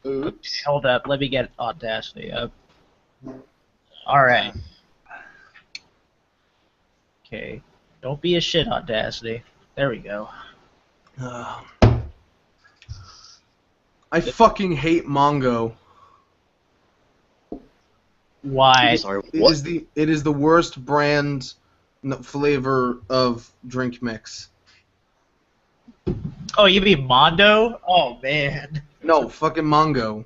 Oops. Hold up, let me get Audacity up. Alright. Okay. Don't be a shit, Audacity. There we go. I fucking hate Mongo. Why? Sorry, It what? is the worst brand flavor of drink mix. Oh, you mean Mondo? Oh, man. No, fucking Mongo.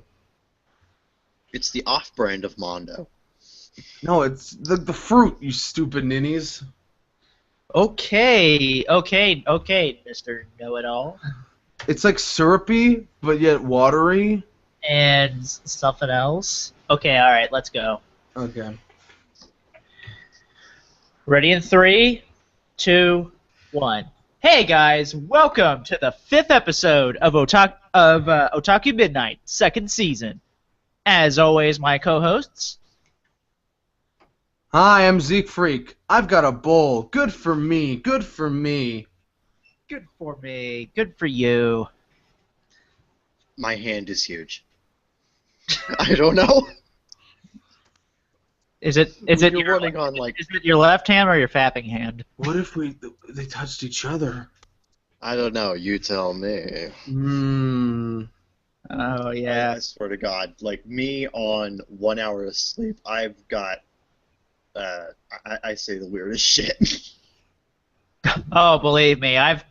It's the off-brand of Mondo. No, it's the fruit, you stupid ninnies. Okay, Mr. Know-It-All. It's like syrupy, but yet watery. And something else. Okay, alright, let's go. Okay. Ready in 3, 2, 1. Hey guys, welcome to the 5th episode of Otaku Midnight, 2nd season. As always, my co-hosts. Hi, I'm Zeke Freak. I've got a bowl. Good for me. Good for me. Good for me. Good for you. My hand is huge. I don't know. Is it You're your, running on like is it your left hand or your fapping hand? What if they touched each other? I don't know. You tell me. Oh I yeah. swear to God, like me on 1 hour of sleep, I've got. I say the weirdest shit. Oh, believe me, I've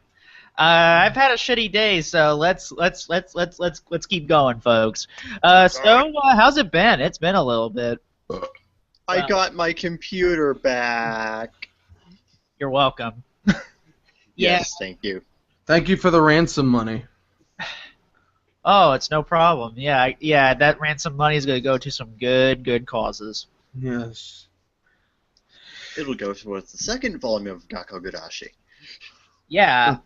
had a shitty day, so let's keep going, folks. How's it been? It's been a little bit. I got my computer back. You're welcome. Yes, thank you. Thank you for the ransom money. Oh, it's no problem. Yeah, that ransom money is gonna go to some good causes. Yes. It'll go towards the second volume of Gakko Gurashi. Yeah,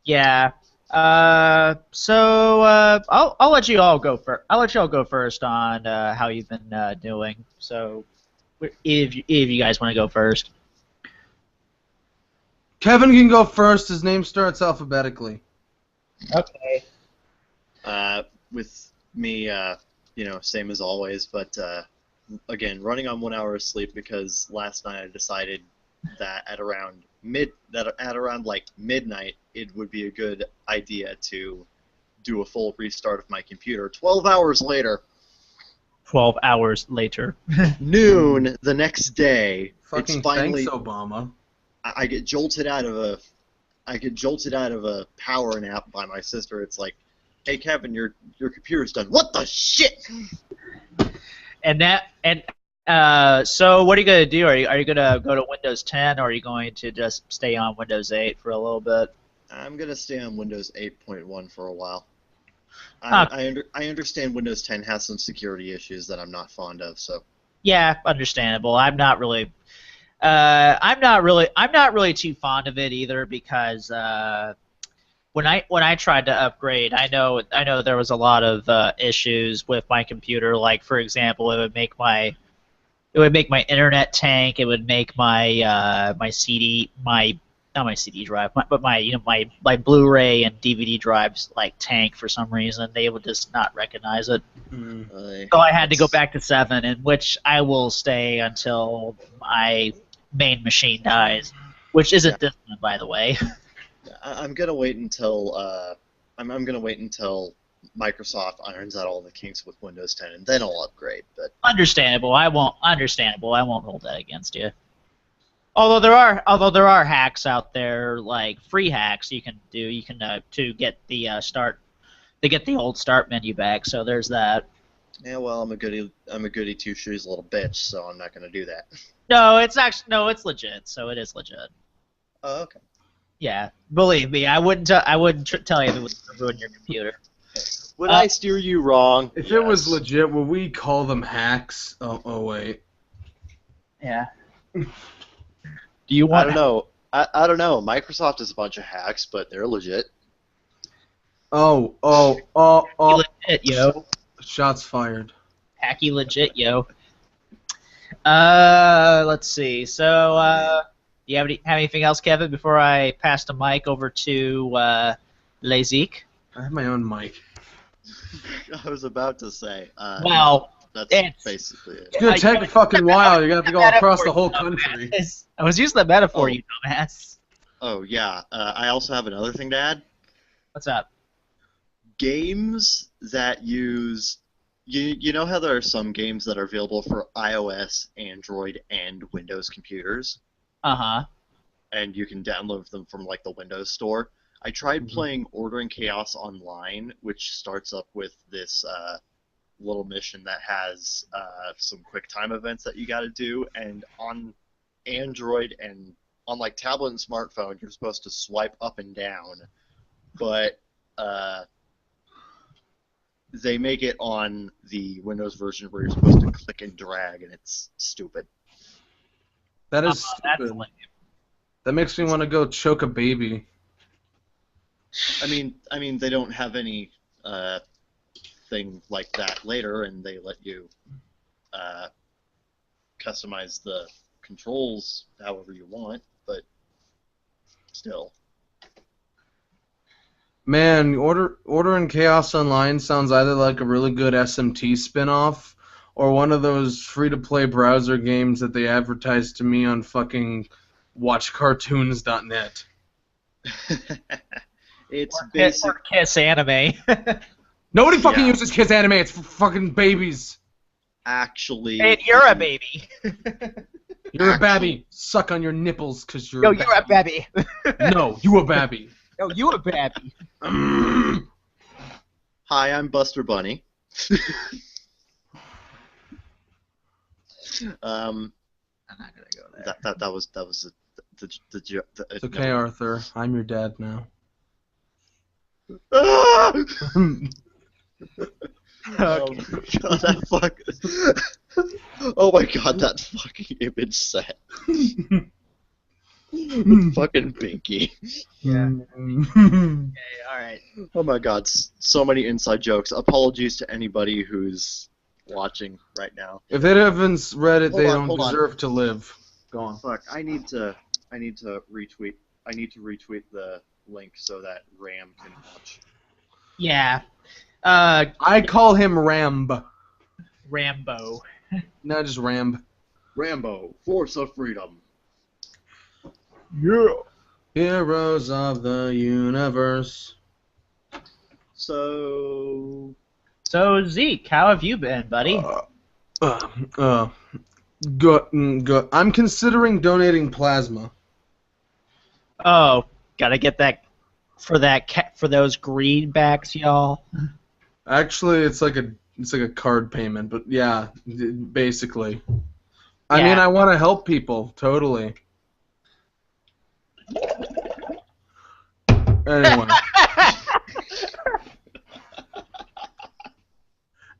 yeah. I'll let you all go first. I'll let you all go first on how you've been doing. So, if you guys want to go first. Kevin can go first. His name starts alphabetically. Okay. With me, same as always, but again, running on 1 hour of sleep because last night I decided that at around midnight, it would be a good idea to do a full restart of my computer. 12 hours later, 12 hours later. noon the next day, Fucking it's finally. thanks, Obama. I get jolted out of a power nap by my sister. It's like, hey Kevin, your computer's done. What the shit? So what are you gonna do? Are you gonna go to Windows 10 or are you going to just stay on Windows 8 for a little bit? I'm gonna stay on Windows 8.1 for a while. Ah, I understand Windows 10 has some security issues that I'm not fond of, so. yeah, understandable. I'm not really too fond of it either because when I tried to upgrade, I know there was a lot of issues with my computer. Like for example, it would make my internet tank. It would make my CD my not my CD drive, but my Blu-ray and DVD drives like tank for some reason. They would just not recognize it. So I had to go back to 7, in which I will stay until my main machine dies, which isn't this one, by the way. I'm gonna wait until I'm gonna wait until Microsoft irons out all the kinks with Windows 10, and then I'll upgrade. But Understandable. I won't hold that against you. Although there are hacks out there, like free hacks you can do. To get the old start menu back. So there's that. yeah, well, I'm a goody two shoes little bitch, so I'm not gonna do that. No, it's legit. So it is legit. Oh, okay. Yeah, believe me, I wouldn't tell you if it was to ruin your computer. Would I steer you wrong? If it was legit, would we call them hacks? Oh wait. Yeah. Do you want? I don't know. I don't know. Microsoft is a bunch of hacks, but they're legit. Oh. Legit, yo. Shots fired. Hacky legit, yo. Let's see. So, do you have anything else, Kevin, before I pass the mic over to Lezik? I have my own mic. I was about to say. Well, that's it's- basically it. It's gonna take a fucking while. You got to go across the whole country. I was using the metaphor, Oh. you dumbass. Oh yeah. I also have another thing to add. What's up? Games that use you know how there are some games that are available for iOS, Android, and Windows computers, Uh-huh. and you can download them from like the Windows Store. I tried playing Order and Chaos Online, which starts up with this little mission that has some quick time events that you got to do, and on Android and on like tablet and smartphone, you're supposed to swipe up and down, but they make it on the Windows version where you're supposed to click and drag, and it's stupid. That is That's stupid. lame. That makes me want to go choke a baby. I mean, they don't have any thing like that later, and they let you customize the controls however you want, but still. Man, Order and Chaos Online sounds either like a really good SMT spin-off or one of those free-to-play browser games that they advertise to me on fucking watchcartoons.net. It's Or basic. Kiss Anime. Nobody fucking Yeah. uses kids anime. It's for fucking babies. Actually, And you're a baby. You're a Actually- babby. Suck on your nipples because you're Yo, a you're a babby. baby. No, you a babby. Yo, you a baby. Hi, I'm Buster Bunny. I'm not gonna go there. That was the joke. It's okay, Arthur. I'm your dad now. Ah! Okay. God, that oh my god, that fucking image set. Fucking Binky. Yeah. Okay, alright. Oh my god, so many inside jokes. Apologies to anybody who's watching right now. If they haven't read it, Hold they on, don't hold on. deserve to live. Go on. Fuck, I need to retweet. I need to retweet the link so that Ram can watch. Yeah. I call him Ramb. Rambo. No, just Ramb. Rambo, Force of Freedom. Yeah. Heroes of the universe. So So, Zeke, how have you been, buddy? Good. I'm considering donating plasma. Oh, gotta get that for those greenbacks, y'all. Actually, it's like a card payment, but yeah, basically. I Yeah. mean, I want to help people, totally. Anyway.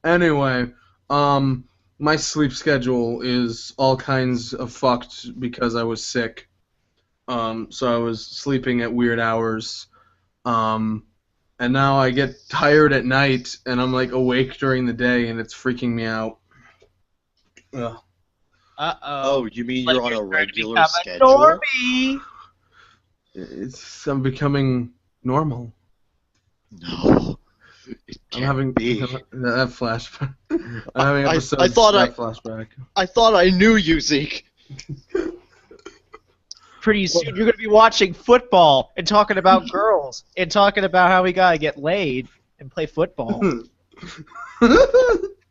Anyway, my sleep schedule is all kinds of fucked because I was sick. So I was sleeping at weird hours. And now I get tired at night and I'm like awake during the day and it's freaking me out. Ugh. Uh-oh. oh, you mean Like you're on a starting to regular become a schedule? normie. I'm becoming normal. No, it I'm can't having be. that flashback. I'm having I episodes thought that flashback. I thought I knew you, Zeke. Pretty soon you're gonna be watching football and talking about girls and talking about how we gotta get laid and play football.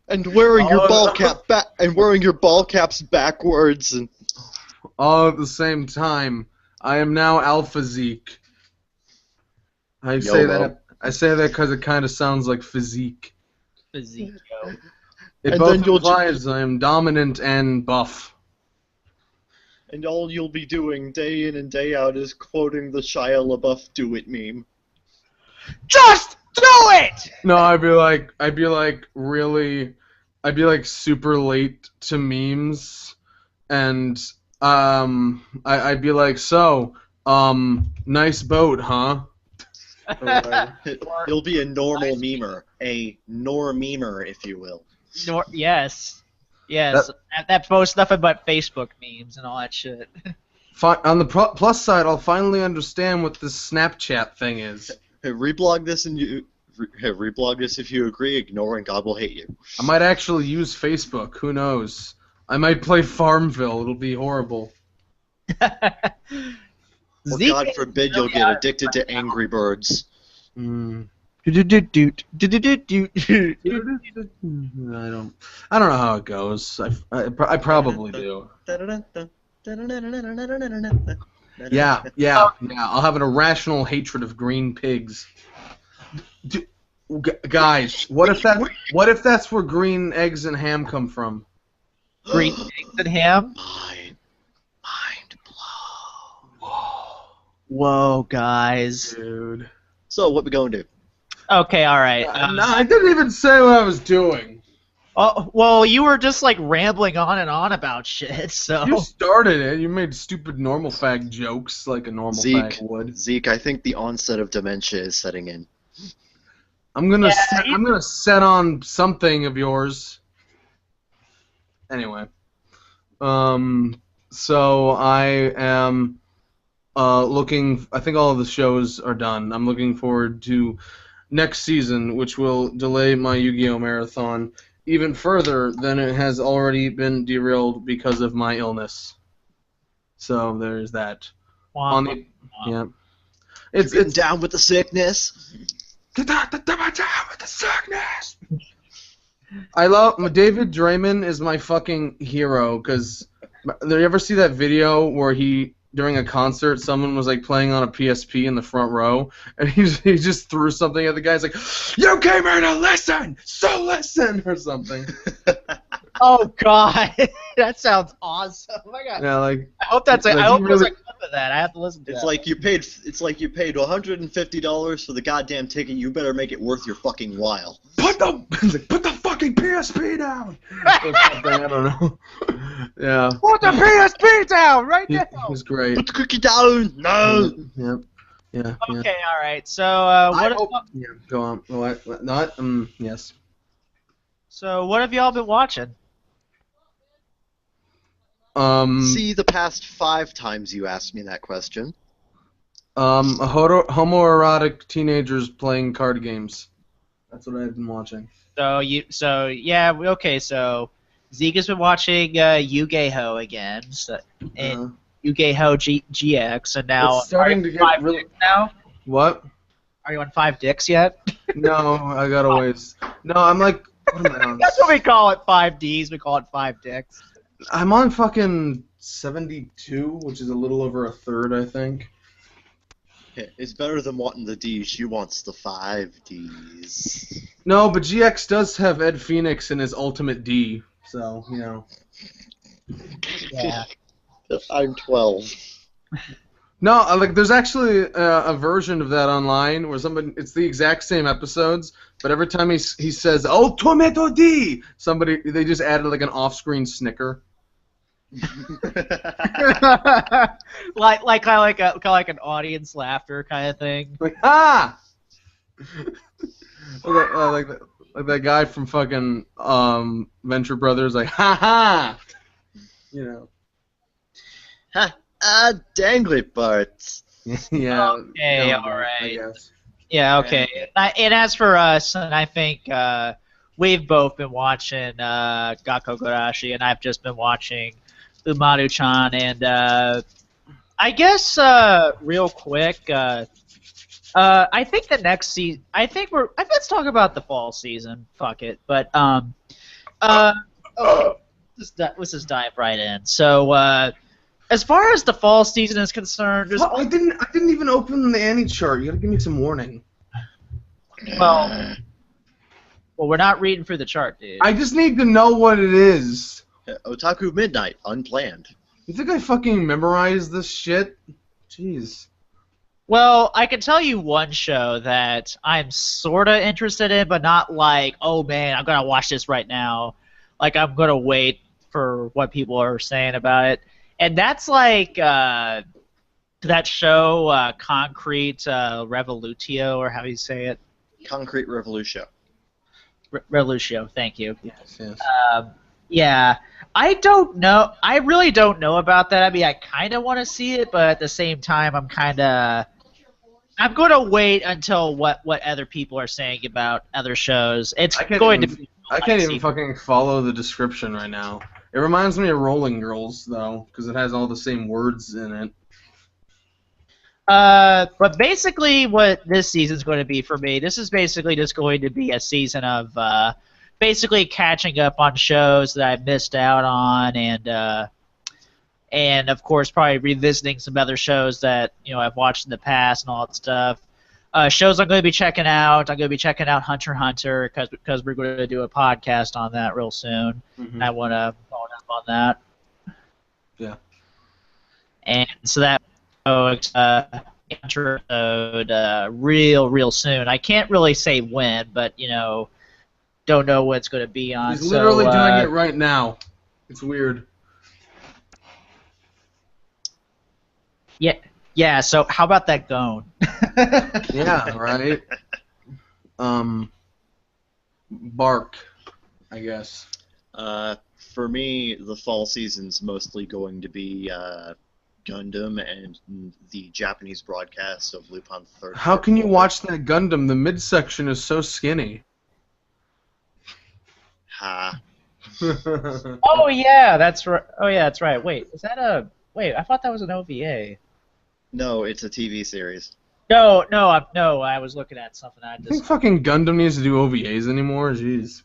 And wearing your Oh, ball no. cap back and wearing your ball caps backwards and All at the same time. I am now Alpha Zeke. I say YOLO. that. I say that because it kind of sounds like physique. Physique, yo. It And both then you'll implies I am dominant and buff. and all you'll be doing day in and day out is quoting the Shia LaBeouf "Do It" meme. Just do it! No, I'd be like super late to memes, and I'd be like, so, nice boat, huh? You'll be a normal memer, a normemer, if you will. Yes. Yes. That posts nothing but Facebook memes and all that shit. On the plus side, I'll finally understand what this Snapchat thing is. Hey, reblog this and Reblog us if you agree. Ignore and God will hate you. I might actually use Facebook. Who knows? I might play Farmville. It'll be horrible. Or God forbid you'll get addicted to Angry Birds. I don't know how it goes. I probably do. Yeah. I'll have an irrational hatred of green pigs. Guys, what if that's where green eggs and ham come from? Green eggs and ham? Mind blow. Whoa, guys. Dude. So, what we gonna do? Okay, alright. No, I didn't even say what I was doing. Oh, well, you were just, like, rambling on and on about shit, so... You started it. You made stupid normal fag jokes like a normal fag would. Zeke, I think the onset of dementia is setting in. I'm gonna set on something of yours. Anyway. So I am looking... I think all of the shows are done. I'm looking forward to next season, which will delay my Yu-Gi-Oh! Marathon even further than it has already been derailed because of my illness. So there's that. Yeah. It's down with the sickness. Get down with the sickness. I love David Draymond is my fucking hero because did you ever see that video where during a concert someone was like playing on a PSP in the front row and he just threw something at the guy. He's like, "You came here to listen, so listen," or something. Oh god, that sounds awesome. Oh my god. Yeah, like I hope that's I hope there's a clip of that. I have to listen to It's that. like you paid $150 for the goddamn ticket. You better make it worth your fucking while. Put the fucking PSP down. Or something, I don't know. Yeah. Put the PSP down right now. He was great. Put the cookie down. No. Yep. Yeah. Okay, all right. So Yeah. Go on. What? Not. Yes. So what have y'all been watching? See the past 5 times you asked me that question. Homoerotic teenagers playing card games. That's what I've been watching. So Zeke has been watching Yu-Gi-Oh again, and Yu-Gi-Oh GX, and now It's starting to get really. Now? What? Are you on 5 dicks yet? No, I got a ways. No, I'm like. What am I on? That's what we call it. 5Ds. We call it 5 dicks. I'm on fucking 72, which is a little over a third, I think. It's better than wanting the Ds. She wants the 5Ds. No, but GX does have Ed Phoenix in his Ultimate D, so, you know. Yeah. I'm 12. No, like there's actually a version of that online where it's the exact same episodes, but every time he says Ultimate D, they just added like an off-screen snicker. like an audience laughter kind of thing. Like like that guy from fucking Venture Brothers, like ha, you know. Dangly parts. Yeah. Okay, all right. I guess. Yeah, okay. And as for us, and I think we've both been watching Gakko Garashi, and I've just been watching Umaru-chan, and I guess real quick, I think the next season. Let's talk about the fall season. Fuck it. But okay, let's just dive right in. So as far as the fall season is concerned, I didn't even open the Annie chart. You gotta give me some warning. Well, we're not reading through the chart, dude. I just need to know what it is. Otaku Midnight, unplanned. You think I fucking memorized this shit? Jeez. Well, I can tell you one show that I'm sorta interested in, but not like, oh man, I'm gonna watch this right now. Like, I'm gonna wait for what people are saying about it. And that's like that show, Concrete Revolutio, or how do you say it? Concrete Revolution. Revolutio, thank you. Yes. Yeah, I don't know. I really don't know about that. I mean, I kind of want to see it, but at the same time, I'm I'm going to wait until what other people are saying about other shows. It's I can't going even, to be. I can't even fucking follow the description right now. It reminds me of Rolling Girls, though, because it has all the same words in it. But basically, what this season's going to be for me, this is basically just going to be a season of basically catching up on shows that I missed out on, and of course probably revisiting some other shows that I've watched in the past and all that stuff. Shows I'm going to be checking out. I'm going to be checking out Hunter x Hunter because we're going to do a podcast on that real soon. Mm-hmm. I want to follow up on that. Yeah. And so that Hunter episode real soon. I can't really say when, but don't know what it's going to be on. He's literally doing it right now. It's weird. Yeah. So how about that Gone? Yeah, right. Bark, I guess. For me, the fall season's mostly going to be Gundam and the Japanese broadcast of Lupin the Third. How can you watch that Gundam? The midsection is so skinny. Ha. Oh yeah, that's right. Oh yeah, that's right. Wait, is that a? Wait, I thought that was an OVA. No, it's a TV series. No. I was looking at something. I I think fucking Gundam needs to do OVAs anymore. Jeez.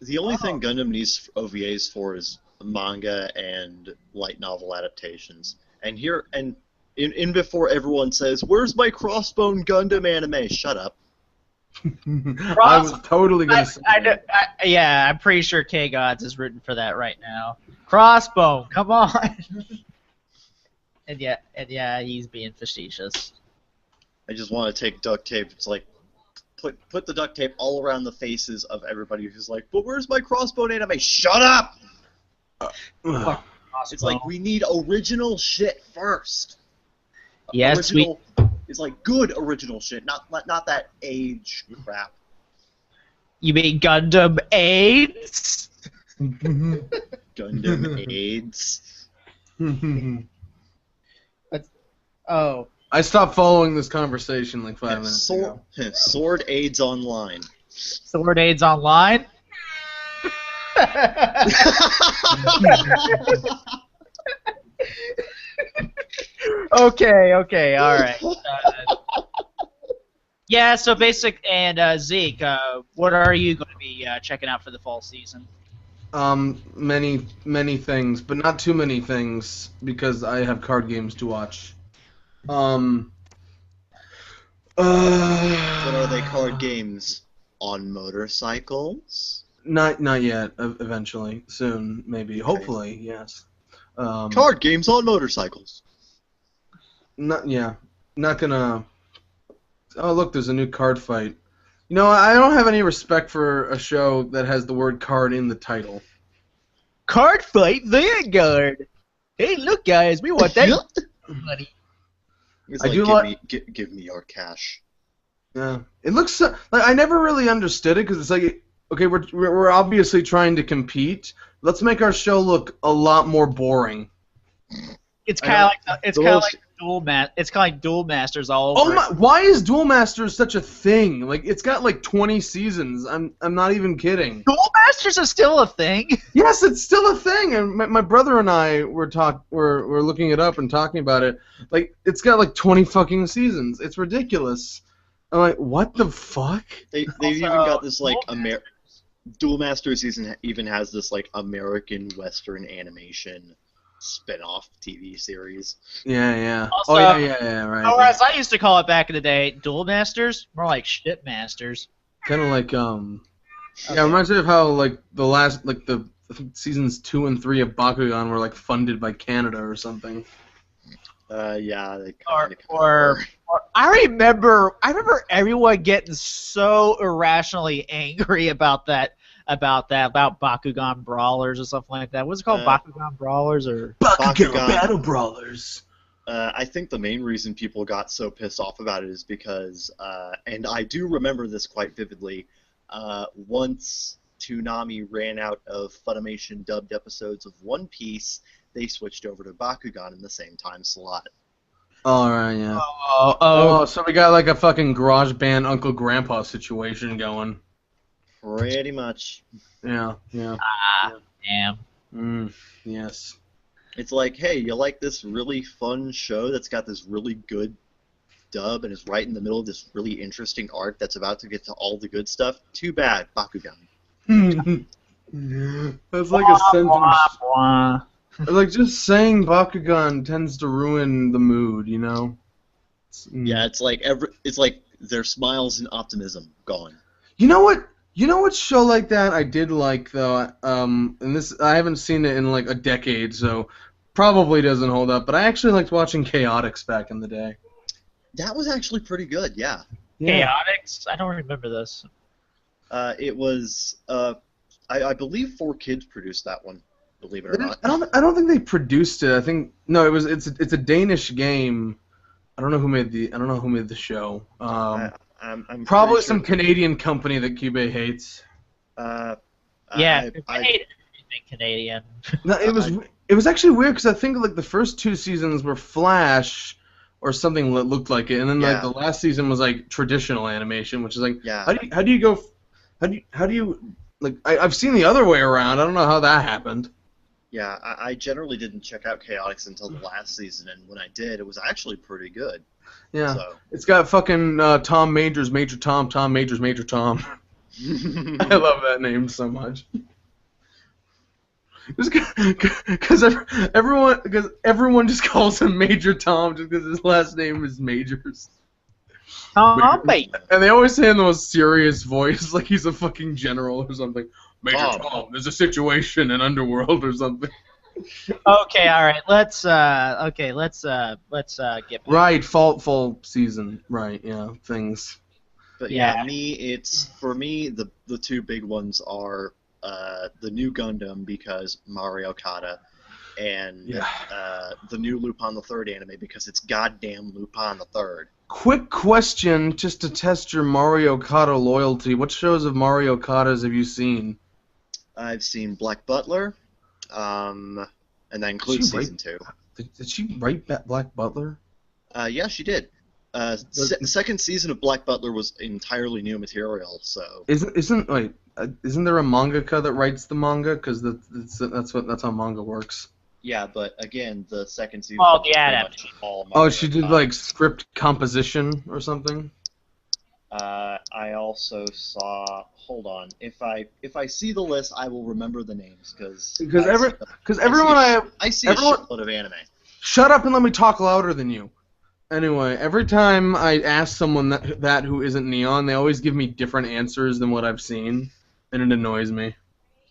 The only thing Gundam needs OVAs for is manga and light novel adaptations. And here, and in before everyone says, "Where's my Crossbone Gundam anime?" Shut up. I was totally gonna say that. Yeah, I'm pretty sure K Gods is rooting for that right now. Crossbone, come on. and yeah, he's being facetious. I just want to take duct tape. It's like put the duct tape all around the faces of everybody who's like, "But where's my Crossbone anime?" Shut up. It's like we need original shit first. Yes, original, it's like good original shit, not that age crap. You mean Gundam AIDS? Gundam AIDS. Oh. I stopped following this conversation like 5 minutes ago. Sword AIDS Online. Sword AIDS Online? Okay, all right. Yeah, so basic and Zeke, what are you going to be checking out for the fall season? Many things, but not too many things because I have card games to watch. What are they card games? On motorcycles? Not yet. Eventually, soon, maybe, hopefully, yes. Card games on motorcycles. Not gonna. Oh, look, there's a new card fight. I don't have any respect for a show that has the word card in the title. Card fight Vanguard. Hey, look, guys, we want that money. It's like, give me your cash. Yeah, it looks like I never really understood it because it's like, okay, we're obviously trying to compete. Let's make our show look a lot more boring. It's kind of like Duel Masters all over. Oh my! Why is Duel Masters such a thing? Like, it's got like 20 seasons. I'm not even kidding. Duel Masters is still a thing. Yes, it's still a thing. And my brother and I were looking it up and talking about it. Like, it's got like 20 fucking seasons. It's ridiculous. I'm like, what the fuck? They've even got this like Duel Masters even has this like American Western animation spin-off TV series. Yeah. Also, yeah, right. Or as I used to call it back in the day, Duel Masters, more like Shit Masters. Kind of like Yeah, it reminds me of how like the last the seasons 2 and 3 of Bakugan were like funded by Canada or something. Yeah, they or I remember everyone getting so irrationally angry about Bakugan Brawlers or something like that. What's it called? Bakugan Brawlers or Bakugan Battle Brawlers. I think the main reason people got so pissed off about it is because, and I do remember this quite vividly, once Toonami ran out of Funimation dubbed episodes of One Piece, they switched over to Bakugan in the same time slot. All right, yeah. Oh, So we got like a fucking garage band Uncle Grandpa situation going. Pretty much. Yeah, yeah. damn. Yes. It's like, hey, you like this really fun show that's got this really good dub and is right in the middle of this really interesting arc that's about to get to all the good stuff? Too bad, Bakugan. That's like a sentence. Wah. Like just saying Bakugan tends to ruin the mood, you know? Yeah, it's like their smiles and optimism gone. You know what? You know what show like that I did like though. And this I haven't seen it in like a decade, so probably doesn't hold up. But I actually liked watching Chaotix back in the day. That was actually pretty good, yeah. Chaotix? I don't remember this. It was, I believe 4Kids produced that one, believe it or not. I don't think they produced it. I think no, it's a Danish game. I don't know who made the show. I'm Probably pretty some sure, Canadian company that Cube hates. Yeah, I hate everything Canadian. No, it was actually weird because I think like the first 2 seasons were Flash or something that looked like it, and then like Yeah. the last season was like traditional animation, which is like Yeah. how do you go how do you like I've seen the other way around. I don't know how that happened. Yeah, I generally didn't check out Chaotix until the last season, and when I did, it was actually pretty good. Yeah, So. it's got fucking Tom Majors, Major Tom, Tom Majors, Major Tom. I love that name so much. Because everyone just calls him Major Tom just because his last name is Majors. Mate. And they always say in the most serious voice, like he's a fucking general or something. Major Tom, there's a situation in Underworld or something. Okay, all right. Let's get back. Right, fall season. Right, yeah, things. But Yeah. for me, the two big ones are the new Gundam because Mario Kata, and the new Lupin the Third anime because it's goddamn Lupin the Third. Quick question, just to test your Mario Kata loyalty. What shows of Mario Katas have you seen? I've seen Black Butler, and that includes season 2. Did she write Black Butler? Yeah, she did. The second season of Black Butler was entirely new material, so. Isn't there a mangaka that writes the manga? Because that's how manga works. Yeah, but again, the second season. Oh, was the pretty adaptation. much all Oh, manga. she did like script composition or something. I also saw. Hold on. If I see the list, I will remember the names because everyone I see a shitload of anime. Shut up and let me talk louder than you. Anyway, every time I ask someone that who isn't Neon, they always give me different answers than what I've seen, and it annoys me.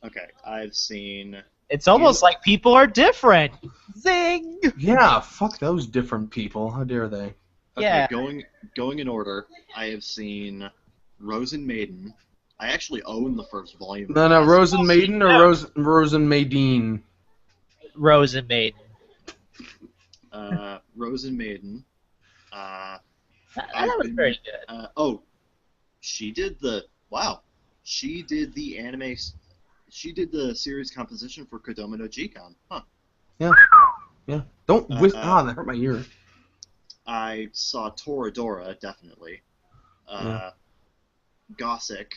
Okay, I've seen. It's almost like people are different. Zing! Yeah, fuck those different people. How dare they? Okay, Yeah. going in order, I have seen Rosen Maiden. I actually own the first volume. No, Rosen Maiden or Rosen Maiden? Rosen Maiden. Rosen Maiden. That was very good. She did the anime. She did the series composition for Kodomo no Jikan. Huh. Yeah. Don't that hurt my ear. I saw Toradora, definitely. Gossick.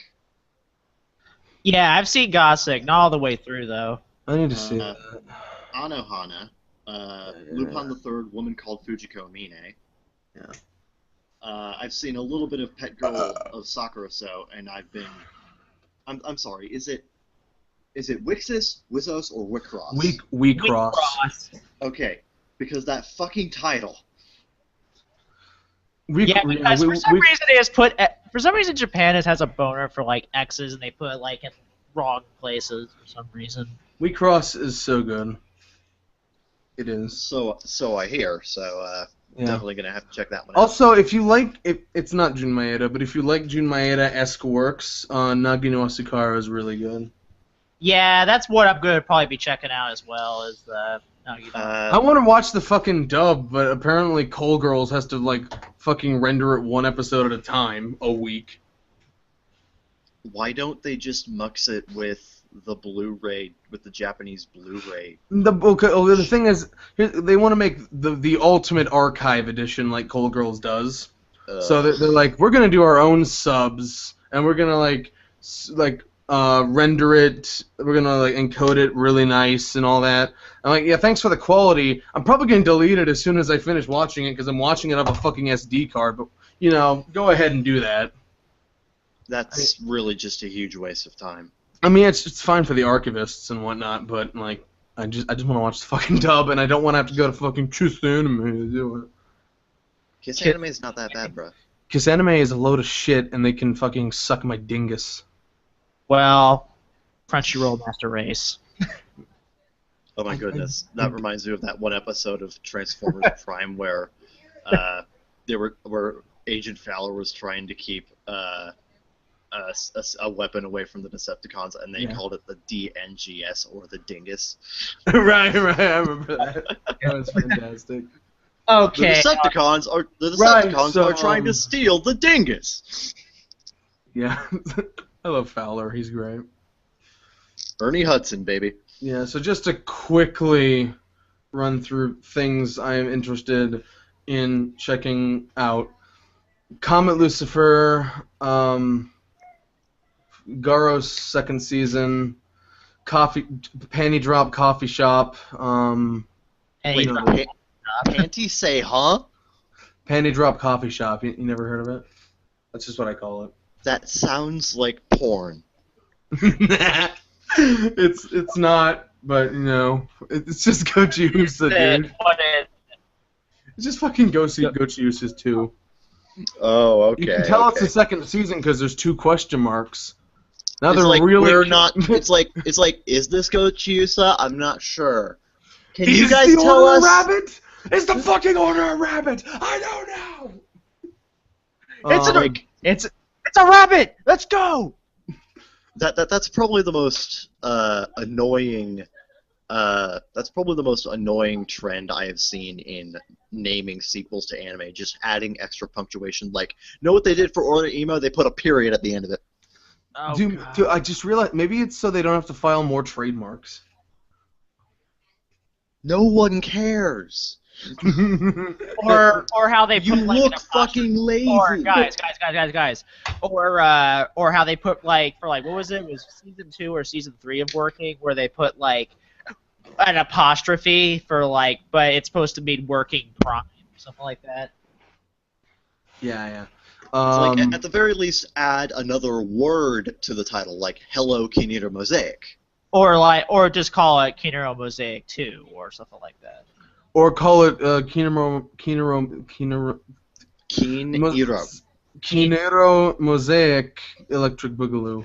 Yeah, I've seen Gossick, not all the way through though. I need to see that. Anohana. Lupin the Third, Woman Called Fujiko Mine. Yeah. I've seen a little bit of Pet Girl of Sakura So, and I've been. I'm sorry. Is it Wixis, Wizos, or Wicross? Wecross. Okay, because that fucking title. Because for some reason they just put. For some reason Japan has a boner for like X's and they put it like in wrong places for some reason. Wecross is so good. It is. So I hear. So definitely gonna have to check that one out. Also, if you like, it's not Jun Maeda, but if you like Jun Maeda-esque works, Nagi no Asukara is really good. Yeah, that's what I'm gonna probably be checking out as well. I want to watch the fucking dub, but apparently Cole Girls has to like fucking render it one episode at a time a week. Why don't they just mux it with the Blu-ray with the Japanese Blu-ray. The thing is, they want to make the ultimate archive edition like Cold Girls does. So they're like, we're gonna do our own subs, and we're gonna render it. We're gonna like encode it really nice and all that. I'm like, yeah, thanks for the quality. I'm probably gonna delete it as soon as I finish watching it because I'm watching it off a fucking SD card. But go ahead and do that. That's really just a huge waste of time. I mean, it's fine for the archivists and whatnot, but like, I just want to watch the fucking dub, and I don't want to have to go to fucking Kiss Anime to do it. Kiss Anime is not that bad, bro. Kiss Anime is a load of shit, and they can fucking suck my dingus. Well, Crunchyroll Master Race. Oh my goodness, that reminds me of that one episode of Transformers Prime where where Agent Fowler was trying to keep a weapon away from the Decepticons, and they called it the DNGS, or the Dingus. right, I remember that. That was fantastic. Okay. The Decepticons are trying to steal the Dingus. Yeah, I love Fowler. He's great. Ernie Hudson, baby. Yeah, so just to quickly run through things I am interested in checking out. Comet Lucifer, Garo's second season, Panty Drop Coffee Shop. Wait, Panty say, huh? Panty Drop Coffee Shop. You never heard of it? That's just what I call it. That sounds like porn. It's not, but it's just Gochiusa, dude. It's just fucking Gochiusa too. Oh, okay. You can tell it's the second season because there's 2 question marks. Now it's they're like really. We're not. It's like. Is this Gochiusa? I'm not sure. Can Is you guys the tell Order us? Rabbit? Is the fucking Order a rabbit? I don't know. It's a rabbit. Let's go. That's probably the most annoying. That's probably the most annoying trend I have seen in naming sequels to anime. Just adding extra punctuation. Like, know what they did for Order Emo? They put a period at the end of it. Oh, Dude, I just realized maybe it's so they don't have to file more trademarks. No one cares. or how they put You like look an fucking lazy. Or guys. Or how they put like for like what was it? It was season 2 or season 3 of Working where they put like an apostrophe for like, but it's supposed to mean working prime or something like that. Yeah. It's like, at the very least, add another word to the title, like "Hello, Kineta Mosaic." Or just call it Kinero Mosaic 2 or something like that. Or call it Kinero Mosaic Electric Boogaloo.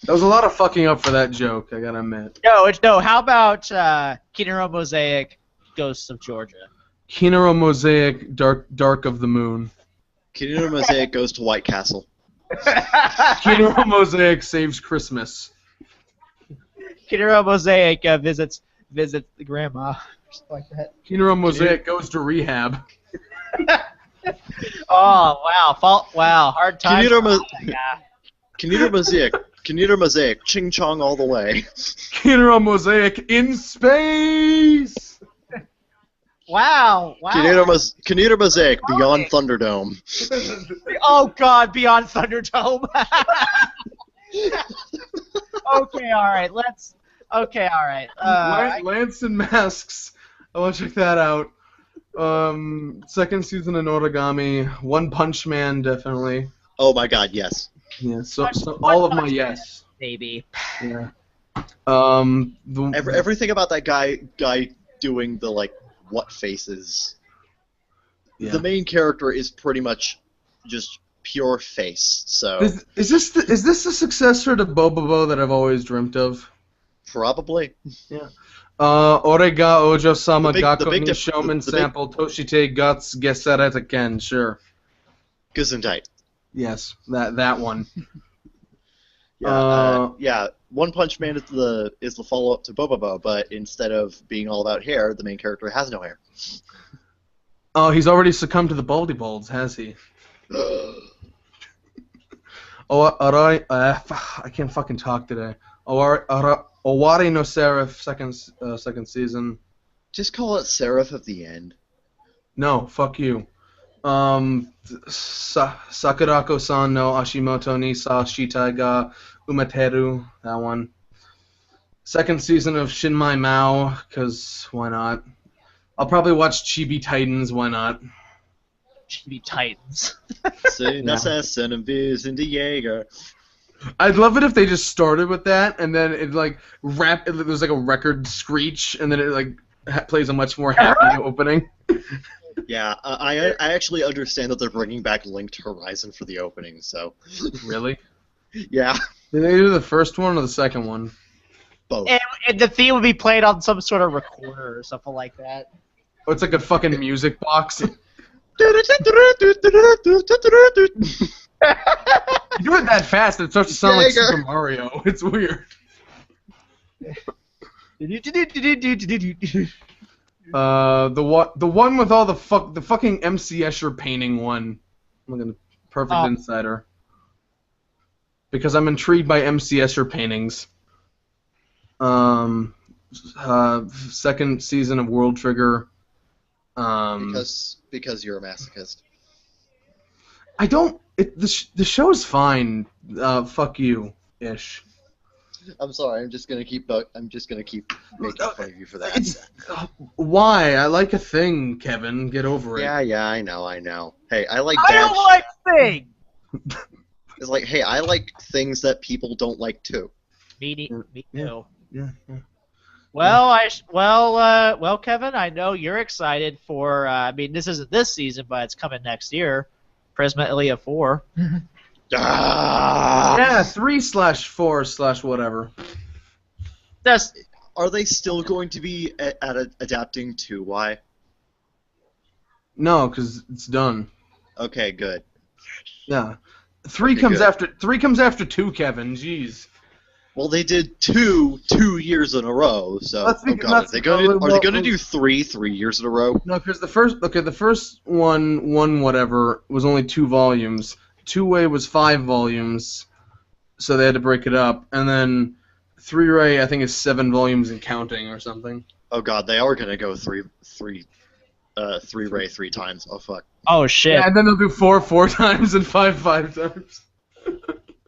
That was a lot of fucking up for that joke, I gotta admit. No. How about Kinero Mosaic Ghosts of Georgia? Kinero Mosaic Dark of the Moon. Kineta Mosaic goes to White Castle. Kinero Mosaic saves Christmas. Kinero Mosaic visits the grandma. Like that. Kinero Mosaic goes to rehab. Oh wow, hard time. Kineta Mosaic, ching chong all the way. Kinero Mosaic in space. Wow. Kineta Mosaic beyond Thunderdome. Oh God, beyond Thunderdome. Okay, all right. Lance and Masks. I want to check that out. Second season of Noragami. One Punch Man, definitely. Oh my God, yes. Yeah. So all of my yes. Baby. Yeah. Everything about that guy doing the like what faces. Yeah. The main character is pretty much just pure face. So is this the successor to Bobobo that I've always dreamt of? Probably. Yeah. Orega Ojo-sama Gakko ni diff- Shoumen the big- sample Toshite Guts Gesareta Ken, sure. Gesundheit. Yes, that one. Yeah. One Punch Man is the follow up to Bobobo, but instead of being all about hair, the main character has no hair. Oh, he's already succumbed to the baldy balds, has he? Oh, alright. I can't fucking talk today. Owari no Seraph second season. Just call it Seraph of the End. No, fuck you. Sakurako-san no Ashimoto ni sa Shitai ga Umateru, that one. Second season of Shinmai Mao, because why not? I'll probably watch Chibi Titans, why not? Chibi Titans. Assassin and Vision Jaeger. I'd love it if they just started with that, and then it like there's like a record screech, and then it like plays a much more happy opening. Yeah, I actually understand that they're bringing back Linked Horizon for the opening, so... Really? Yeah. Did they do the first one or the second one? Both. And the theme would be played on some sort of recorder or something like that. Oh, it's like a fucking music box. You do it that fast, it starts to sound like Super Mario. It's weird. The one with all the fucking MC Escher painting one. I'm looking Perfect Insider. Because I'm intrigued by MC Escher paintings. Second season of World Trigger. Because you're a masochist. I don't. The show's fine. Fuck you, ish. I'm sorry. I'm just gonna keep making fun of you for that. Why? I like a thing, Kevin. Get over it. Yeah. I know. Hey, I like. I don't like things. It's like, hey, I like things that people don't like too. Me too. Yeah. Well, Kevin, I know you're excited for. I mean, this isn't this season, but it's coming next year. Prisma Ilia 4. Yeah, 3/4/whatever. Are they still going to be adapting to Y? No, because it's done. Okay, good. Yeah, 3 comes after 2. Kevin, jeez. Well, they did 2 years in a row, so are they going to do 3 years in a row? No, because the first one whatever was only 2 volumes. Two-Way was 5 volumes, so they had to break it up, and then 3-Ray I think is 7 volumes and counting or something. Oh god, they are going to go 3-Ray 3 times. Oh fuck. Oh shit. Yeah, and then they'll do 4 times and 5 times.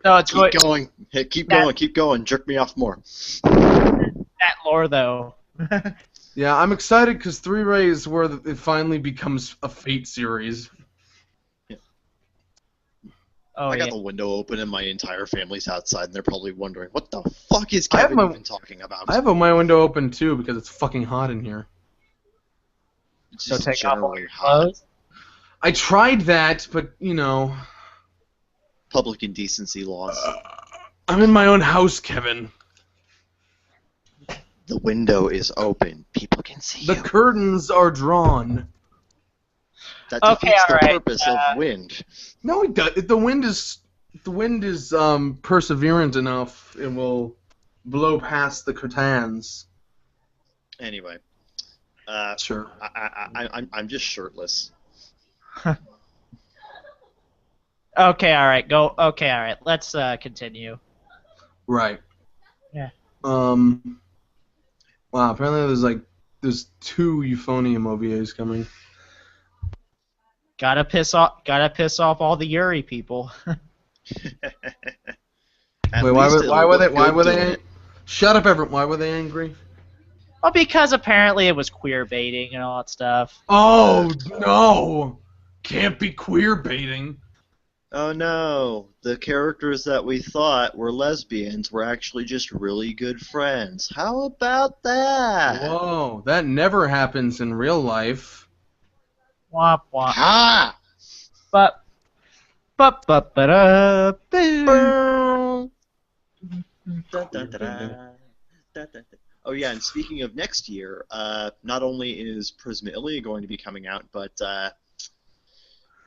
No, it's keep going. Hey, keep going. Jerk me off more. That lore, though. Yeah, I'm excited because 3-Ray is where it finally becomes a Fate series. Yeah. Oh, I got the window open and my entire family's outside, and they're probably wondering, what the fuck is Kevin even talking about? I have my window open too because it's fucking hot in here. It's So just take off all generally your hot. clothes? I tried that, but you know. Public indecency laws. I'm in my own house, Kevin. The window is open. People can see The you. curtains are drawn. That Okay, defeats the alright, purpose of wind. No, it does. The wind is perseverant enough. It will blow past the curtains. Anyway, Sure. I'm just shirtless. Okay, alright, go. Okay, alright, let's continue. Right. Yeah. Wow. Apparently, there's 2 euphonium OVAs coming. Gotta piss off all the Yuri people. Wait, why were they? Shut up, everyone. Why were they angry? Well, because apparently it was queer baiting and all that stuff. Oh no! Can't be queer baiting. Oh no, the characters that we thought were lesbians were actually just really good friends. How about that? Whoa, that never happens in real life. Womp womp. Ha! But Oh yeah, and speaking of next year, not only is Prisma Ilia going to be coming out, but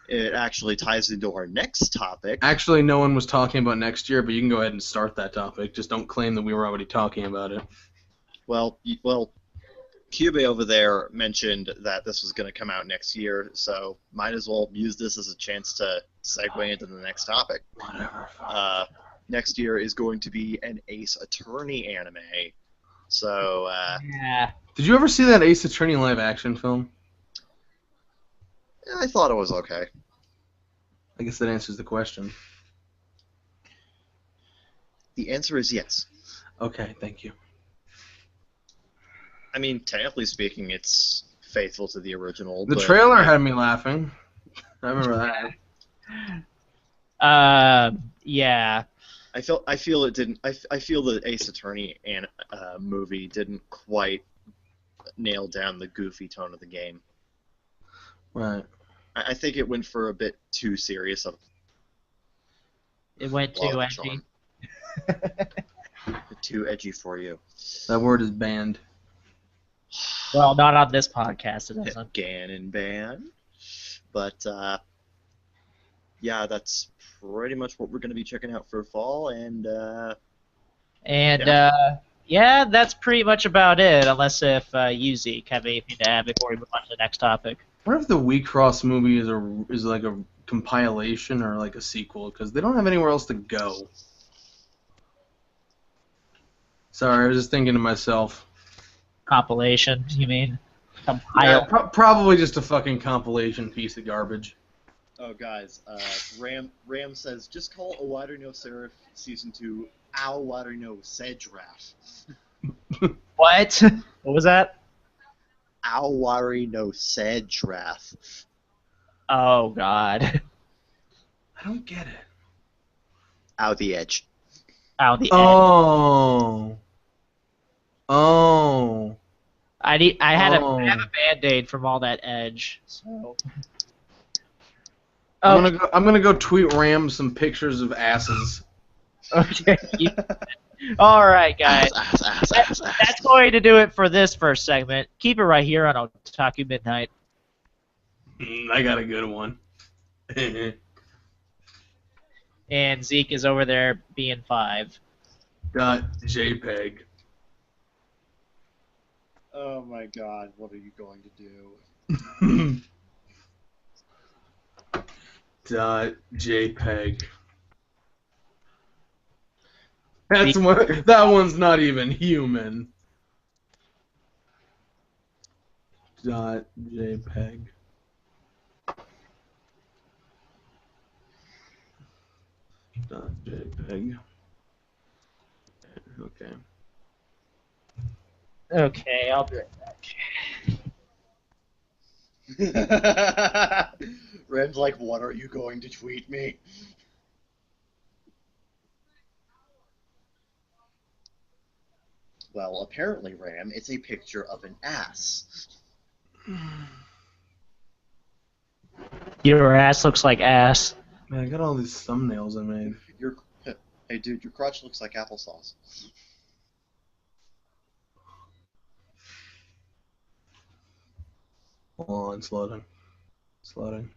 it actually ties into our next topic. Actually, no one was talking about next year, but you can go ahead and start that topic. Just don't claim that we were already talking about it. Well, Cube over there mentioned that this was going to come out next year, so might as well use this as a chance to segue into the next topic. Whatever. next year is going to be an Ace Attorney anime. So, Yeah. Did you ever see that Ace Attorney live action film? I thought it was okay. I guess that answers the question. The answer is yes. Okay, thank you. I mean, technically speaking, it's faithful to the original. The but trailer had me laughing. I remember that. Yeah. I feel it didn't. I feel the Ace Attorney movie didn't quite nail down the goofy tone of the game. Right. I think it went for a bit too serious of It went a lot too of the edgy. charm. Too edgy for you. That word is banned. Well, not on this podcast. It doesn't. Ganon ban. But yeah, that's pretty much what we're going to be checking out for fall, and Yeah, that's pretty much about it. Unless if you, Zeke, have anything to add before we move on to the next topic. I wonder if the Wheat Cross movie is like a compilation or like a sequel, because they don't have anywhere else to go. Sorry, I was just thinking to myself. Compilation, you mean? Yeah, probably just a fucking compilation piece of garbage. oh guys, Ram says just call Owari no Seraph Season 2 Owari no Sedraff. What? What was that? Owari no Sedraff. Oh, God. I don't get it. Out the edge. Ow, the edge. Oh. Oh. I have a Band-Aid from all that edge, so... I'm gonna go tweet Ram some pictures of asses. Okay. All right, guys. Ass. That's going to do it for this first segment. Keep it right here on Otaku Midnight. I got a good one. And Zeke is over there being 5. .jpg. Oh my god, what are you going to do? .jpg. That one's not even human. .jpg. .jpg. Okay. Okay, I'll be right back. Ram's like, what are you going to tweet me? Well, apparently, Ram, it's a picture of an ass. Your ass looks like ass. Man, I got all these thumbnails I made. Hey, dude, your crotch looks like applesauce. Hold on, it's loading. It's loading.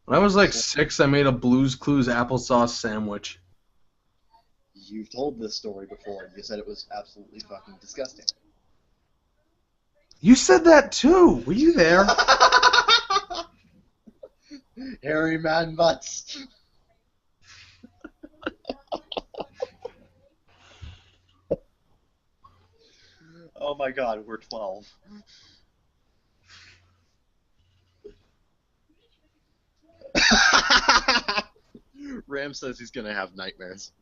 When I was like 6, I made a Blue's Clues applesauce sandwich. You've told this story before, and you said it was absolutely fucking disgusting. You said that too! Were you there? Hairy man butts. Oh my god, we're 12. Ram says he's gonna have nightmares.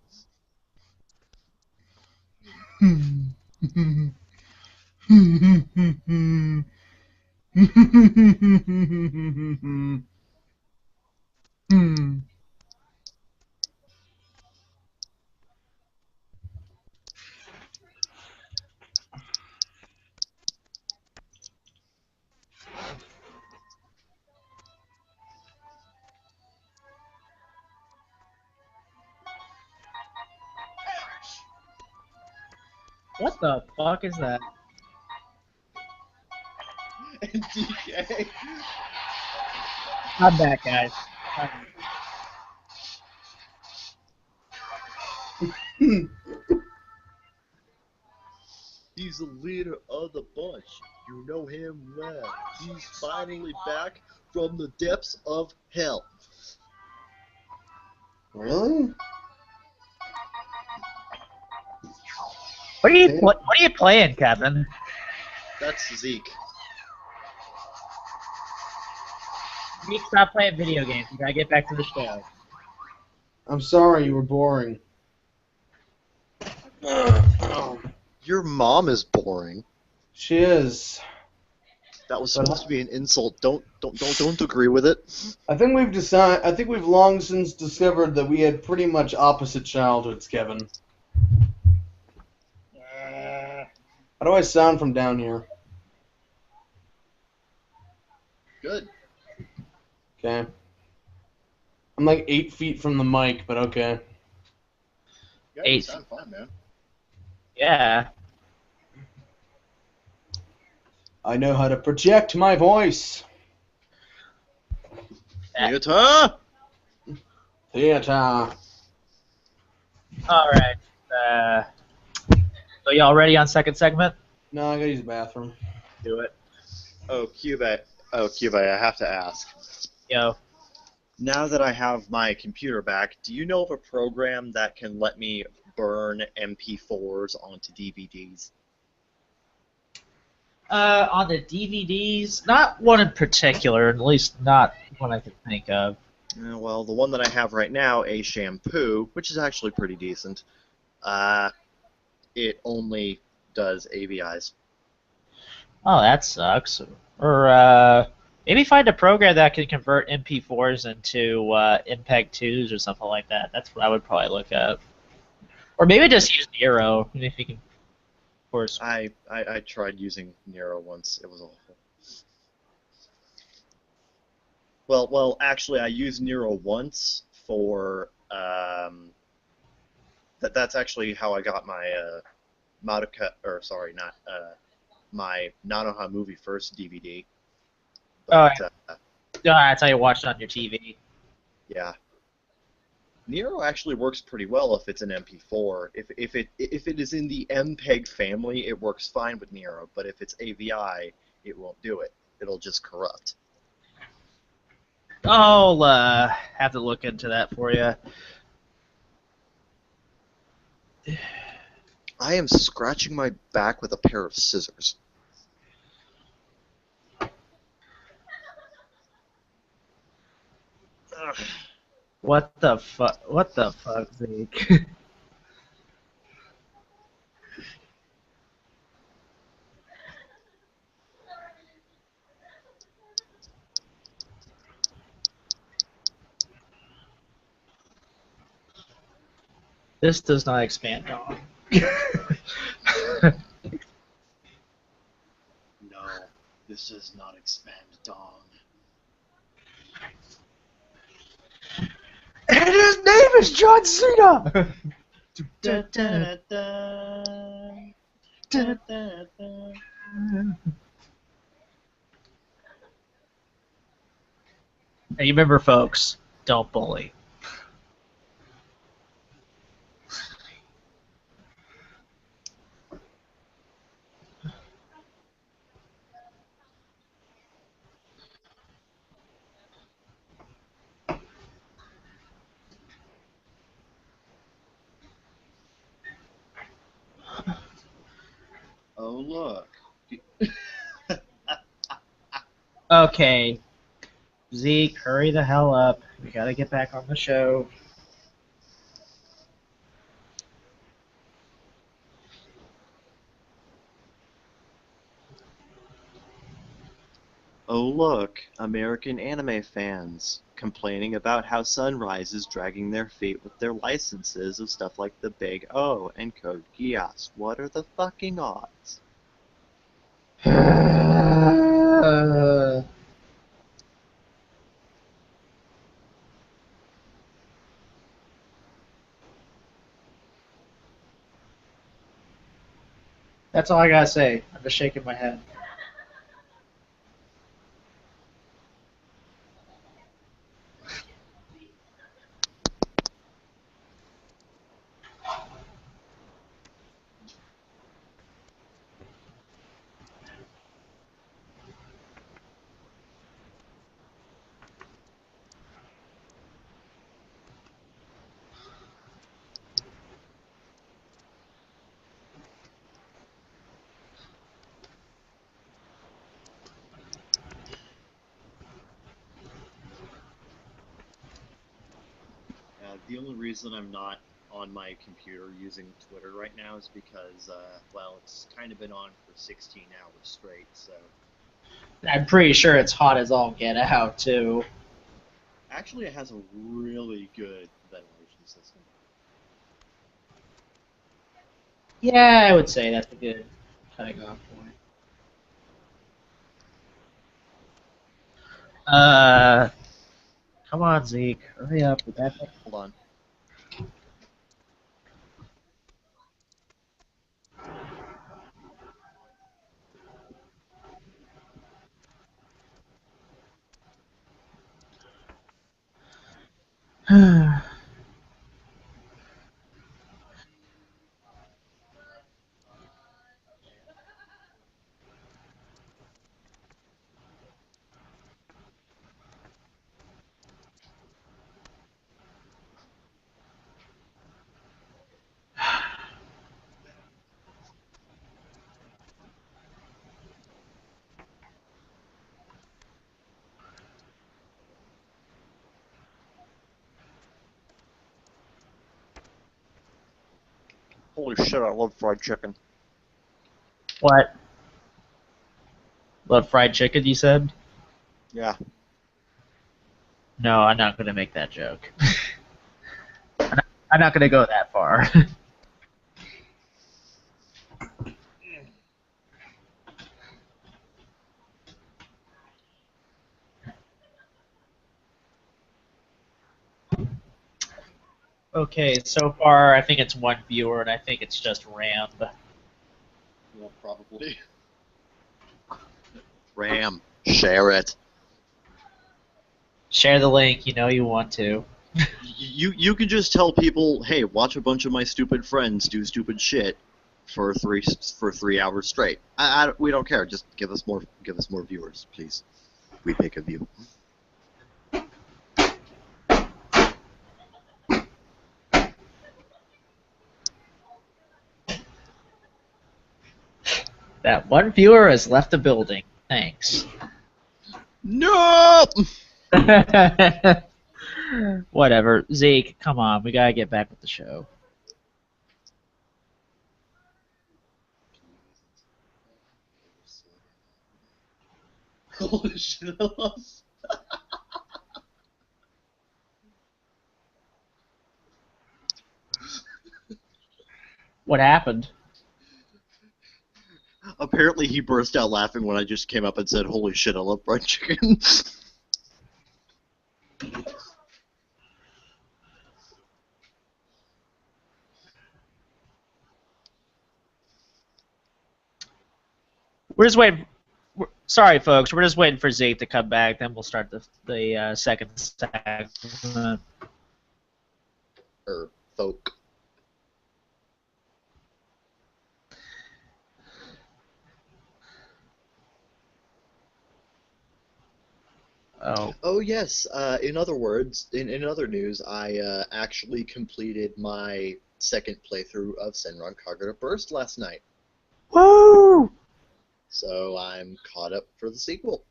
What the fuck is that? And DK. I'm back, guys. He's the leader of the bunch. You know him well. He's finally back from the depths of hell. Really? What are you playing, Kevin? That's Zeke. Zeke, stop playing video games. You gotta get back to the show. I'm sorry, you were boring. Your mom is boring. She is. That was supposed to be an insult. Don't agree with it. I think we've long since discovered that we had pretty much opposite childhoods, Kevin. How do I sound from down here? Good. Okay. I'm like 8 feet from the mic, but okay. Yeah, you 8. sound fine, man. Yeah. I know how to project my voice. Theater. Theater. All right. So y'all ready on second segment? No, I gotta use the bathroom. Do it. Oh, Cubite. I have to ask. Yo. Now that I have my computer back, do you know of a program that can let me burn MP4s onto DVDs? On the DVDs, not one in particular, at least not one I can think of. Well, the one that I have right now, A Shampoo, which is actually pretty decent, it only does AVIs. Oh, that sucks. Or maybe find a program that can convert MP4s into MPEG 2s or something like that. That's what I would probably look at. Or maybe just use Nero, if you can, of course. I tried using Nero once. It was awful. Well, actually, I used Nero once for that's actually how I got my Madoka, or sorry, not my Nanoha Movie First DVD. Oh, But that's how you watch it on your TV. yeah, Nero actually works pretty well if it's an MP4. If it is in the MPEG family, it works fine with Nero. But if it's AVI, it won't do it. It'll just corrupt. I'll have to look into that for you. I am scratching my back with a pair of scissors. Ugh. What the fuck? What the fuck, Zeke? This does not expand on. No, this does not expand dong. And his name is John Cena! Da, da, da, da, da, da. Hey, you remember, folks, don't bully. Oh, look. Okay, Zeke, hurry the hell up. We gotta get back on the show. Oh, look. American anime fans complaining about how Sunrise is dragging their feet with their licenses of stuff like the Big O and Code Geass. What are the fucking odds? That's all I gotta say. I'm just shaking my head. the only reason I'm not on my computer using Twitter right now is because, well, it's kind of been on for 16 hours straight, so... I'm pretty sure it's hot as all get out, too. Actually, it has a really good ventilation system. Yeah, I would say that's a good cutting off point. Come on, Zeke. Hurry up with that. Hold on. Holy shit, I love fried chicken. What? Love fried chicken, you said? Yeah. No, I'm not going to make that joke. I'm not going to go that far. Okay, so far I think it's one viewer, and I think it's just Ram. Yeah, probably. Ram, share it. Share the link, you know you want to. You can just tell people, hey, watch a bunch of my stupid friends do stupid shit for 3 hours straight. We don't care. Just give us more viewers, please. We pick a view. That one viewer has left the building. Thanks. No. Whatever. Zeke, come on. We gotta get back with the show. Holy shit, I lost. What happened? Apparently he burst out laughing when I just came up and said, holy shit, I love fried chicken. We're just waiting. Sorry, folks. We're just waiting for Zeke to come back. Then we'll start the second segment. Folk. Oh. Oh yes. In other words, in other news, I actually completed my second playthrough of Senran Kagura Burst last night. Woo! So I'm caught up for the sequel.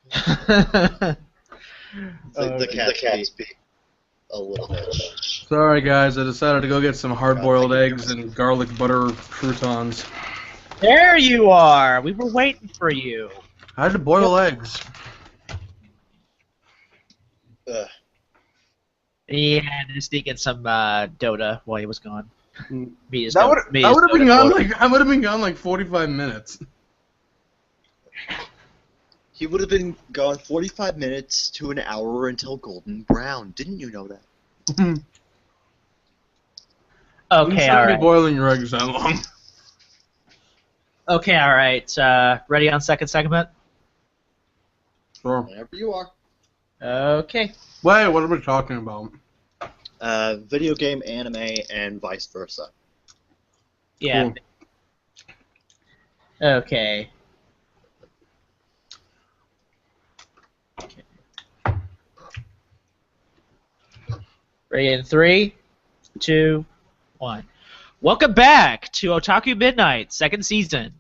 The cat's being a little bitch. Sorry, guys. I decided to go get some hard-boiled eggs and garlic butter croutons. There you are. We were waiting for you. I had to boil eggs. Ugh. He had to sneak in some Dota while he was gone. I would have been gone like 45 minutes. He would have been gone 45 minutes to an hour until golden brown. Didn't you know that? Okay, You shouldn't all be right. boiling your eggs that long. Okay, all right. Ready on second segment? Sure. Whenever you are. Okay. Wait, what are we talking about? Video game, anime, and vice versa. Yeah. Cool. Okay. Ready in 3, 2, 1. Welcome back to Otaku Midnight, second season,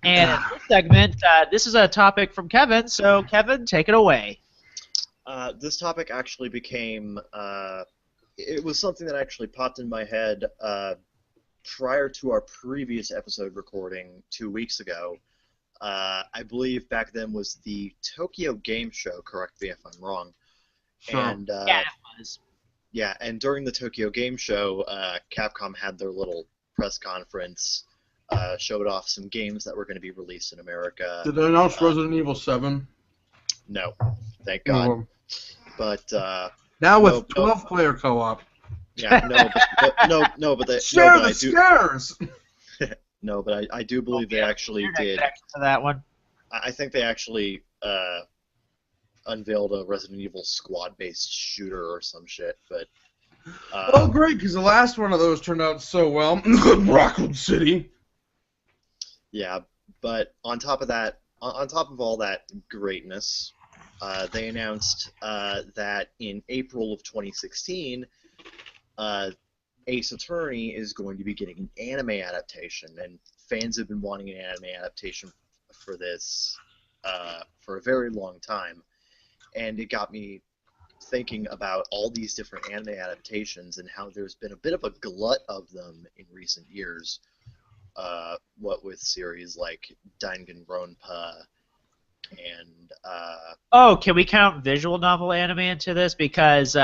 And in this segment, this is a topic from Kevin, so Kevin, take it away. This topic actually became, it was something that actually popped in my head prior to our previous episode recording 2 weeks ago. I believe back then was the Tokyo Game Show, correct me if I'm wrong. Sure. And, Yeah, it was. yeah, and during the Tokyo Game Show, Capcom had their little press conference, showed off some games that were going to be released in America. Did they announce Resident Evil 7? No, thank God. But now with no, 12-player co-op. yeah, but they, Share no, but the scares! No, but I do believe they actually did. To that one. I think they actually unveiled a Resident Evil squad-based shooter or some shit. But oh, great, because the last one of those turned out so well. Raccoon City. Yeah, but on top of that, on top of all that greatness, they announced that in April of 2016, Ace Attorney is going to be getting an anime adaptation, and fans have been wanting an anime adaptation for this for a very long time, and it got me thinking about all these different anime adaptations and how there's been a bit of a glut of them in recent years. What with series like Danganronpa and Oh, can we count visual novel anime into this? Because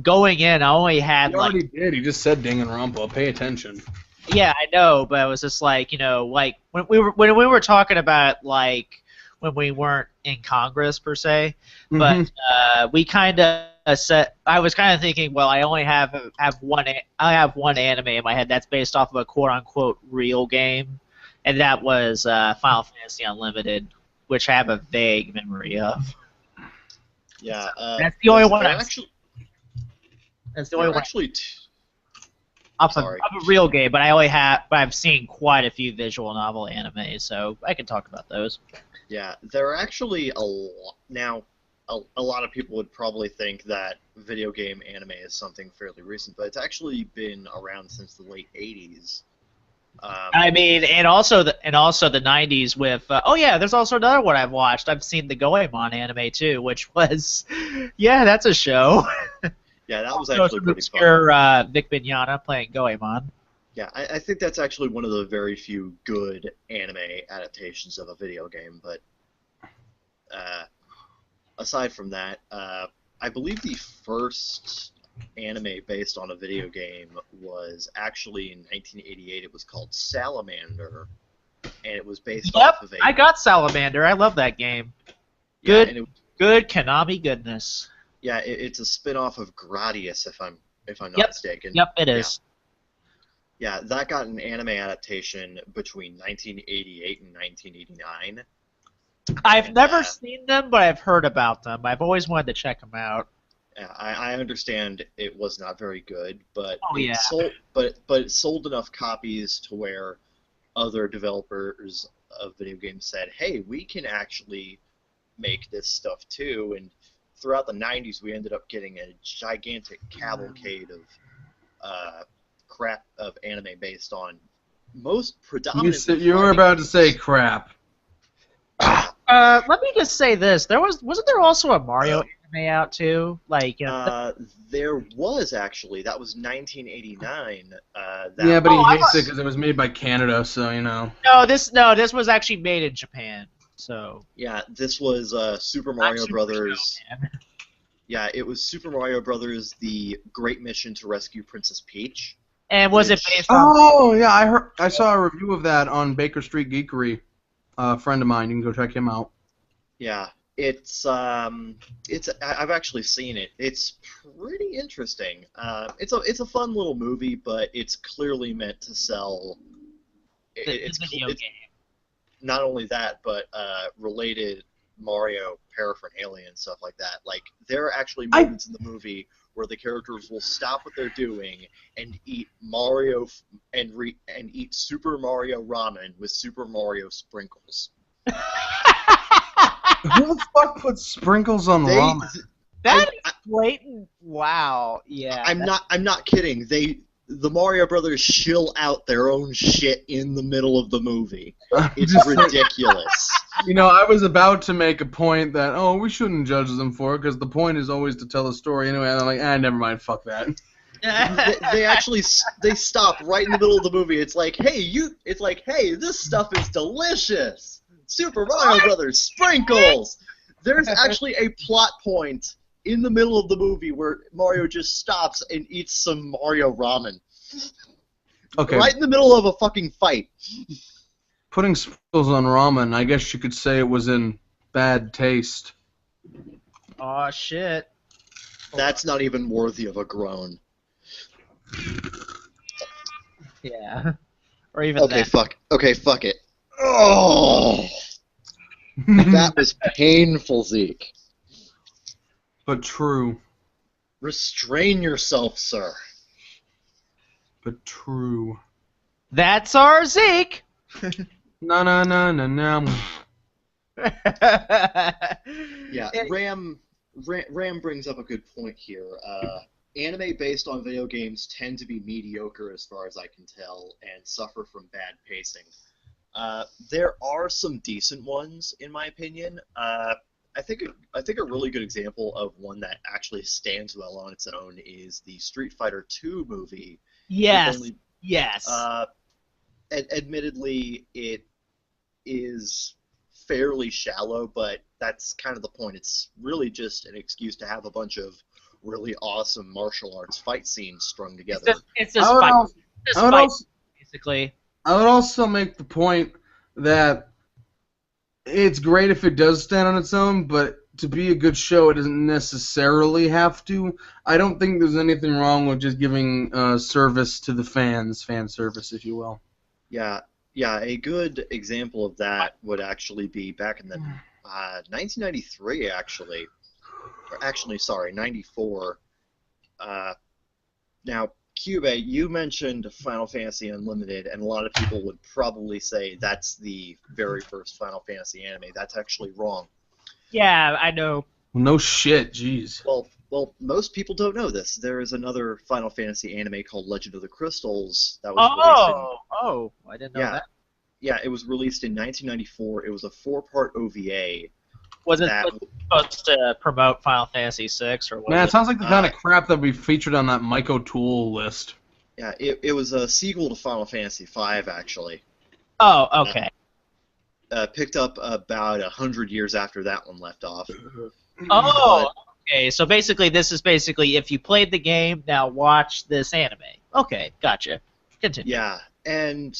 going in, I only had He already did. He just said Danganronpa. Pay attention. Yeah, I know, but it was just like, like when we were talking about like when we weren't in Congress per se, but we kind of set. I was kind of thinking, well, I only have one. I have one anime in my head that's based off of a quote unquote real game, and that was Final Fantasy Unlimited, which I have a vague memory of. yeah, That's the only one. That's the only one. Actually. Off of a real game, but I've seen quite a few visual novel anime, so I can talk about those. Yeah, there are actually a lot of people would probably think that video game anime is something fairly recent, but it's actually been around since the late 80s. I mean, and also the 90s with there's also another one I've watched. I've seen the Goemon anime too, which was that's a show. Yeah, that was actually pretty fun. Vic Mignogna playing Goemon. Yeah, I think that's actually one of the very few good anime adaptations of a video game, but aside from that, I believe the first anime based on a video game was actually in 1988. It was called Salamander, and it was based off of I got Salamander. I love that game. Yeah, Good Konami goodness. Yeah, it's a spin-off of Gradius, if I'm not mistaken. Yep, it is. Yeah, that got an anime adaptation between 1988 and 1989. I've never seen them, but I've heard about them. I've always wanted to check them out. Yeah, I understand it was not very good, but it sold enough copies to where other developers of video games said, "Hey, we can actually make this stuff too." And throughout the 90s, we ended up getting a gigantic cavalcade of crap of anime based on most predominantly. You were about to say crap. Let me just say this: wasn't there also a Mario anime out too? Like, there was actually. That was 1989. Yeah, but he hates it because it was made by Canada, so you know. No, this was actually made in Japan. So yeah, this was Super Mario Brothers. Yeah, it was Super Mario Brothers: The Great Mission to Rescue Princess Peach. And was it based on? Oh yeah, I saw a review of that on Baker Street Geekery. A friend of mine, you can go check him out. Yeah, it's I've actually seen it. It's pretty interesting. It's a fun little movie, but it's clearly meant to sell. It's a video game. Not only that, but related Mario paraphernalia and stuff like that. Like, there are actually moments in the movie where the characters will stop what they're doing and eat Mario and eat Super Mario ramen with Super Mario sprinkles. Who the fuck puts sprinkles on ramen? That is blatant. Wow. Yeah. I'm not kidding. the Mario Brothers shill out their own shit in the middle of the movie. It's Just- ridiculous. I was about to make a point that, we shouldn't judge them for it, because the point is always to tell a story anyway, and I'm like, never mind, fuck that. They actually stop right in the middle of the movie. It's like, hey, this stuff is delicious. Super Mario Brothers sprinkles. There's actually a plot point in the middle of the movie where Mario just stops and eats some Mario ramen. Okay. Right in the middle of a fucking fight. Putting sprinkles on ramen, I guess you could say it was in bad taste. Oh shit. That's not even worthy of a groan. Yeah. Or even Okay, that. fuck it. Oh, that was painful, Zeke. But true. Restrain yourself, sir. But true. That's our Zeke. No. Yeah, Ram brings up a good point here. Anime based on video games tend to be mediocre as far as I can tell and suffer from bad pacing. There are some decent ones, in my opinion. I think a really good example of one that actually stands well on its own is the Street Fighter II movie. Yes. Only, Yes. admittedly, it is fairly shallow, but that's kind of the point. It's really just an excuse to have a bunch of really awesome martial arts fight scenes strung together. It's just fight. Basically. I would also make the point that it's great if it does stand on its own, but to be a good show, it doesn't necessarily have to. I don't think there's anything wrong with just giving service to the fans, fan service, if you will. Yeah, a good example of that would actually be back in the 1993, actually. Or actually, sorry, 94. Now, Cube, you mentioned Final Fantasy Unlimited, and a lot of people would probably say that's the very first Final Fantasy anime. That's actually wrong. Yeah, I know. Well, no shit, jeez. Well, most people don't know this. There is another Final Fantasy anime called Legend of the Crystals that was released I didn't know that. Yeah, it was released in 1994. It was a 4-part OVA. Was it supposed to promote Final Fantasy VI, or was Man, it sounds like the kind of crap that would be featured on that Mike O'Toole list. Yeah, it was a sequel to Final Fantasy V, actually. Oh, okay. Picked up about 100 years after that one left off. Oh, okay. So basically, this is basically if you played the game, now watch this anime. Okay, gotcha. Continue. Yeah, and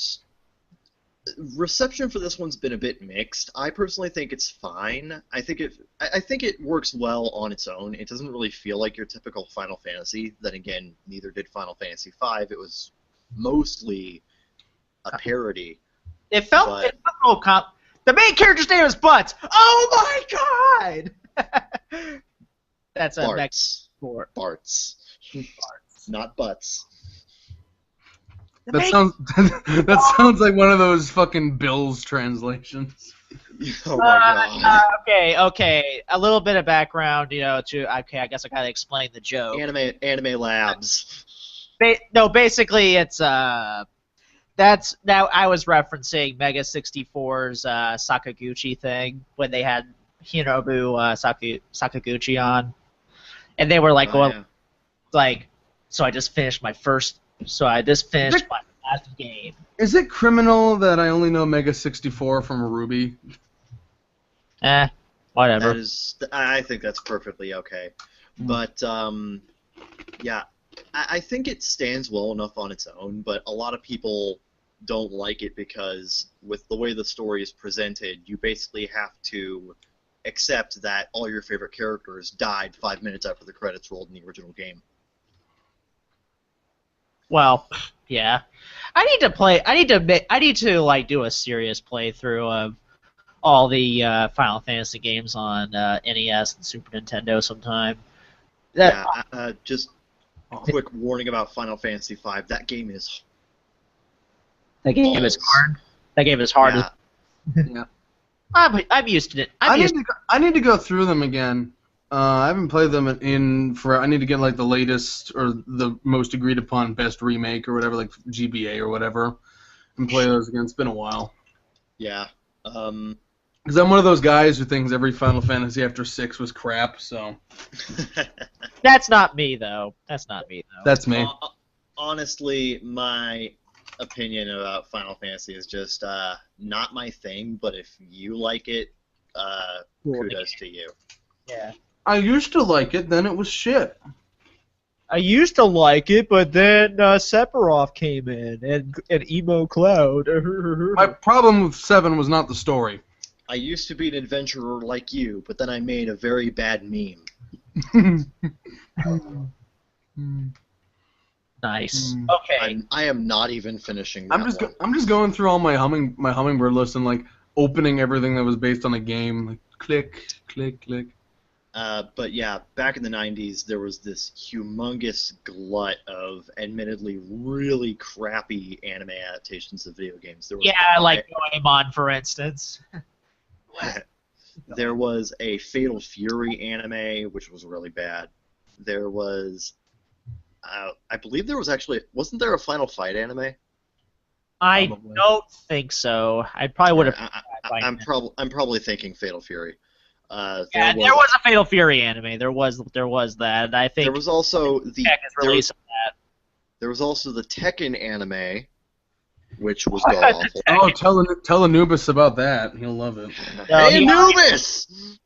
reception for this one's been a bit mixed. I personally think it's fine. I think it works well on its own. It doesn't really feel like your typical Final Fantasy. Then again, neither did Final Fantasy V. It was mostly a parody. It felt a little the main character's name is Butts. Oh my god! That's a Barts. Barts. Not Butts. That sounds like one of those fucking Bills translations. Oh my god. Okay. A little bit of background, I guess I gotta explain the joke. Anime Labs. Basically it's that's now I was referencing Mega 64's Sakaguchi thing when they had Hinobu Sakaguchi on, and they were like so I just finished my last game. Is it criminal that I only know Mega 64 from Ruby? Whatever. I think that's perfectly okay. But yeah, I think it stands well enough on its own, but a lot of people don't like it because with the way the story is presented, you basically have to accept that all your favorite characters died 5 minutes after the credits rolled in the original game. Well, yeah. I need to like do a serious playthrough of all the Final Fantasy games on NES and Super Nintendo sometime. Just a quick warning about Final Fantasy V. That game is That game is hard. That game is hard. Yeah. Yeah. I'm used to it. I need to go through them again. I haven't played them in for. I need to get like the latest or the most agreed upon best remake or whatever, like GBA or whatever, and play those again. It's been a while. Yeah. Because I'm one of those guys who thinks every Final Fantasy after 6 was crap. So That's not me though. That's not me though. that's me. Honestly, my opinion about Final Fantasy is just not my thing. But if you like it, kudos to you. Yeah. I used to like it, then it was shit. I used to like it, but then Sephiroth came in and Emo Cloud. My problem with 7 was not the story. I used to be an adventurer like you, but then I made a very bad meme. Nice. Okay. I am not even finishing that one. I'm just going through all my hummingbird list and like opening everything that was based on a game. Like click, click, click. But yeah, back in the 90s, there was this humongous glut of admittedly really crappy anime adaptations of video games. There was like Goemon, for instance. There was a Fatal Fury anime, which was really bad. There was, I believe there was wasn't there a Final Fight anime? I Probably. don't think so. I probably would have. I'm probably thinking Fatal Fury. There was a Fatal Fury anime. There was that. And I think there was also there was also the Tekken anime, which was god awful. Oh, tell Anubis about that. He'll love it. Hey, Anubis!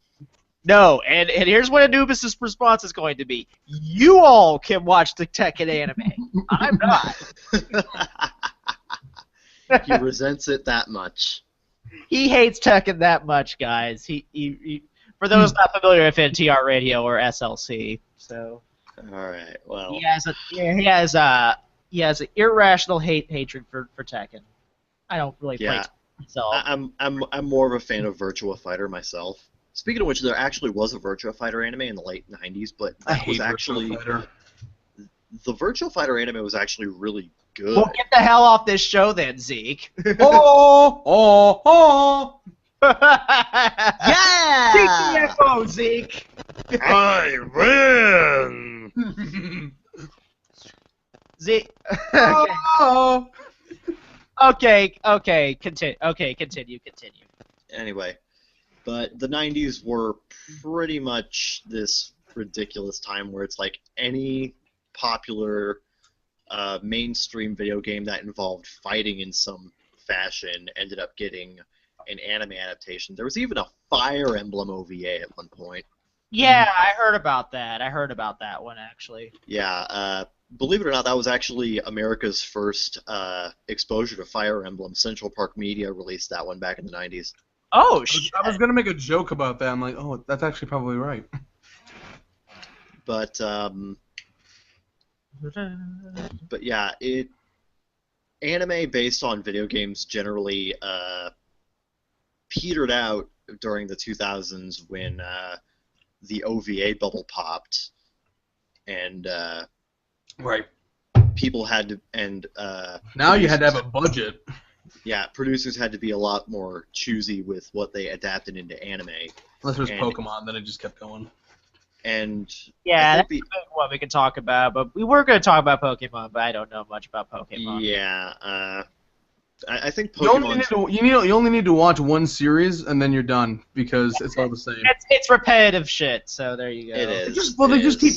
No, and here's what Anubis' response is going to be. You all can watch the Tekken anime. I'm not. He resents it that much. He hates Tekken that much, guys. He for those not familiar with NTR Radio or SLC, so. All right. Well. He has an irrational hatred for Tekken. I don't really play Tekken myself. I'm more of a fan of Virtua Fighter myself. Speaking of which, there actually was a Virtua Fighter anime in the late 90s, but that was actually the Virtua Fighter anime was actually really good. Well, get the hell off this show then, Zeke. Oh! Yeah! TTFO, Zeke! I win! Zeke. Okay, continue. Anyway, but the 90s were pretty much this ridiculous time where it's like any popular mainstream video game that involved fighting in some fashion ended up getting an anime adaptation. There was even a Fire Emblem OVA at one point. Yeah, I heard about that. I heard about that one, actually. Yeah, believe it or not, that was actually America's first exposure to Fire Emblem. Central Park Media released that one back in the 90s. Oh, shit. I was going to make a joke about that. I'm like, oh, that's actually probably right. But yeah, anime based on video games generally petered out during the 2000s when the OVA bubble popped, and right. People had to, and now you had to have a budget. Yeah, producers had to be a lot more choosy with what they adapted into anime. Unless it was Pokemon, then it just kept going. And yeah, that's what we can talk about. But we were going to talk about Pokemon, but I don't know much about Pokemon. Yeah, I think Pokemon. You only need to watch one series and then you're done because it's all the same. It's repetitive shit. So there you go. It is. They just keep.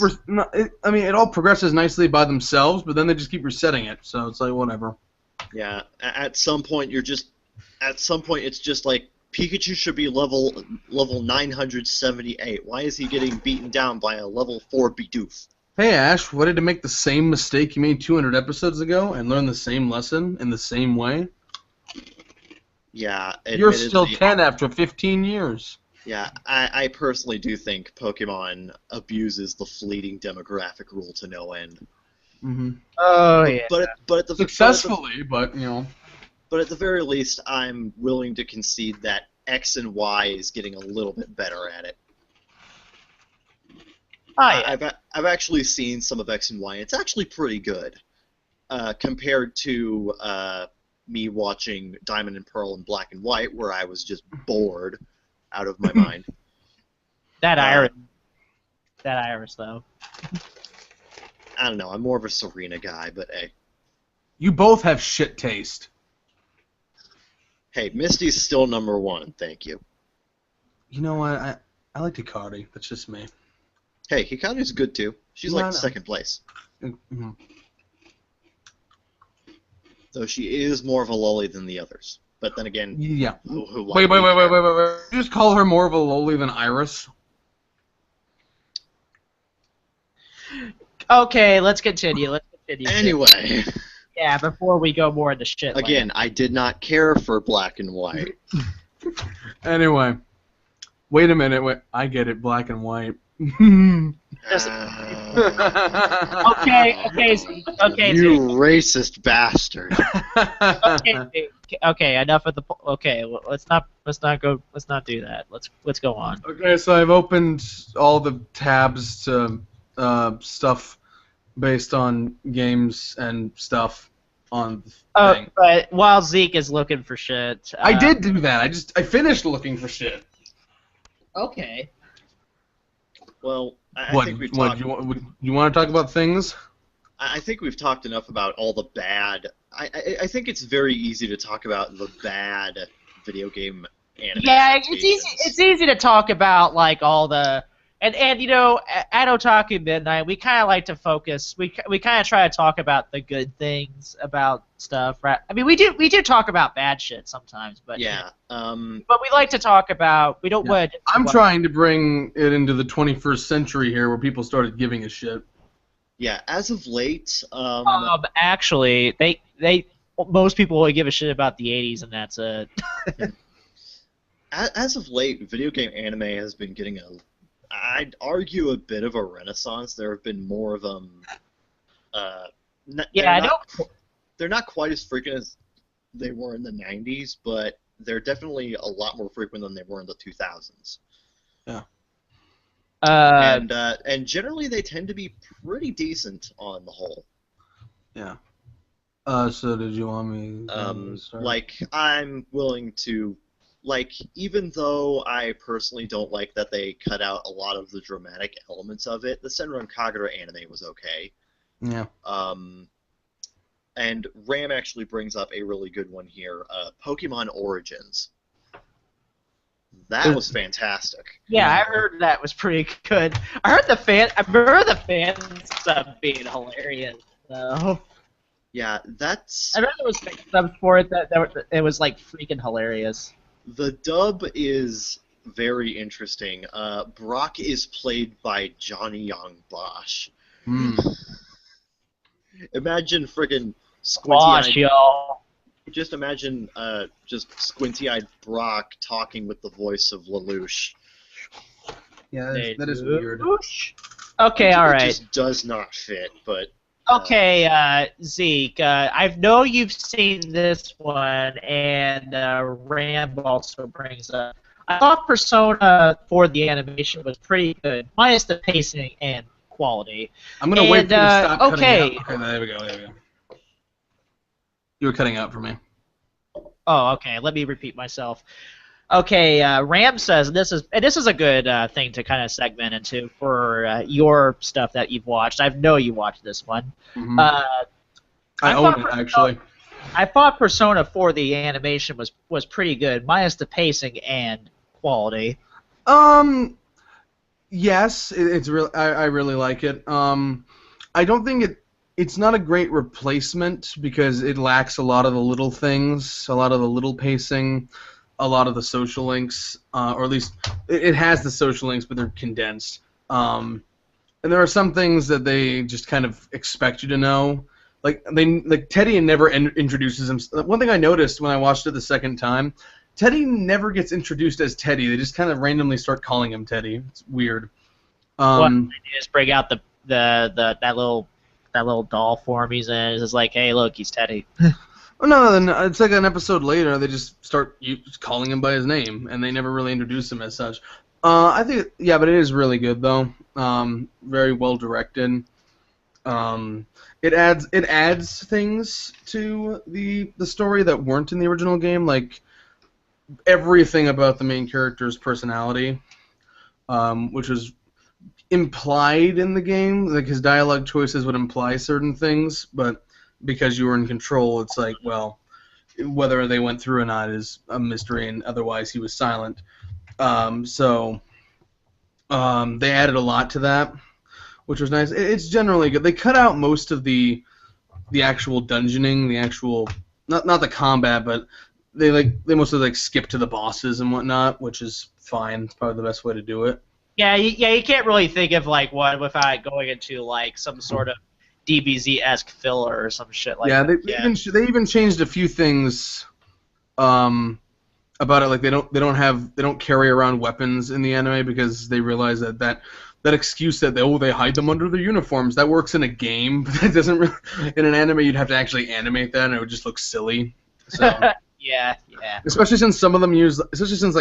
I mean, it all progresses nicely by themselves, but then they just keep resetting it. So it's like whatever. Yeah. At some point, it's just like Pikachu should be level 978. Why is he getting beaten down by a level 4 Bidoof? Hey Ash, ready to make the same mistake you made 200 episodes ago and learn the same lesson in the same way? Yeah, you're still 10 after 15 years. Yeah, I personally do think Pokemon abuses the fleeting demographic rule to no end. Mm-hmm. Oh yeah. But at the successfully, but you know. But at the very least, I'm willing to concede that X and Y is getting a little bit better at it. I've actually seen some of X and Y. It's actually pretty good compared to me watching Diamond and Pearl and Black and White, where I was just bored out of my mind. That irony. that Iris though. I don't know. I'm more of a Serena guy, but hey. You both have shit taste. Hey, Misty's still number 1. Thank you. You know what? I like Hikari. That's just me. Hey, Hikaru's good too. She's No, like no. second place. Mm-hmm. Though she is more of a lolly than the others. But then again, Yeah. who Wait. You just call her more of a loli than Iris? Okay, let's continue. Anyway, Yeah, before we go more into shit. again, I did not care for black and white. Anyway. Wait a minute. Wait. I get it. Black and white. Okay. You racist bastard. Okay. Enough of the. Okay, well, let's not do that. Let's go on. Okay, so I've opened all the tabs to stuff based on games and stuff on the thing. But while Zeke is looking for shit, I did do that. I finished looking for shit. Okay. Well, I think we've talked. You want to talk about things? I think we've talked enough about all the bad. I think it's very easy to talk about the bad video game anime. Yeah, it's easy to talk about like all the and you know at Otaku Midnight we kind of like to focus. We kind of try to talk about the good things about stuff, right? I mean we do talk about bad shit sometimes, but yeah. But we like to talk about. We don't want. I'm trying to bring it into the 21st century here, where people started giving a shit. Yeah, as of late, actually, most people only give a shit about the '80s, and that's it. As of late, video game anime has been getting I'd argue a bit of a renaissance. There have been more of them. They're not quite as frequent as they were in the '90s, but they're definitely a lot more frequent than they were in the 2000s. Yeah. And generally they tend to be pretty decent on the whole. Yeah. So did you want me to start? Like, I'm willing to, like, even though I personally don't like that they cut out a lot of the dramatic elements of it, the Senran Kagura anime was okay. Yeah. And Ram actually brings up a really good one here, Pokemon Origins. That was fantastic. Yeah, I heard that was pretty good. I remember the fan stuff being hilarious, though. Yeah, that's... I remember there was fan subs for it that it was, like, freaking hilarious. The dub is very interesting. Brock is played by Johnny Young Bosch. Imagine friggin' Squash, y'all. Just imagine just squinty-eyed Brock talking with the voice of Lelouch. Yeah, that is weird. Okay, all right. It just does not fit, but... Okay, Zeke, I know you've seen this one, and Ram also brings up. I thought Persona 4 the animation was pretty good, minus the pacing and quality. I'm going to wait for you to stop cutting okay. out. Okay, there we go. You were cutting out for me. Oh, okay. Let me repeat myself. Okay, Ram says this is a good thing to kind of segment into for your stuff that you've watched. I know you watched this one. Mm-hmm. I own it, actually. I thought Persona 4 the animation was pretty good, minus the pacing and quality. Yes, it's really. I really like it. I don't think it's not a great replacement because it lacks a lot of the little things, a lot of the little pacing, a lot of the social links, or at least it has the social links, but they're condensed. And there are some things that they just kind of expect you to know. Like Teddy never introduces himself. One thing I noticed when I watched it the second time, Teddy never gets introduced as Teddy. They just kind of randomly start calling him Teddy. It's weird. They just bring out that little doll form he's in. It's just like, hey, look, he's Teddy. Oh, no, then it's like an episode later, they just start calling him by his name, and they never really introduce him as such. I think, yeah, but it is really good, though. Very well directed. It adds things to the story that weren't in the original game, like everything about the main character's personality, which was implied in the game. Like his dialogue choices would imply certain things, but because you were in control, it's like, well, whether they went through or not is a mystery, and otherwise he was silent. So they added a lot to that, which was nice. It's generally good. They cut out most of the actual dungeoning, the actual not the combat, but they mostly like skip to the bosses and whatnot, which is fine. It's probably the best way to do it. Yeah, you can't really think of like one without going into like some sort of DBZ-esque filler or some shit like that. They even changed a few things about it. Like they don't carry around weapons in the anime because they realize that excuse that they hide them under their uniforms, that works in a game, but that doesn't really, in an anime you'd have to actually animate that and it would just look silly. So yeah. especially since like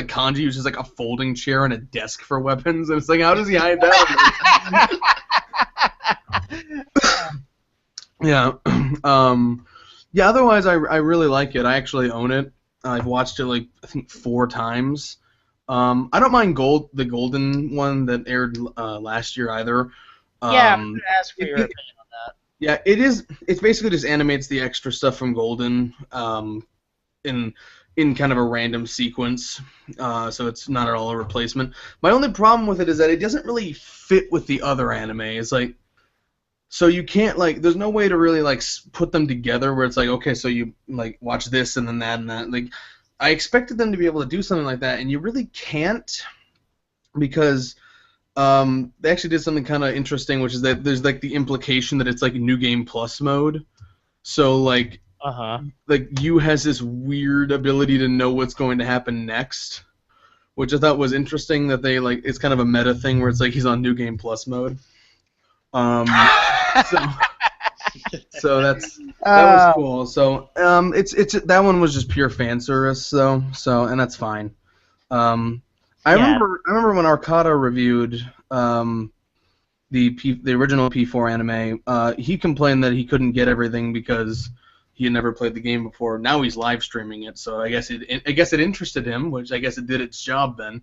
Kanji uses like a folding chair and a desk for weapons, and it's like, how does he hide that? Yeah. Yeah, otherwise I really like it. I actually own it. I've watched it like I think 4 times. I don't mind the Golden one that aired last year either. Yeah, I'm gonna ask for your opinion on that. Yeah, it is. It's basically just animates the extra stuff from Golden in kind of a random sequence, so it's not at all a replacement. My only problem with it is that it doesn't really fit with the other anime. It's like, so you can't like, there's no way to really like put them together where it's like, okay, so you like watch this and then that and that. Like, I expected them to be able to do something like that, and you really can't, because they actually did something kind of interesting, which is that there's like the implication that it's like New Game Plus mode. So like, like Yu has this weird ability to know what's going to happen next, which I thought was interesting. That they like, it's kind of a meta thing where it's like he's on New Game Plus mode. So that was cool. So it's that one was just pure fan service, though. So and that's fine. I remember when Arcata reviewed the original P4 anime. He complained that he couldn't get everything because he had never played the game before. Now he's live streaming it, so I guess it interested him, which I guess it did its job then.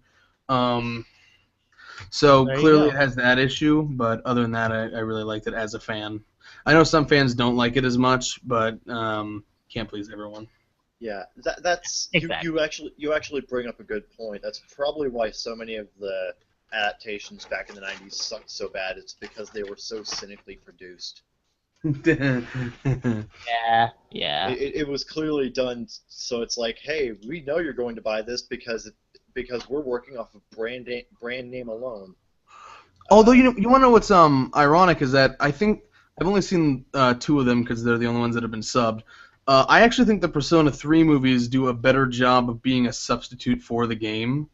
So clearly it has that issue, but other than that, I really liked it as a fan. I know some fans don't like it as much, but can't please everyone. Yeah, that's exactly. You actually bring up a good point. That's probably why so many of the adaptations back in the 90s sucked so bad. It's because they were so cynically produced. Yeah. It was clearly done, so it's like, hey, we know you're going to buy this because we're working off of brand name alone. Although you want to know what's ironic is that I think I've only seen 2 of them because they're the only ones that have been subbed. I actually think the Persona 3 movies do a better job of being a substitute for the game.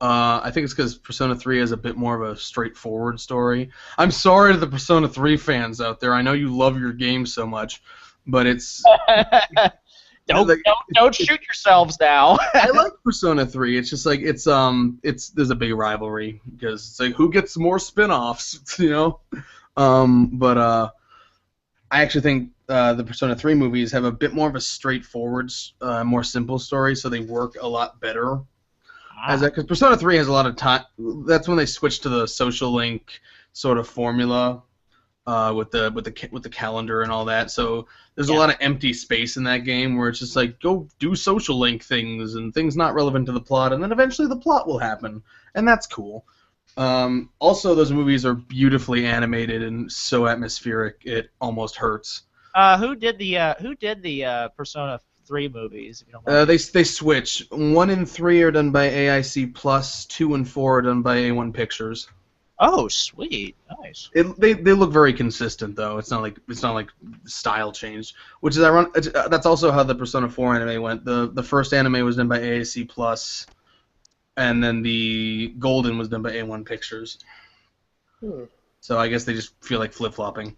I think it's because Persona 3 has a bit more of a straightforward story. I'm sorry to the Persona 3 fans out there. I know you love your game so much, but it's... Don't shoot yourselves now. I like Persona 3. It's just like there's a big rivalry because it's like who gets more spin-offs, you know? But I actually think the Persona 3 movies have a bit more of a straightforward, more simple story, so they work a lot better. Because Persona 3 has a lot of time. That's when they switched to the social link sort of formula with the calendar and all that. So there's a lot of empty space in that game where it's just like, go do social link things and things not relevant to the plot, and then eventually the plot will happen, and that's cool. Also, those movies are beautifully animated and so atmospheric it almost hurts. Who did the Persona 3 movies? If you don't mind. They switch. 1 and 3 are done by AIC Plus. 2 and 4 are done by A1 Pictures. Oh, sweet, nice. They look very consistent though. It's not like style changed, which is ironic. That's also how the Persona 4 anime went. The first anime was done by AIC Plus, and then the Golden was done by A1 Pictures. So I guess they just feel like flip-flopping.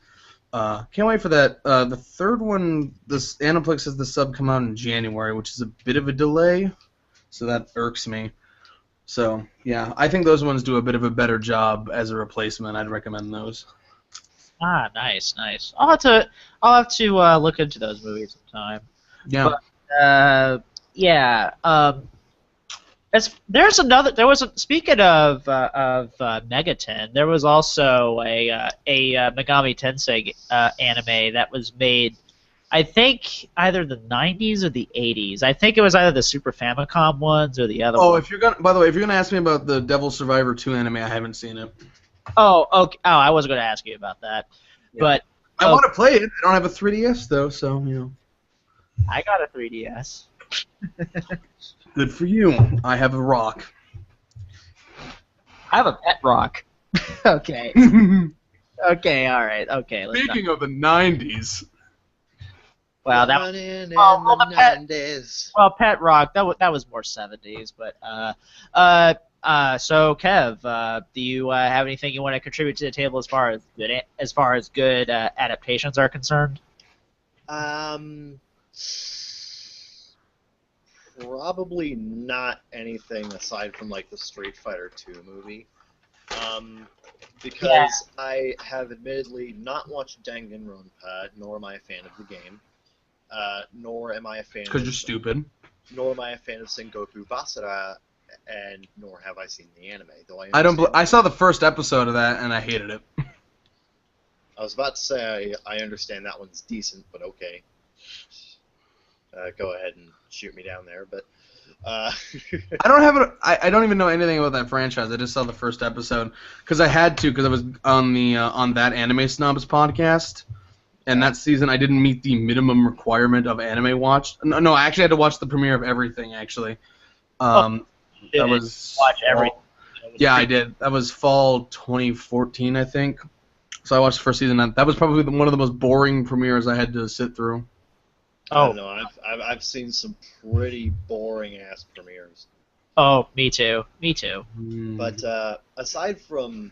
Can't wait for that. The third one, this Aniplex has the sub come out in January, which is a bit of a delay, so that irks me. So yeah, I think those ones do a bit of a better job as a replacement. I'd recommend those. Nice. I'll have to look into those movies sometime. Yeah. But, yeah. Speaking of Megaten, there was also a Megami Tensei anime that was made, I think, either the 90s or the 80s. I think it was either the Super Famicom ones or the other Oh, one. by the way, if you're gonna ask me about the Devil Survivor 2 anime, I haven't seen it. Oh, okay. Oh, I was going to ask you about that, Yeah. but I want to play it. I don't have a 3DS though, so I got a 3DS. Good for you. I have a rock. I have a pet rock. Okay. Okay. All right. Okay. Speaking of the 90s. Well, that Running in well, the the pet- 90s. well, pet rock. That was more 70s, but so Kev, do you have anything you want to contribute to the table as far as good adaptations are concerned? Probably not anything aside from like the Street Fighter 2 movie. Because I have admittedly not watched Danganronpa, nor am I a fan of the game. Nor am I a fan. Because you're stupid. Nor am I a fan of Sengoku Basara, and nor have I seen the anime. Though I saw the first episode of that and I hated it. I was about to say I understand that one's decent, but okay. Go ahead and shoot me down there, but. I don't even know anything about that franchise. I just saw the first episode because I had to because I was on the on that Anime Snobs podcast, and that season I didn't meet the minimum requirement of anime watched. No, I actually had to watch the premiere of everything actually. That was watch everything. Yeah, I did. That was fall 2014, I think. So I watched the first season. That was probably one of the most boring premieres I had to sit through. I don't know. I've seen some pretty boring ass premieres. Oh, me too. Me too. But aside from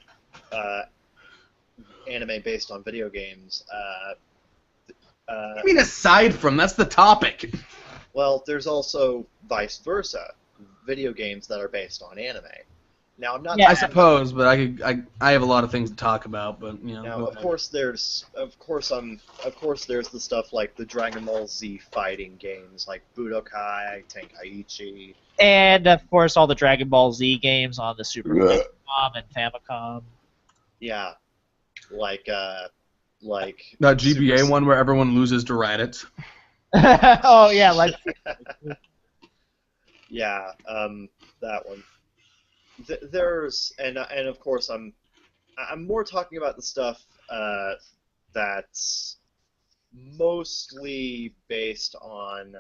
anime based on video games, I mean, aside from that's the topic. Well, there's also vice versa, video games that are based on anime. Now I'm not. Yeah, I suppose, but I have a lot of things to talk about, but you know. Now, of course, there's the stuff like the Dragon Ball Z fighting games, like Budokai, Tenkaichi, and of course all the Dragon Ball Z games on the Super Famicom and Famicom. Yeah, like that GBA one where everyone loses to Raditz. Oh yeah, like yeah, that one. There's and of course I'm more talking about the stuff that's mostly based on.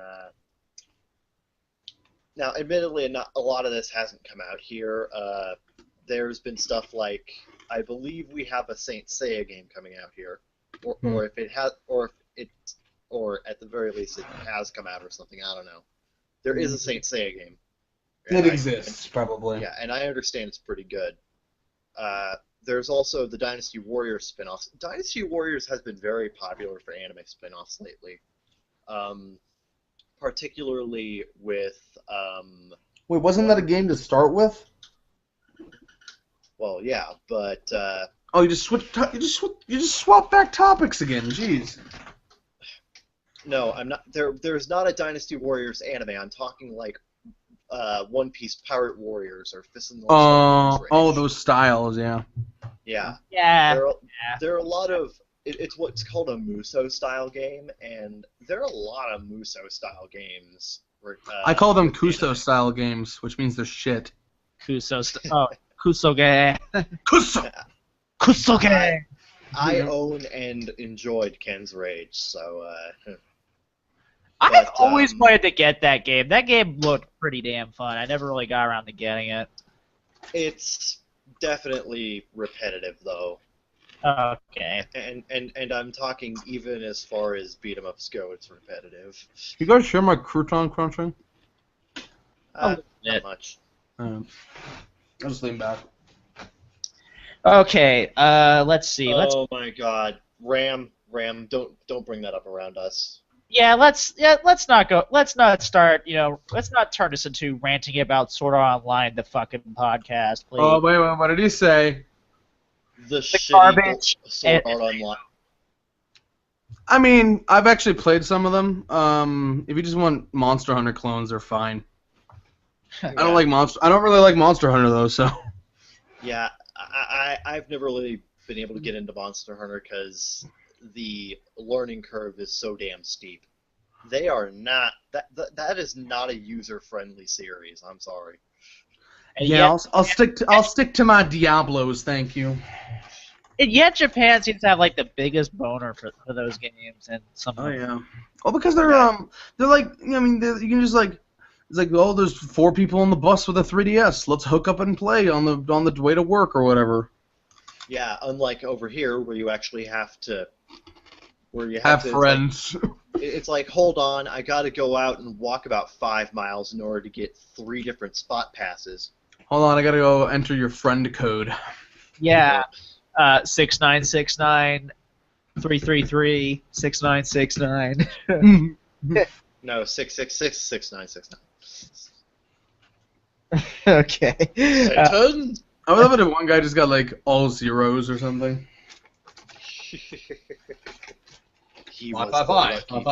Now, admittedly, not a lot of this hasn't come out here. There's been stuff like I believe we have a Saint Seiya game coming out here, or if it has, or at the very least it has come out or something. I don't know. There is a Saint Seiya game. It exists, probably. Yeah, and I understand it's pretty good. There's also the Dynasty Warriors spin-offs. Dynasty Warriors has been very popular for anime spin-offs lately. Particularly with... Wait, wasn't that a game to start with? Well, yeah, but... Oh, you just swap back topics again, jeez. No, I'm not... There's not a Dynasty Warriors anime. I'm talking like One Piece Pirate Warriors or Fist in the Oh, those styles, yeah. Yeah. Yeah. There are a lot of... It's what's called a Muso style game, and there are a lot of Muso style games. I call them Kuso style games, which means they're shit. Kusoge. Kusoge. I own and enjoyed Ken's Rage, so. I've always wanted to get that game. That game looked pretty damn fun. I never really got around to getting it. It's definitely repetitive, though. Okay. And I'm talking even as far as beat 'em ups go, it's repetitive. You guys share my crouton crunching? Not much. I'll just lean back. Okay. Let's see. Oh my God, Ram, don't bring that up around us. Let's not go. Let's not start. Let's not turn this into ranting about Sword Art Online, the fucking podcast, please. Oh wait, what did he say? The shitty garbage Sword Art Online. I mean, I've actually played some of them. If you just want Monster Hunter clones, they're fine. I don't like Monster. I don't really like Monster Hunter though. So Yeah, I've never really been able to get into Monster Hunter because the learning curve is so damn steep. They are not that is not a user-friendly series. I'm sorry. And yeah, yet, I'll stick to my Diablos. Thank you. and yet Japan seems to have like the biggest boner for those games, and some of Oh them. yeah. Well, because they're Yeah. they're like I mean you can just like it's like oh there's 4 people on the bus with a 3DS. Let's hook up and play on the way to work or whatever. Yeah, unlike over here where you actually have to Have it's like friends. it's like hold on, I got to go out and walk about 5 miles in order to get 3 different spot passes. Hold on, I gotta go enter your friend code. Yeah, 6969 333 6969. No, 666 6969. Okay. Satan. I would love it if one guy just got like all zeros or something. He was lucky. He was-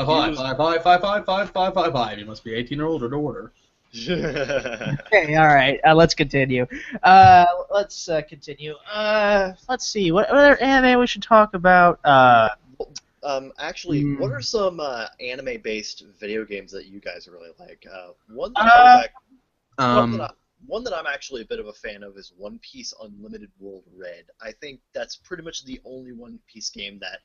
5. You must be 18 or older to order. Okay, all right. Let's continue. Let's continue. Let's see. What other anime we should talk about? Actually, what Hmm. are some anime-based video games that you guys really like? One that I was Um, one that I'm actually a bit of a fan of is One Piece Unlimited World Red. I think that's pretty much the only One Piece game that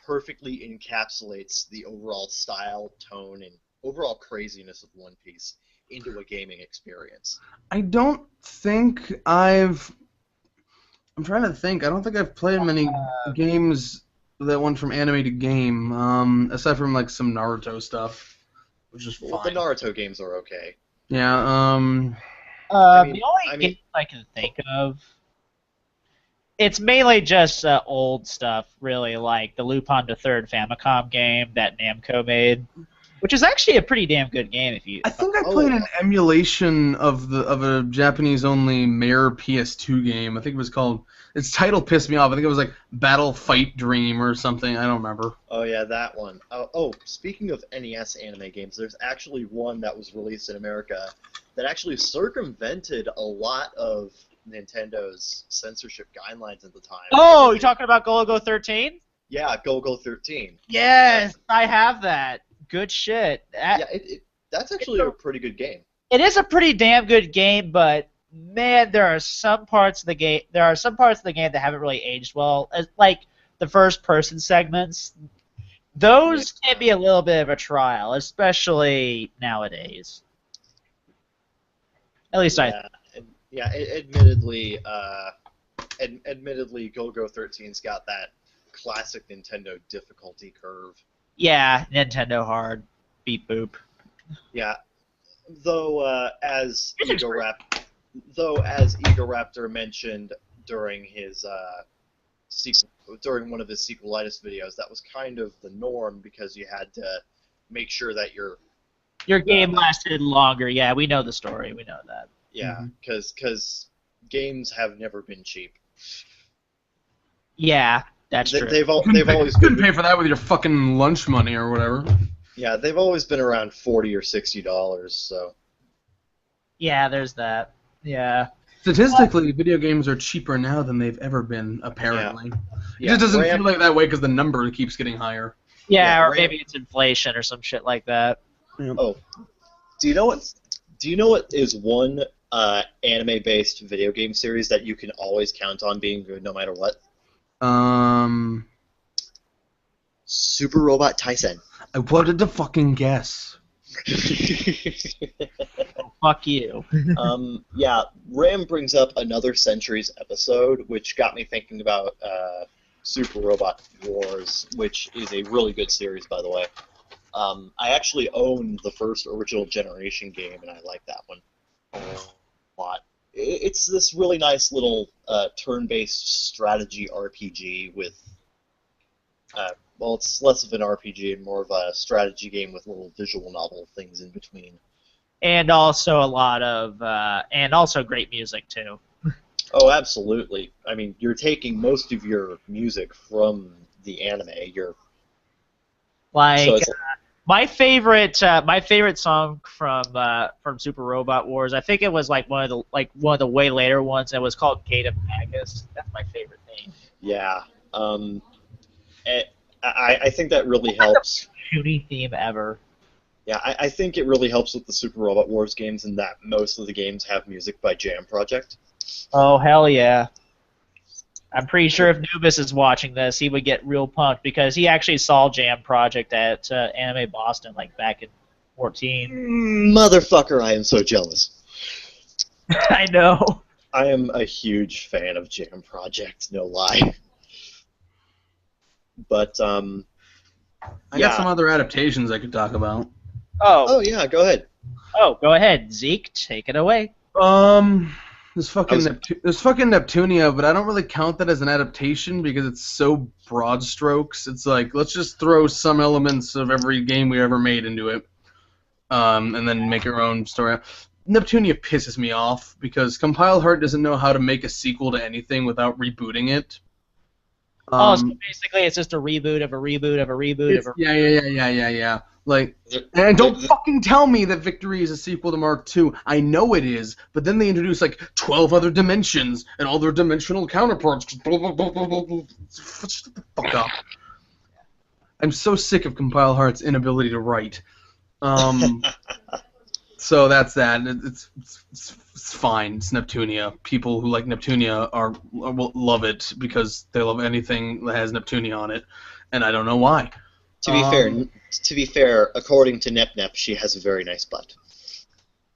perfectly encapsulates the overall style, tone, and overall craziness of One Piece into a gaming experience. I don't think I've. I'm trying to think. I don't think I've played many games that went from anime to game, aside from like some Naruto stuff, which is Well, the fine. Naruto games are okay. Yeah. The only game I can think of, it's mainly just old stuff, really, like the Lupin the Third Famicom game that Namco made, which is actually a pretty damn good game. If you, I think I Oh. played an emulation of a Japanese only Mare PS2 game. I think it was called. Its title pissed me off. I think it was like Battle Fight Dream or something. I don't remember. Oh yeah, that one. Oh, speaking of NES anime games, there's actually one that was released in America that actually circumvented a lot of Nintendo's censorship guidelines at the time. oh, you're talking about Go 13? Yeah, Go 13. Yes, I have that. Good shit. Yeah, that's actually a pretty good game. It is a pretty damn good game, but man, there are some parts of the game. There are some parts of the game that haven't really aged well. Like the first-person segments. Those can be a little bit of a trial, especially nowadays. At least I. Admittedly, Go 13's got that classic Nintendo difficulty curve. Yeah, Nintendo hard. Beep boop. Yeah, though It's Egoraptor mentioned during his during one of his sequelitis videos, that was kind of the norm because you had to make sure that Your game lasted longer. Yeah, we know the story. We know that. yeah, because games have never been cheap. Yeah, that's true. They've Couldn't always couldn't been pay for that with your fucking lunch money or whatever. yeah, they've always been around $40 or $60. So Yeah, there's that. Yeah. Statistically, video games are cheaper now than they've ever been. Apparently, yeah, it just doesn't RAM- feel like that way because the number keeps getting higher. Yeah, Yeah, or maybe it's inflation or some shit like that. Oh, do you know what is one anime-based video game series that you can always count on being good no matter what? Super Robot Tyson. I wanted to fucking guess. Fuck you. Yeah, Ram brings up another Centuries episode, which got me thinking about Super Robot Wars, which is a really good series, by the way. I actually own the first original generation game, and I like that one a lot. It's this really nice little turn-based strategy RPG with, well, it's less of an RPG and more of a strategy game with little visual novel things in between. And also and also great music too. Oh, absolutely. I mean, you're taking most of your music from the anime. Like, So it's My favorite song from Super Robot Wars. I think it was like one of the way later ones. It was called Gate of Magus. That's my favorite thing. Yeah. It, I think that really helps. Shooting theme ever. Yeah, I think it really helps with the Super Robot Wars games in that most of the games have music by Jam Project. Oh hell yeah! I'm pretty sure if Nubis is watching this, he would get real pumped because he actually saw Jam Project at Anime Boston like back in 14. Motherfucker, I am so jealous. I know. I am a huge fan of Jam Project, no lie. But I got some other adaptations I could talk about. Oh yeah, go ahead. Oh, go ahead, Zeke. Take it away. There's fucking Neptunia, but I don't really count that as an adaptation because it's so broad strokes. It's like, let's just throw some elements of every game we ever made into it, and then make our own story. Neptunia pisses me off because Compile Heart doesn't know how to make a sequel to anything without rebooting it. So basically it's just a reboot of a reboot of a reboot of a... Yeah. Like, and don't fucking tell me that Victory is a sequel to Mark II. I know it is, but then they introduce like 12 other dimensions and all their dimensional counterparts. Shut the fuck up. I'm so sick of Compile Heart's inability to write. So that's that. It's fine. It's Neptunia. People who like Neptunia will love it because they love anything that has Neptunia on it, and I don't know why. To be fair, according to Nep, she has a very nice butt.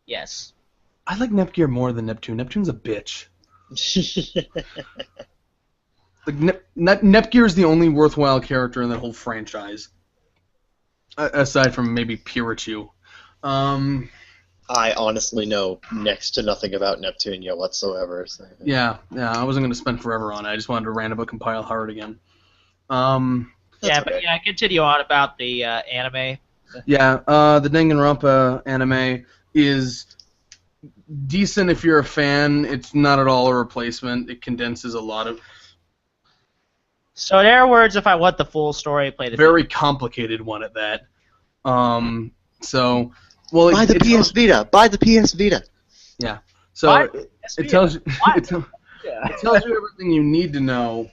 Yes. I like Nepgear more than Neptune. Neptune's a bitch. Like Nepgear is the only worthwhile character in that whole franchise, aside from maybe Pirachu. I honestly know next to nothing about Neptunia whatsoever. So. Yeah, I wasn't going to spend forever on it. I just wanted to rant about Compile Heart again. Continue on about the anime. Yeah, the Danganronpa anime is decent if you're a fan. It's not at all a replacement. It condenses a lot of... So in other words, if I want the full story, play the... Very complicated one at that. Buy the PS Vita. Buy the PS Vita. Yeah. So it tells you it tells you everything you need to know.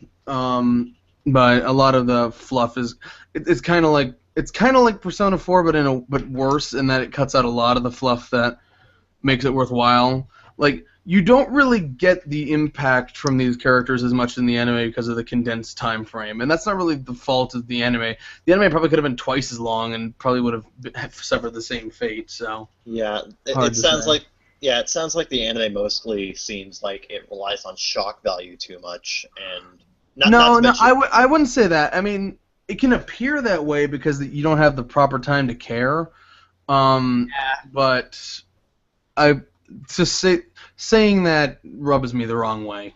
But a lot of the fluff is it's kind of like Persona 4, but worse in that it cuts out a lot of the fluff that makes it worthwhile. Like, you don't really get the impact from these characters as much in the anime because of the condensed time frame, and that's not really the fault of the anime. The anime probably could have been twice as long and probably would have suffered the same fate. So yeah, it sounds like the anime mostly seems like it relies on shock value too much, and I wouldn't say that. I mean, it can appear that way because you don't have the proper time to care. But saying that rubs me the wrong way.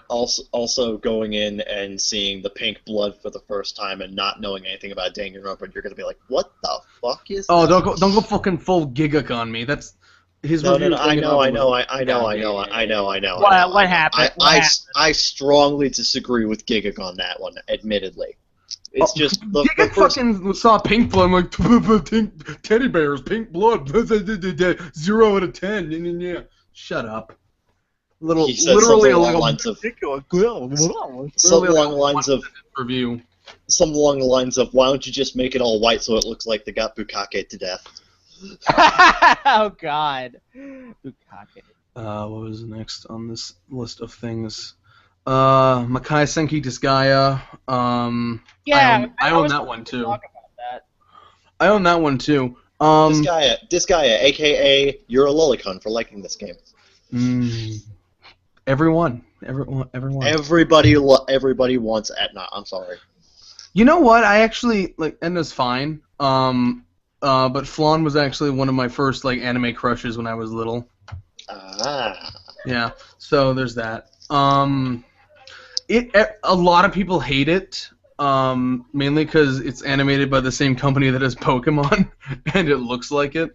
Also going in and seeing the pink blood for the first time and not knowing anything about Danganronpa, you're gonna be like, "What the fuck is?" Oh, don't go fucking full Gigak on me. That's his review. No, I know. What happened? I strongly disagree with Gigak on that one. Admittedly, it's just Gigak fucking saw pink blood. I'm like, teddy bears, pink blood, 0 out of 10. Yeah. Shut up. Literally along the lines of, why don't you just make it all white so it looks like they got Bukake to death? Oh God, Bukake. What was next on this list of things? Makai Senki Disgaea. I own that one too. Talk about that. I own that one too. Disgaea, aka you're a lolicon for liking this game. Everyone. Everybody wants Etna. I'm sorry. You know what? I actually like Etna's fine. But Flan was actually one of my first like anime crushes when I was little. Yeah. So there's that. A lot of people hate it. Mainly because it's animated by the same company that has Pokemon, and it looks like it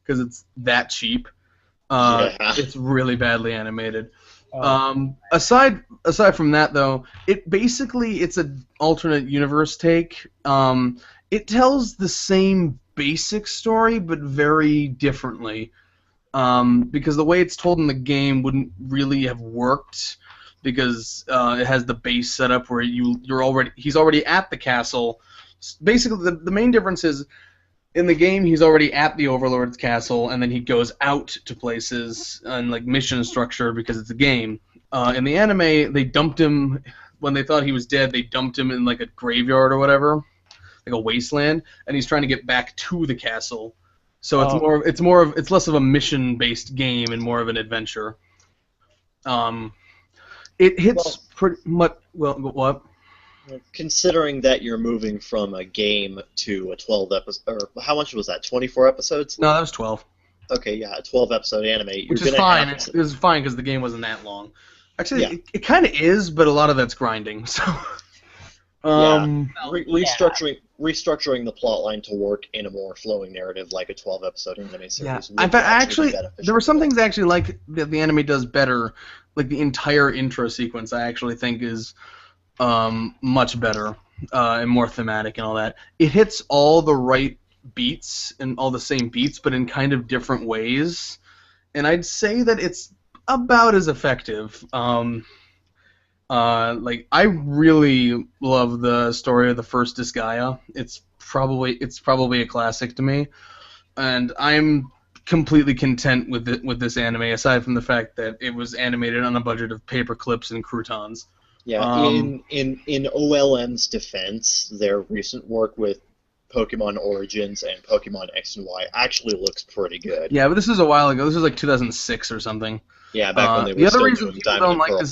because it's that cheap. It's really badly animated. Aside from that, though, it's an alternate universe take. it tells the same basic story, but very differently. Because the way it's told in the game wouldn't really have worked, because it has the base setup where he's already at the castle. Basically, the main difference is in the game he's already at the Overlord's castle, and then he goes out to places and like mission structure because it's a game. In the anime, they dumped him when they thought he was dead. They dumped him in like a graveyard or whatever, like a wasteland, and he's trying to get back to the castle. So it's less of a mission-based game and more of an adventure. It hits pretty much what? Considering that you're moving from a game to a 12 episode, or how much was that? 24 episodes? No, that was 12. Okay, yeah, a 12 episode anime. Which is fine. It was fine because the game wasn't that long. Actually, yeah. it kind of is, but a lot of that's grinding. So, restructuring the plotline to work in a more flowing narrative like a 12 episode anime series. Yeah, in fact, actually, there were some things actually like that the anime does better. Like the entire intro sequence, I actually think is much better and more thematic and all that. It hits all the right beats and all the same beats, but in kind of different ways. And I'd say that it's about as effective. Like I really love the story of the first Disgaea. It's probably a classic to me, and I'm completely content with this anime. Aside from the fact that it was animated on a budget of paper clips and croutons. Yeah, in OLM's defense, their recent work with Pokemon Origins and Pokemon X and Y actually looks pretty good. Yeah, but this is a while ago. This is like 2006 or something. Yeah, back when they were still doing Diamond and Pearl.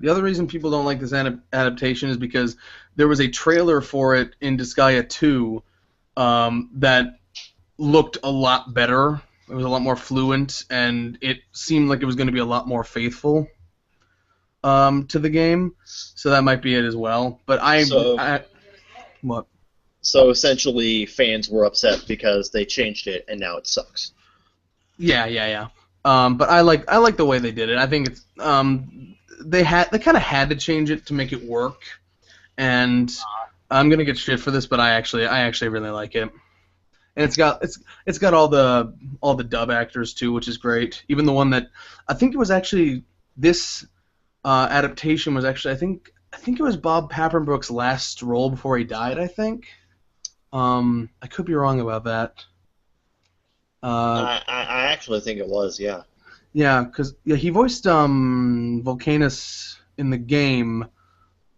The other reason people don't like this adaptation is because there was a trailer for it in Disgaea 2 that looked a lot better. It was a lot more fluent, and it seemed like it was going to be a lot more faithful to the game. So that might be it as well. But what? So essentially, fans were upset because they changed it, and now it sucks. Yeah. But I like the way they did it. I think it's they kind of had to change it to make it work, and I'm gonna get shit for this, but I actually really like it, and it's got all the dub actors too, which is great. Even the one that I think it was actually this adaptation was actually I think it was Bob Pappenbrook's last role before he died. I think. I could be wrong about that. I actually think it was, yeah. Yeah, because he voiced Volcanus in the game,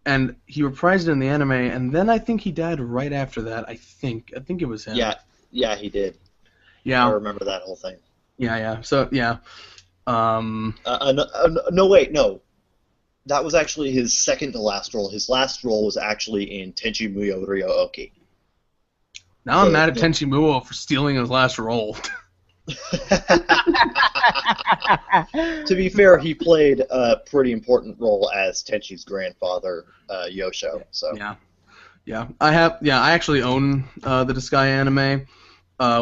and he reprised it in the anime, and then I think he died right after that. I think it was him. Yeah, he did. Yeah, I remember that whole thing. Yeah. So yeah. No, wait, no. That was actually his second to last role. His last role was actually in Tenchi Muyo Ryo-Oki. Now I'm mad at Tenchi Muyo for stealing his last role. To be fair, he played a pretty important role as Tenchi's grandfather, Yosho. So yeah. I actually own the Disgaea anime,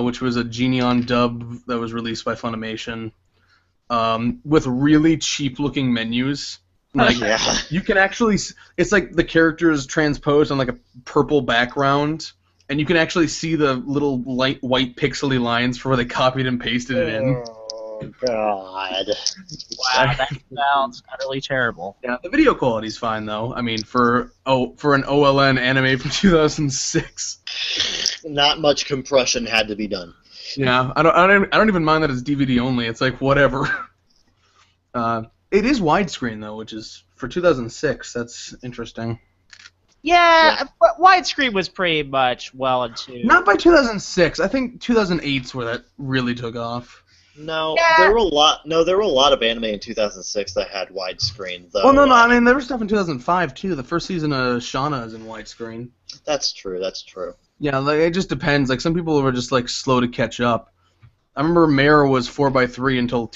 which was a Genion dub that was released by Funimation, with really cheap-looking menus. Like you can actually, it's like the characters transposed on like a purple background. And you can actually see the little light white pixely lines for where they copied and pasted it in. Oh, God. Wow, that sounds utterly terrible. Yeah, the video quality's fine, though. I mean, for an OLN anime from 2006. Not much compression had to be done. Yeah, I don't even mind that it's DVD only. It's like, whatever. It is widescreen, though, which is, for 2006, that's interesting. Yeah, but widescreen was pretty much well into. Not by 2006. I think 2008's where that really took off. No, there were a lot of anime in 2006 that had widescreen, though. Well, no. I mean, there was stuff in 2005 too. The first season of Shauna is in widescreen. That's true. Yeah, like it just depends. Like some people were just like slow to catch up. I remember Mare was 4x3 until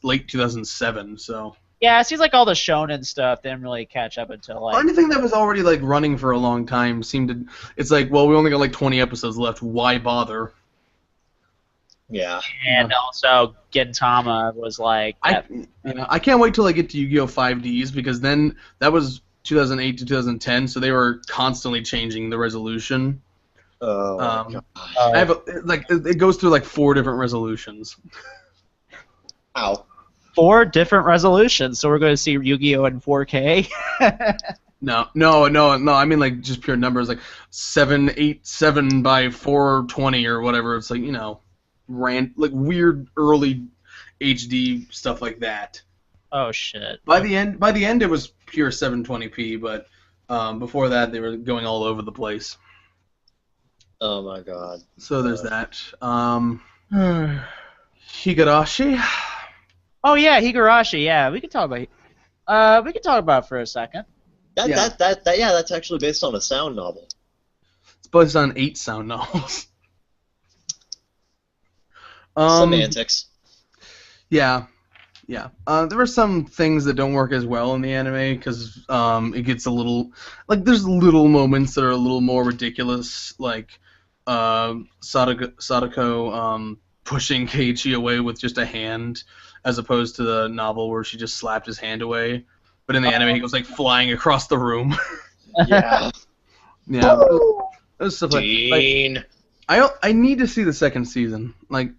late 2007. So. Yeah, it seems like all the shonen stuff didn't really catch up until like. Anything that was already like running for a long time seemed to. It's like, well, we only got like 20 episodes left. Why bother? Yeah. And also, Gintama was like. I can't wait till I get to Yu-Gi-Oh! 5Ds because then that was 2008 to 2010, so they were constantly changing the resolution. Oh my Um, god. I have it goes through like 4 different resolutions. Ow. 4 different resolutions, so we're going to see Yu-Gi-Oh in 4K. No. I mean like just pure numbers, like 787 by 420 or whatever. It's like like weird early HD stuff like that. Oh shit. By the end, it was pure 720p, but before that, they were going all over the place. Oh my god. So there's that. Higurashi. Oh yeah, Higurashi. Yeah, we can talk about. We can talk about it for a second. Yeah. That's actually based on a sound novel. It's based on 8 sound novels. Semantics. Yeah. There were some things that don't work as well in the anime because it gets a little there's little moments that are a little more ridiculous, like Sadako pushing Keiichi away with just a hand, as opposed to the novel where she just slapped his hand away. But in the anime, he goes like flying across the room. Yeah. Yeah. There's stuff Dean. I need to see the second season. Like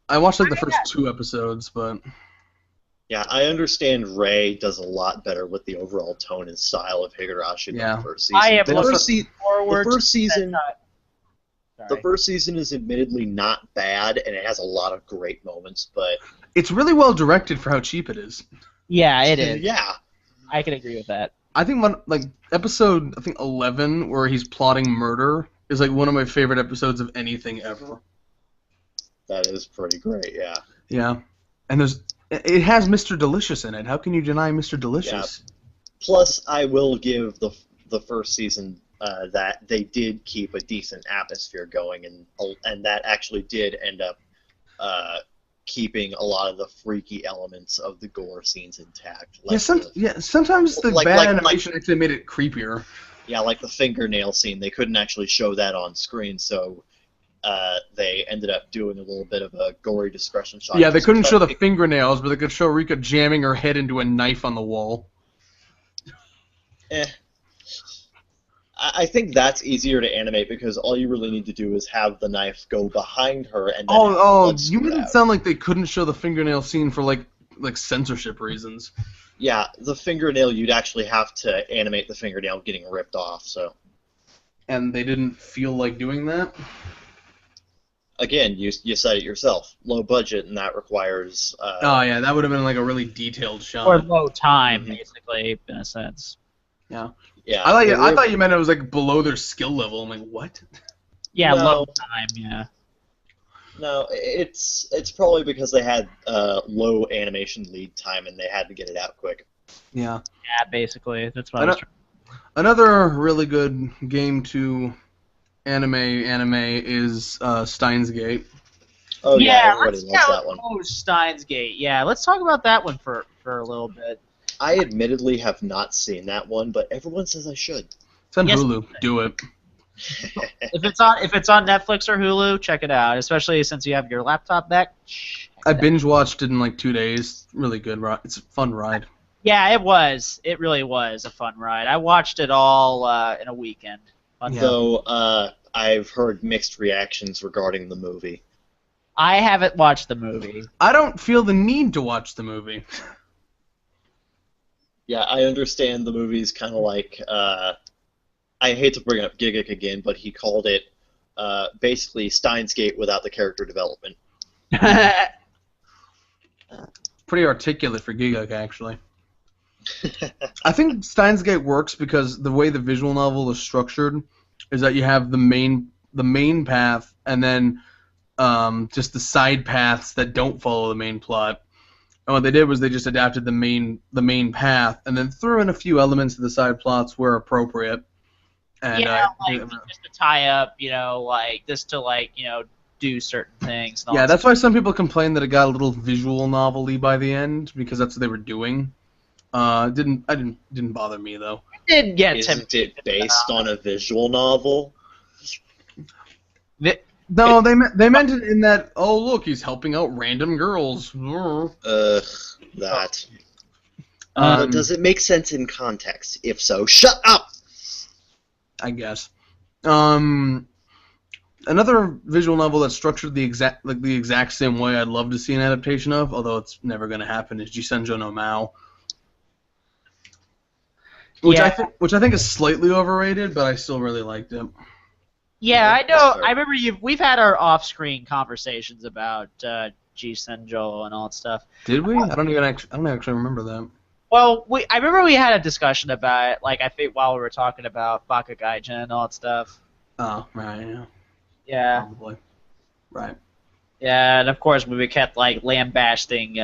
I watched like the first 2 episodes, but. Yeah, I understand Ray does a lot better with the overall tone and style of Higurashi than the first season. I am the looking first forward. the first season. Sorry. The first season is admittedly not bad, and it has a lot of great moments, but It's really well directed for how cheap it is. Yeah, it is. Yeah. I can agree with that. I think episode 11 where he's plotting murder is like one of my favorite episodes of anything ever. That is pretty great, yeah. Yeah. And it has Mr. Delicious in it. How can you deny Mr. Delicious? Yeah. Plus, I will give the first season that they did keep a decent atmosphere going, and that actually did end up keeping a lot of the freaky elements of the gore scenes intact. Like sometimes the bad animation actually made it creepier. Yeah, like the fingernail scene, they couldn't actually show that on screen, so they ended up doing a little bit of a gory discretion shot. Yeah, they couldn't show the fingernails, but they could show Rika jamming her head into a knife on the wall. I think that's easier to animate because all you really need to do is have the knife go behind her and then you made it sound like they couldn't show the fingernail scene for like censorship reasons. Yeah, the fingernail, you'd actually have to animate the fingernail getting ripped off, so. And they didn't feel like doing that? Again, you said it yourself. Low budget, and that requires... yeah, that would have been like a really detailed shot. Or low time, basically, in a sense. Yeah. Yeah. I thought you meant it was like below their skill level. I'm like, what? Yeah, low time, yeah. No, it's probably because they had low animation lead time and they had to get it out quick. Yeah. Yeah, basically. That's what I was trying. Another really good game to anime is Steins Gate. Oh yeah, everybody loves that one. Oh, Steins Gate. Yeah, let's talk about that one for a little bit. I admittedly have not seen that one, but everyone says I should. It's on Hulu. Do it. If it's on Netflix or Hulu, check it out. Especially since you have your laptop back. I binge watched it in like 2 days. Really good. It's a fun ride. Yeah, it was. It really was a fun ride. I watched it all in a weekend. Though I've heard mixed reactions regarding the movie. I haven't watched the movie. I don't feel the need to watch the movie. Yeah, I understand the movie's kind of like, I hate to bring up Gigak again, but he called it basically Steins Gate without the character development. Pretty articulate for Gigak, actually. I think Steins Gate works because the way the visual novel is structured is that you have the main path and then just the side paths that don't follow the main plot. And what they did was they just adapted the main path and then threw in a few elements of the side plots where appropriate. And, just to tie up, just to do certain things. Yeah, that's why some people complain that it got a little visual novel-y by the end because that's what they were doing. Didn't bother me though. It did get Isn't it based on a visual novel? No, they meant it in that. Oh, look, he's helping out random girls. That. Does it make sense in context? If so, shut up. I guess. Another visual novel that's structured the exact same way I'd love to see an adaptation of, although it's never going to happen, is Jisenjo no Mao, which Yeah. I think is slightly overrated, but I still really liked it. Yeah, I That's know. fair. I remember we've had our off-screen conversations about G Senjo and all that stuff. Did we? I don't actually remember that. Well, I remember we had a discussion about it, like I think while we were talking about Bakugaijin and all that stuff. Oh, right, yeah, Yeah. probably. Right. Yeah, and of course we kept like lambasting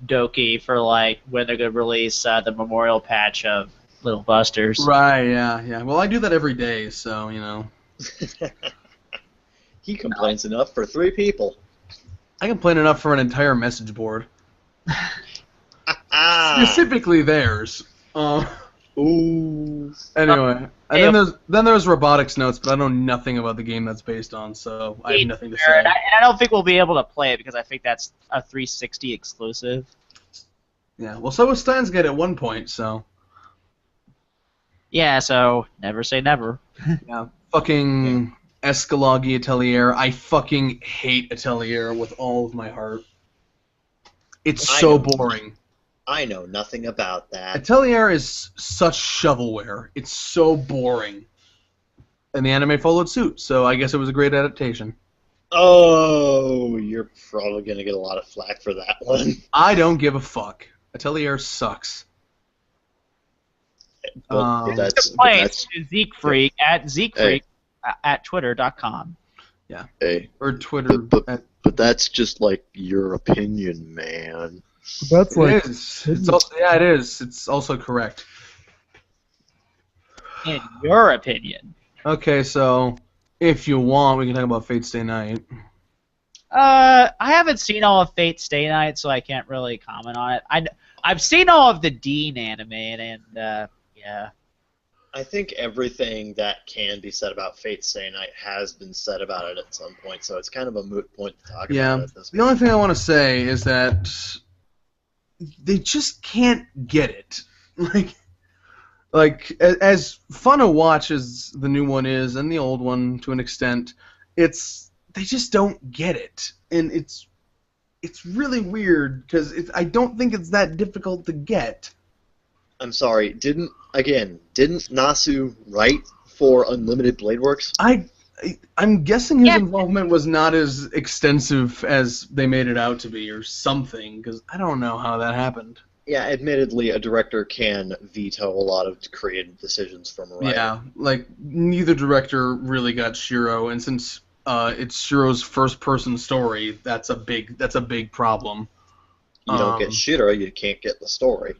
Doki for like when they're gonna release the memorial patch of Little Busters. Right, yeah. Well, I do that every day, so, you know. He complains enough for 3 people. I complain enough for an entire message board. Ah. Specifically theirs. Ooh. Anyway, and then there's robotics notes, but I know nothing about the game that's based on, so I have nothing to say. And I don't think we'll be able to play it because I think that's a 360 exclusive. Yeah, well, so was Steins Gate at one point, so. Yeah, so never say never. Yeah, fucking Escalagi Atelier. I fucking hate Atelier with all of my heart. It's so boring. I know nothing about that. Atelier is such shovelware. It's so boring. And the anime followed suit, so I guess it was a great adaptation. Oh, you're probably gonna get a lot of flack for that one. I don't give a fuck. Atelier sucks. That's Zeke Freak at ZekeFreak at twitter.com. Yeah. Hey, or Twitter. But that's just like your opinion, man. That's like it is. It is. It's also correct. In your opinion. Okay, so if you want, we can talk about Fate Stay Night. I haven't seen all of Fate Stay Night, so I can't really comment on it. I've seen all of the Dean anime, and yeah. I think everything that can be said about Fate Stay Night has been said about it at some point, so it's kind of a moot point to talk about it at this point. The only thing I want to say is that they just can't get it. Like as fun a watch as the new one is, and the old one to an extent, they just don't get it, and it's really weird because I don't think it's that difficult to get. I'm sorry, didn't Nasu write for Unlimited Blade Works? I'm guessing his involvement was not as extensive as they made it out to be, or something, because I don't know how that happened. Yeah, admittedly, a director can veto a lot of creative decisions from a writer. Yeah, like neither director really got Shiro, and since it's Shiro's first-person story, that's a big problem. You don't get Shiro, you can't get the story.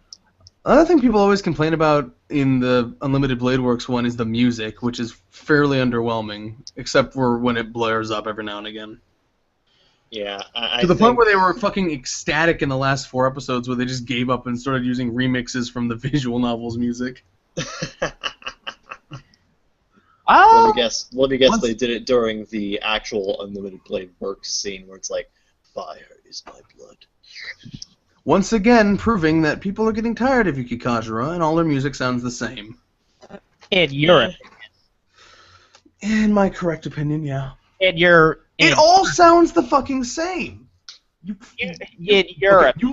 Another thing people always complain about in the Unlimited Blade Works one is the music, which is fairly underwhelming, except for when it blares up every now and again. Yeah, to the point where they were fucking ecstatic in the last 4 episodes, where they just gave up and started using remixes from the visual novel's music. Let me guess they did it during the actual Unlimited Blade Works scene where it's like, fire is my blood. Once again, proving that people are getting tired of Yuki Kajira, and all their music sounds the same. In your opinion. In my correct opinion, yeah. It all sounds the fucking same. You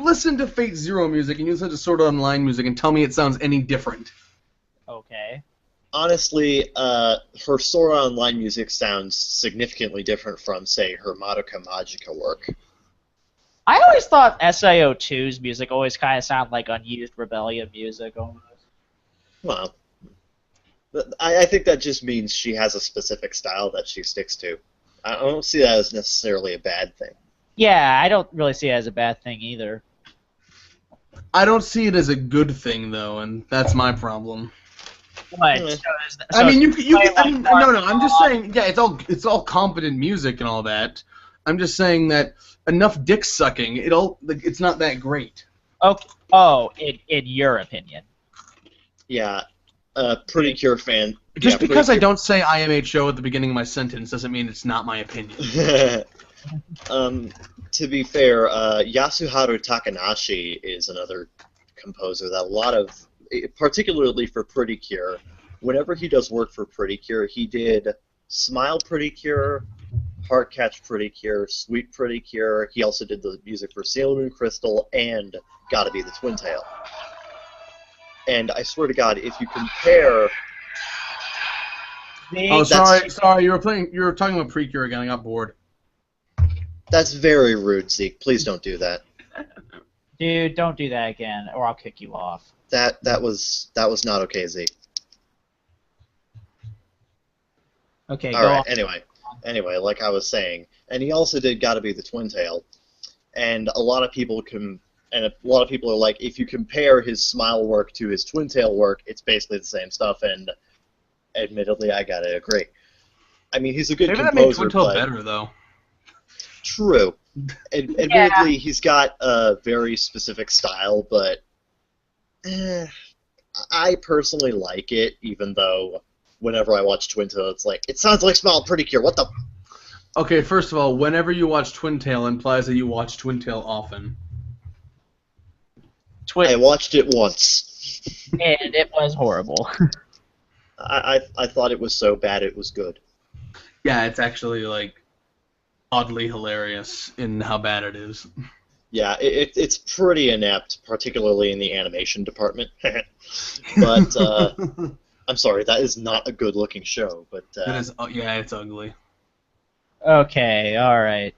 listen to Fate Zero music, and you listen to Sword Art Online music, and tell me it sounds any different. Okay. Honestly, her Sword Art Online music sounds significantly different from, say, her Madoka Magica work. I always thought SIO2's music always kind of sounded like unused Rebellion music almost. Well, I think that just means she has a specific style that she sticks to. I don't see that as necessarily a bad thing. Yeah, I don't really see it as a bad thing either. I don't see it as a good thing, though, and that's my problem. What? No, I'm just saying, yeah, it's all competent music and all that. I'm just saying that enough dick sucking, it's not that great. Okay. Oh, in your opinion. Yeah, Pretty Cure fan. Just because I don't say IMHO at the beginning of my sentence doesn't mean it's not my opinion. To be fair, Yasuharu Takanashi is another composer that a lot of, particularly for Pretty Cure, whenever he does work for Pretty Cure, he did Smile Pretty Cure, Heart Catch Pretty Cure, Sweet Pretty Cure. He also did the music for Sailor Moon Crystal and Gotta Be the Twin Tail. And I swear to God, if you compare... Oh, sorry, you were talking about Precure again. I got bored. That's very rude, Zeke. Please don't do that. Dude, don't do that again, or I'll kick you off. That was not okay, Zeke. Okay, All go right. on. Anyway, like I was saying, and he also did Gotta Be the Twin Tail, and a lot of people are like, if you compare his Smile work to his Twin Tail work, it's basically the same stuff, and admittedly, I gotta agree. I mean, he's a good Maybe composer, that made Twin Tail but better though. true. Admittedly, he's got a very specific style, but I personally like it, even though whenever I watch Twin Tail, it's like, it sounds like Smile Pretty Cure. What the? Okay, first of all, whenever you watch Twin Tail implies that you watch Twin Tail often. I watched it once. And it was horrible. I thought it was so bad it was good. Yeah, it's actually, like, oddly hilarious in how bad it is. Yeah, it's pretty inept, particularly in the animation department. But, I'm sorry, that is not a good-looking show, but... It is, yeah, it's ugly. Okay, alright.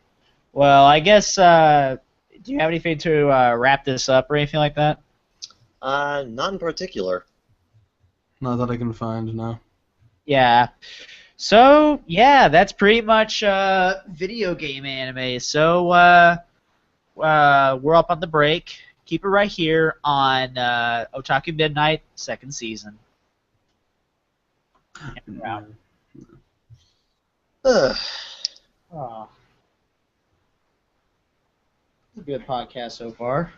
Well, I guess, do you have anything to wrap this up or anything like that? Not in particular. Not that I can find, no. Yeah. So, yeah, that's pretty much video game anime. So, we're up on the break. Keep it right here on Otaku Midnight, second season. Oh. It's a good podcast so far.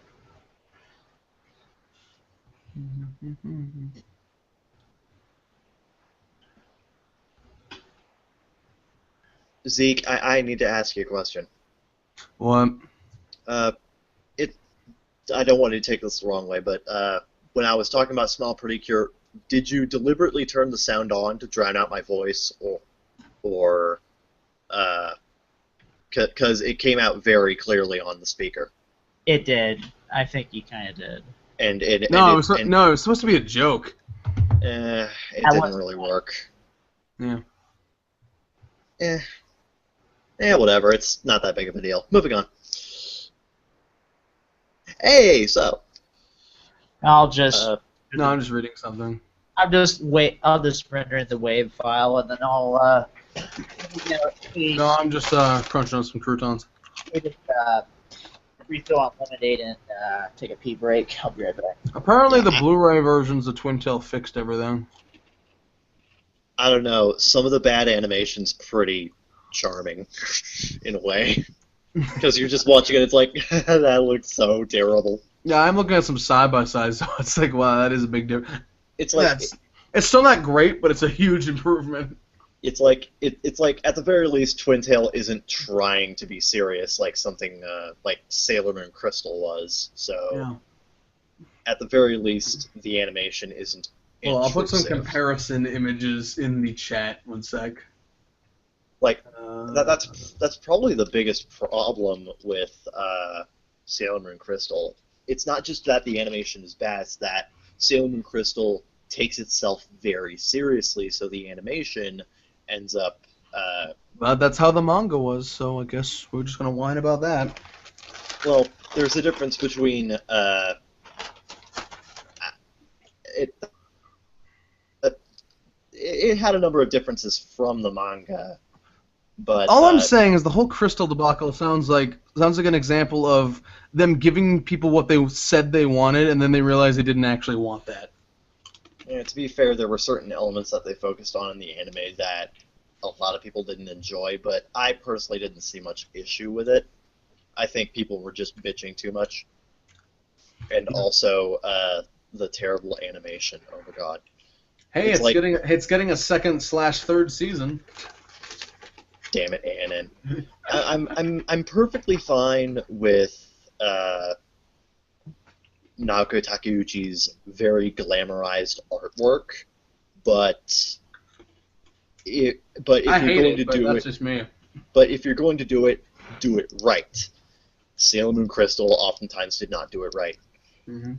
Zeke, I need to ask you a question. What? I don't want you to take this the wrong way, but when I was talking about Smile Pretty Cure, did you deliberately turn the sound on to drown out my voice, or because it came out very clearly on the speaker? It did. I think you kind of did. It was supposed to be a joke. It didn't really work. Yeah. Whatever. It's not that big of a deal. Moving on. Hey, so. I'll just. No, I'm just reading something. I'll just render in the wave file, and then I'll. No, I'm just crunching on some croutons. Just refill on lemonade and take a pee break. I'll be right back. Apparently, the Blu-ray versions of Twin Tail fixed everything. I don't know. Some of the bad animation's pretty charming, in a way. Because you're just watching it, it's like, that looks so terrible. Yeah, I'm looking at some side-by-sides, so it's like, wow, that is a big difference. It's like... it's still not great, but it's a huge improvement. It's like, at the very least, Twin Tail isn't trying to be serious like something like Sailor Moon Crystal was, so... Yeah. At the very least, the animation isn't Well, I'll put some intrusive. comparison images in the chat, one sec. Like, that's probably the biggest problem with Sailor Moon Crystal. It's not just that the animation is bad, it's that Sailor Moon Crystal takes itself very seriously, so the animation ends up... But that's how the manga was, so I guess we're just going to whine about that. Well, there's a difference between... It had a number of differences from the manga, but all I'm saying is the whole Crystal debacle sounds like an example of them giving people what they said they wanted, and then they realized they didn't actually want that. Yeah, to be fair, there were certain elements that they focused on in the anime that a lot of people didn't enjoy, but I personally didn't see much issue with it. I think people were just bitching too much, and also the terrible animation. Oh my god. Hey, it's getting a second/third season. Damn it, Annan. I'm perfectly fine with Naoko Takeuchi's very glamorized artwork, but if you're going to do that's it, just me. But if you're going to do it right. Sailor Moon Crystal oftentimes did not do it right. Mm-hmm.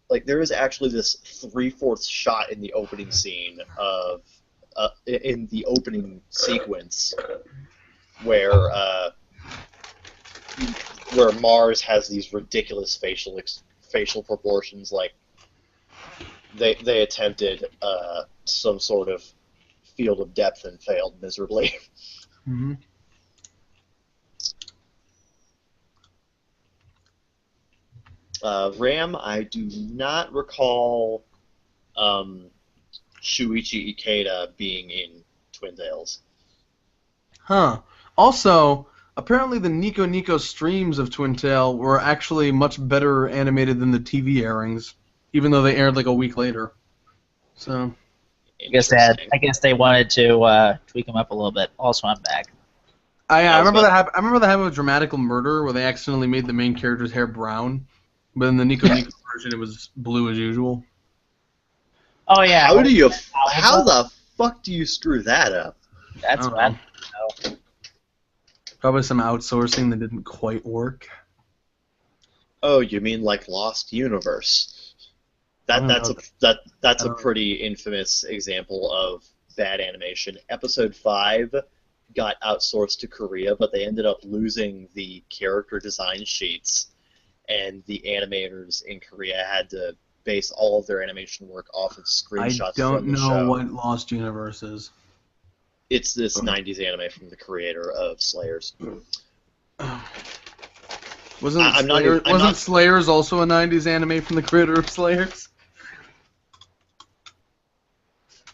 Like, there is actually this 3/4 shot in the opening scene of in the opening sequence where Mars has these ridiculous facial proportions. Like, they attempted some sort of field of depth and failed miserably. Mm-hmm. Ram, I do not recall Shuichi Ikeda being in Twin Tales. Huh. Also, apparently the Nico Nico streams of Twin Tail were actually much better animated than the TV airings, even though they aired like a week later. So. I guess they wanted to tweak them up a little bit. Also, I'm back. I remember that happened with Dramatical Murder, where they accidentally made the main character's hair brown, but in the Nico Nico version it was blue as usual. Oh yeah. How the fuck do you screw that up? That's what I don't know. Probably some outsourcing that didn't quite work. Oh, you mean like Lost Universe? That's a pretty infamous example of bad animation. Episode 5 got outsourced to Korea, but they ended up losing the character design sheets, and the animators in Korea had to base all of their animation work off of screenshots from the show. I don't know what Lost Universe is. It's this 90s anime from the creator of Slayers. Wasn't Slayers also a 90s anime from the creator of Slayers?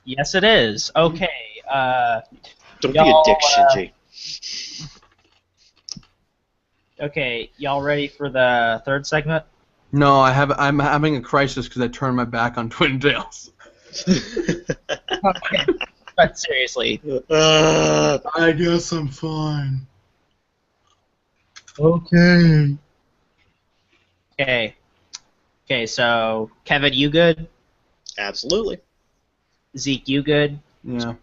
Yes, it is. Okay. Don't be a dick, Shinji. Okay, y'all ready for the third segment? No, I'm having a crisis because I turned my back on Twin Tails. Okay. But seriously. I guess I'm fine. Okay. Okay, so Kevin, you good? Absolutely. Zeke, you good? Yeah.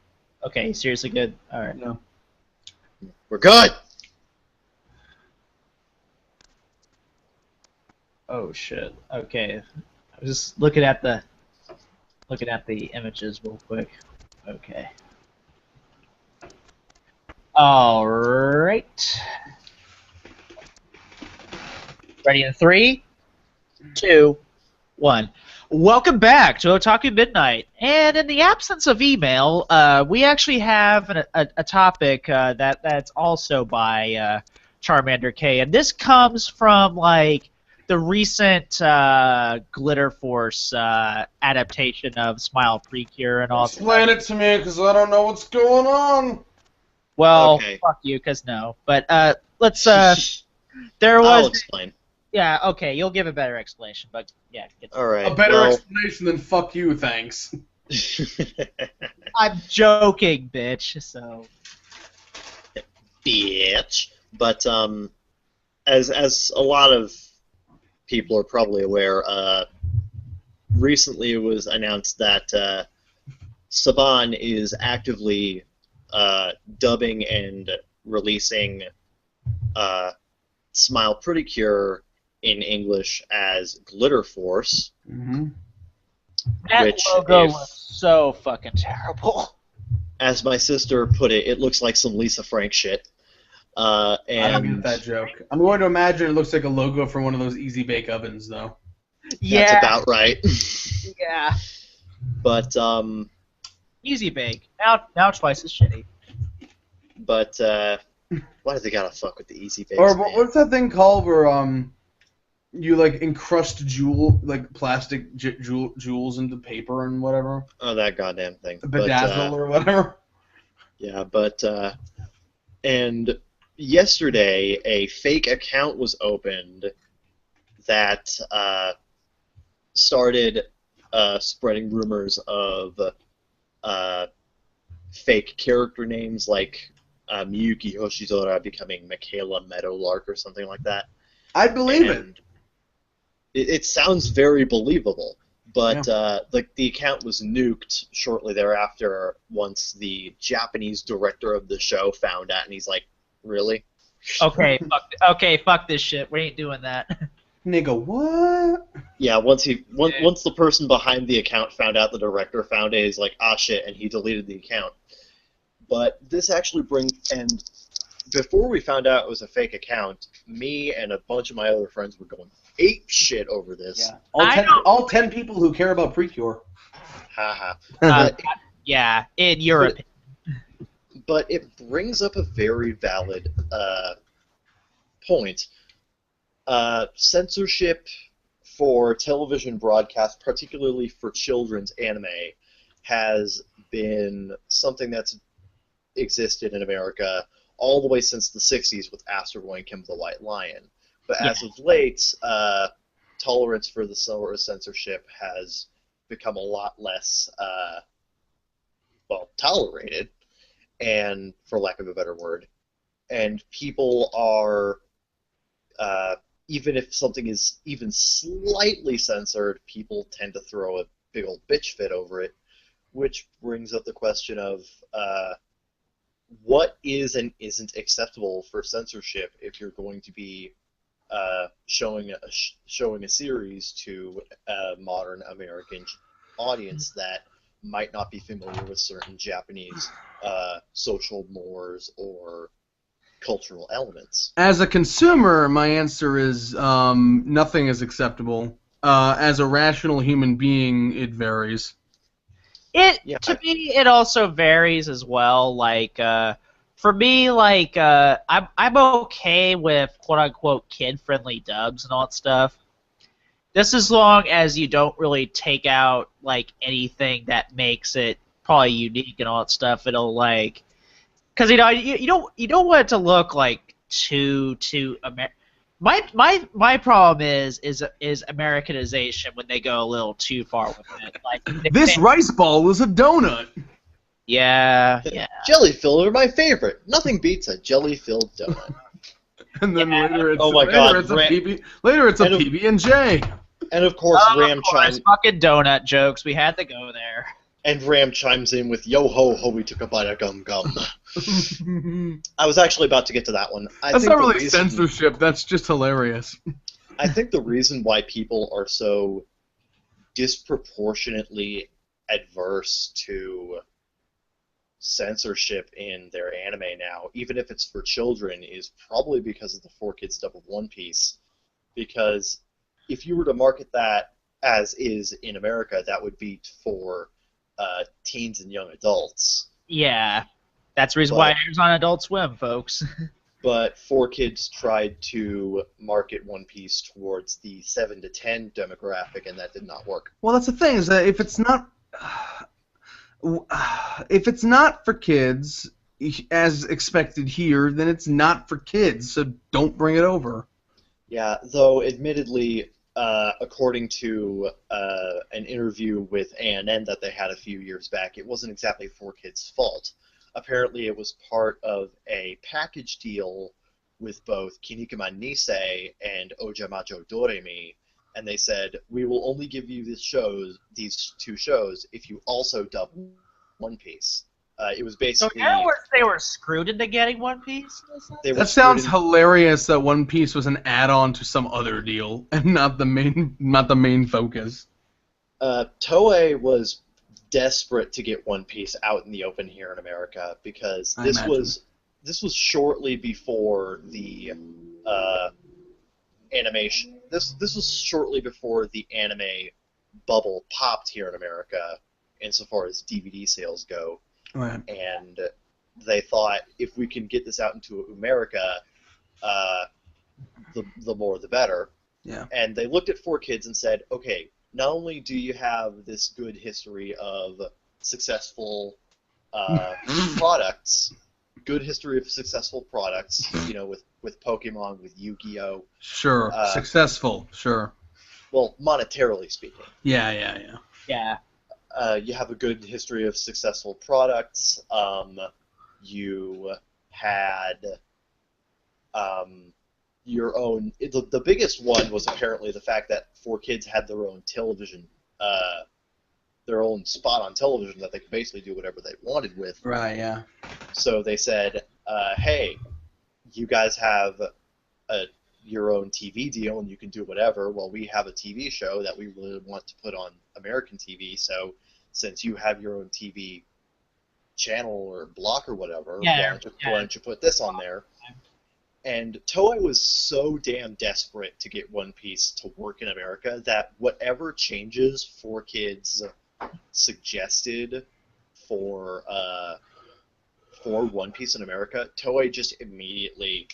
Okay, seriously good? Alright. Yeah. We're good! Oh shit. Okay. I was just looking at the images real quick. Okay. Alright. Ready in 3, 2, 1. Welcome back to Otaku Midnight. And in the absence of email, we actually have a topic that's also by Charmander K. And this comes from like the recent Glitter Force adaptation of Smile Precure and all. Explain it to me, because I don't know what's going on. Well, Okay. fuck you, because no. But let's. There was. I'll explain. Yeah. Okay. You'll give a better explanation, but yeah. All right. A better explanation than fuck you, thanks. I'm joking, bitch. So. Bitch. But as a lot of people are probably aware, recently it was announced that Saban is actively dubbing and releasing Smile Pretty Cure in English as Glitter Force. Mm-hmm. That Which, logo if- was so fucking terrible. As my sister put it, it looks like some Lisa Frank shit. I don't get And that joke. I'm going to imagine it looks like a logo from one of those Easy Bake ovens, though. Yeah. that's about right. Yeah. But Easy bake. Now twice as shitty. why do they gotta fuck with the easy bakes? Or man? what's that thing called where you like encrust plastic jewels into paper and whatever? Oh, that goddamn thing. Bedazzle or whatever. Yeah, and yesterday a fake account was opened that started spreading rumors of fake character names like Miyuki Hoshizora becoming Michaela Meadowlark or something like that. I believe it. And it sounds very believable, But the account was nuked shortly thereafter once the Japanese director of the show found out, and he's like, "Really?" Fuck this shit. We ain't doing that. Nigga, what? Yeah, once the person behind the account found out the director found it, he's like, "Ah, shit," and he deleted the account. But this actually and before we found out it was a fake account, me and a bunch of my other friends were going ape shit over this. Yeah, all 10 people who care about Precure. Haha. Yeah, in Europe. But it brings up a very valid point. Censorship for television broadcast, particularly for children's anime, has been something that's existed in America all the way since the 60s with Astro Boy and Kim the White Lion. But as of late, tolerance for the sort of censorship has become a lot less, tolerated, and for lack of a better word. And people are, even if something is even slightly censored, people tend to throw a big old bitch fit over it, which brings up the question of what is and isn't acceptable for censorship if you're going to be showing a series to a modern American audience that might not be familiar with certain Japanese social mores or cultural elements. As a consumer, my answer is nothing is acceptable. As a rational human being, it varies. To me, it also varies as well. Like, for me, like, I'm okay with quote unquote kid friendly dubs and all that stuff. Just as long as you don't really take out like anything that makes it probably unique and all that stuff. It'll like, because you don't want it to look like too My problem is Americanization when they go a little too far with it. Like this rice ball is a donut. Yeah. Jelly filled are my favorite. Nothing beats a jelly-filled donut. And then later it's later it's a PB&J. And of course, Ram chimes. Fucking donut jokes. We had to go there. And Ram chimes in with "Yo ho ho, we took a bite of gum gum." I was actually about to get to that one. That's not really censorship. That's just hilarious. I think the reason why people are so disproportionately adverse to censorship in their anime now, even if it's for children, is probably because of the 4Kids dub of One Piece. Because if you were to market that as is in America, that would be for teens and young adults. Yeah, that's the reason why it airs on Adult Swim, folks. But 4Kids tried to market One Piece towards the 7 to 10 demographic, and that did not work. Well, that's the thing, is that if it's not for kids, as expected here, then it's not for kids, so don't bring it over. Yeah, though admittedly, according to an interview with ANN that they had a few years back, it wasn't exactly 4Kids' fault. Apparently it was part of a package deal with both Kinnikuman Nisei and Ojamajo Doremi, and they said, we will only give you these two shows if you also dub One Piece. It was basically... So in other words, they were screwed into getting One Piece? That sounds hilarious that One Piece was an add-on to some other deal, and not the main focus. Toei was desperate to get One Piece out in the open here in America, because this was shortly before the animation. This was shortly before the anime bubble popped here in America, insofar as DVD sales go. Right. And they thought, if we can get this out into America, the more the better. Yeah. And they looked at 4Kids and said, okay, not only do you have this good history of successful products, with Pokemon, with Yu-Gi-Oh! Sure, successful, sure. Well, monetarily speaking. Yeah. You have a good history of successful products. You had your own... The biggest one was apparently the fact that 4Kids had their own television their own spot on television that they could basically do whatever they wanted with. Right. Yeah. So they said, hey, you guys have your own TV deal and you can do whatever. Well, we have a TV show that we really want to put on American TV, so since you have your own TV channel or block or whatever, why don't you put this on there? And Toei was so damn desperate to get One Piece to work in America that whatever changes 4Kids suggested for One Piece in America, Toei just immediately